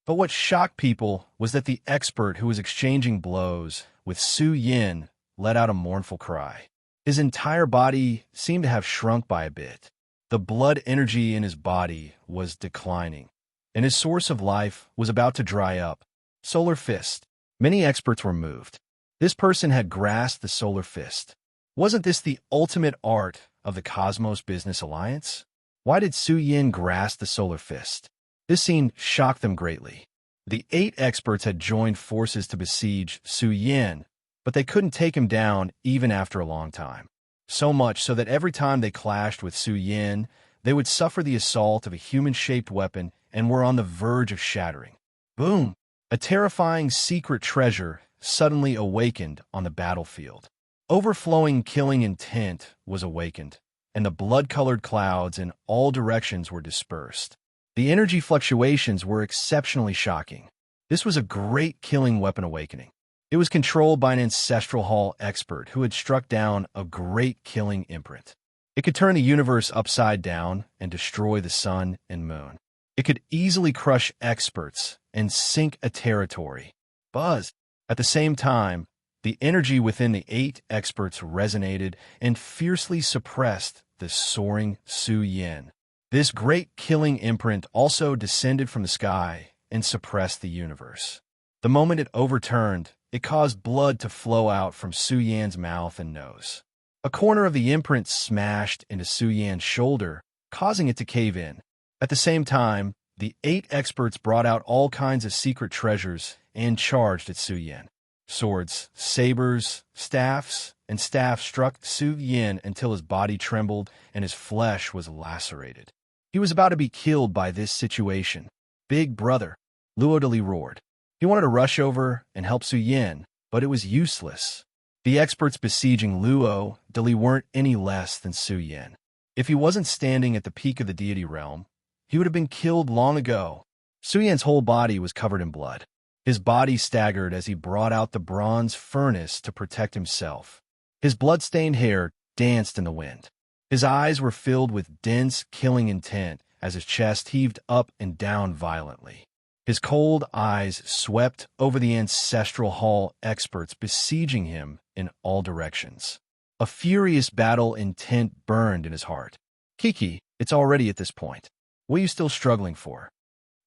But what shocked people was that the expert who was exchanging blows with Su Yin let out a mournful cry. His entire body seemed to have shrunk by a bit. The blood energy in his body was declining, and his source of life was about to dry up. Solar Fist. Many experts were moved. This person had grasped the Solar Fist. Wasn't this the ultimate art of the Cosmos Business Alliance? Why did Su Yin grasp the Solar Fist? This scene shocked them greatly. The 8 experts had joined forces to besiege Su Yin, but they couldn't take him down even after a long time. So much so that every time they clashed with Su Yin, they would suffer the assault of a human-shaped weapon and were on the verge of shattering. Boom! A terrifying secret treasure suddenly awakened on the battlefield. Overflowing killing intent was awakened, and the blood-colored clouds in all directions were dispersed. The energy fluctuations were exceptionally shocking. This was a great killing weapon awakening. It was controlled by an Ancestral Hall expert who had struck down a great killing imprint. It could turn the universe upside down and destroy the sun and moon. It could easily crush experts and sink a territory. Buzz! At the same time, the energy within the 8 experts resonated and fiercely suppressed the soaring Su Yin. This great killing imprint also descended from the sky and suppressed the universe. The moment it overturned, it caused blood to flow out from Su Yan's mouth and nose. A corner of the imprint smashed into Su Yan's shoulder, causing it to cave in. At the same time, the 8 experts brought out all kinds of secret treasures and charged at Su Yin. Swords, sabers, staffs, and staffs struck Su Yin until his body trembled and his flesh was lacerated. He was about to be killed by this situation. Big brother, Luo Dali roared. He wanted to rush over and help Su Yin, but it was useless. The experts besieging Luo Dali weren't any less than Su Yin. If he wasn't standing at the peak of the deity realm, he would have been killed long ago. Su Yin's whole body was covered in blood. His body staggered as he brought out the bronze furnace to protect himself. His blood-stained hair danced in the wind. His eyes were filled with dense, killing intent as his chest heaved up and down violently. His cold eyes swept over the ancestral hall experts besieging him in all directions. A furious battle intent burned in his heart. Kiki, it's already at this point. What are you still struggling for?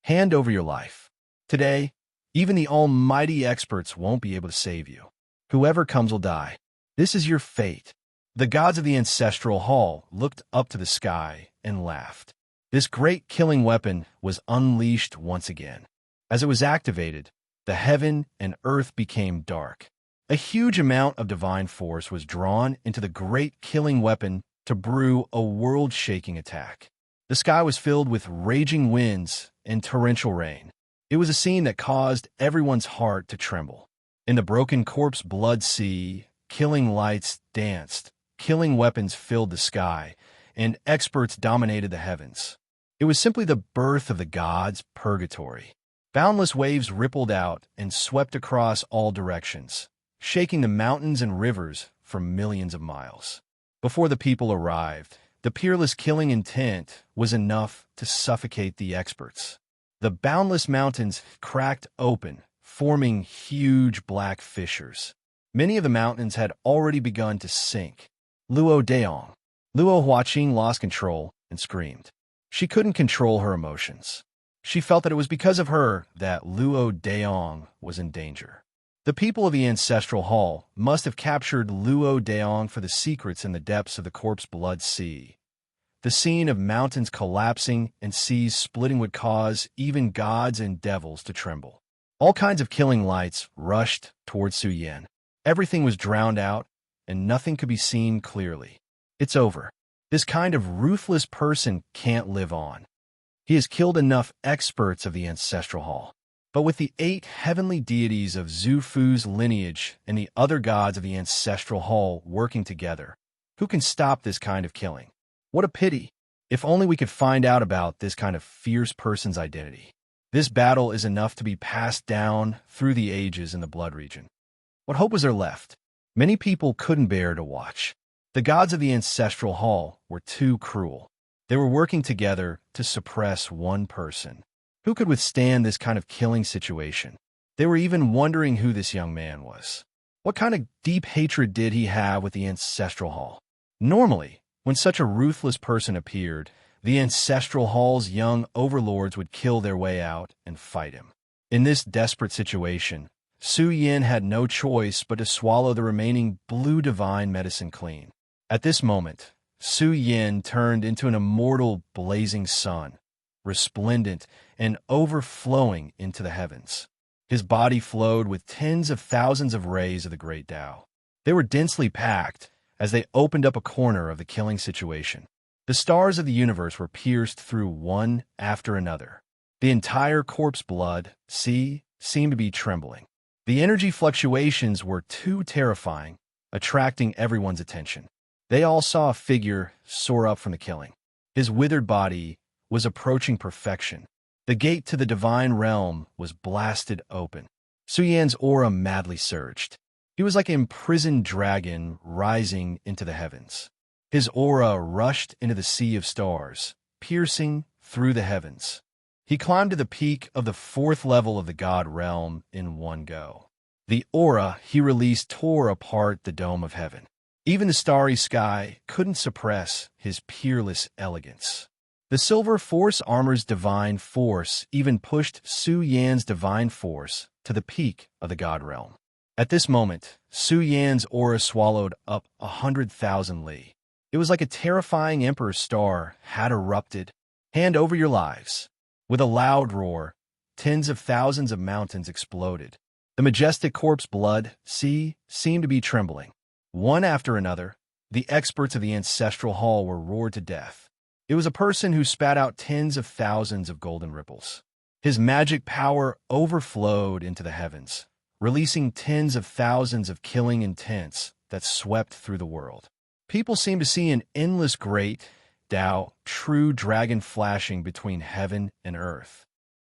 Hand over your life. Today, even the almighty experts won't be able to save you. Whoever comes will die. This is your fate. The gods of the ancestral hall looked up to the sky and laughed. This great killing weapon was unleashed once again. As it was activated, the heaven and earth became dark. A huge amount of divine force was drawn into the great killing weapon to brew a world-shaking attack. The sky was filled with raging winds and torrential rain. It was a scene that caused everyone's heart to tremble. In the broken corpse blood sea, killing lights danced, killing weapons filled the sky, and experts dominated the heavens. It was simply the birth of the gods' purgatory. Boundless waves rippled out and swept across all directions, shaking the mountains and rivers for millions of miles. Before the people arrived, the peerless killing intent was enough to suffocate the experts. The boundless mountains cracked open, forming huge black fissures. Many of the mountains had already begun to sink. Luo Daong. Luo Huaqing lost control and screamed. She couldn't control her emotions. She felt that it was because of her that Luo Daong was in danger. The people of the ancestral hall must have captured Luo Daong for the secrets in the depths of the corpse blood sea. The scene of mountains collapsing and seas splitting would cause even gods and devils to tremble. All kinds of killing lights rushed towards Su Yin. Everything was drowned out, and nothing could be seen clearly. It's over. This kind of ruthless person can't live on. He has killed enough experts of the ancestral hall. But with the 8 heavenly deities of Zhu Fu's lineage and the other gods of the ancestral hall working together, who can stop this kind of killing? What a pity. If only we could find out about this kind of fierce person's identity. This battle is enough to be passed down through the ages in the blood region. What hope was there left? Many people couldn't bear to watch. The gods of the ancestral hall were too cruel. They were working together to suppress one person. Who could withstand this kind of killing situation? They were even wondering who this young man was. What kind of deep hatred did he have with the ancestral hall? Normally, when such a ruthless person appeared, the ancestral hall's young overlords would kill their way out and fight him. In this desperate situation, Su Yin had no choice but to swallow the remaining blue divine medicine clean. At this moment, Su Yin turned into an immortal blazing sun, resplendent and overflowing into the heavens. His body flowed with tens of thousands of rays of the great Tao. They were densely packed as they opened up a corner of the killing situation. The stars of the universe were pierced through one after another. The entire corpse blood sea seemed to be trembling. The energy fluctuations were too terrifying, attracting everyone's attention. They all saw a figure soar up from the killing. His withered body was approaching perfection. The gate to the divine realm was blasted open. Su Yan's aura madly surged. He was like an imprisoned dragon rising into the heavens. His aura rushed into the sea of stars, piercing through the heavens. He climbed to the peak of the 4th level of the god realm in one go. The aura he released tore apart the dome of heaven. Even the starry sky couldn't suppress his peerless elegance. The silver force armor's divine force even pushed Su Yan's divine force to the peak of the god realm. At this moment, Su Yan's aura swallowed up 100,000 li. It was like a terrifying emperor's star had erupted. Hand over your lives. With a loud roar, tens of thousands of mountains exploded. The majestic corpse blood sea seemed to be trembling. One after another, the experts of the ancestral hall were roared to death. It was a person who spat out tens of thousands of golden ripples. His magic power overflowed into the heavens, releasing tens of thousands of killing intents that swept through the world. People seemed to see an endless great, Tao, true dragon flashing between heaven and earth.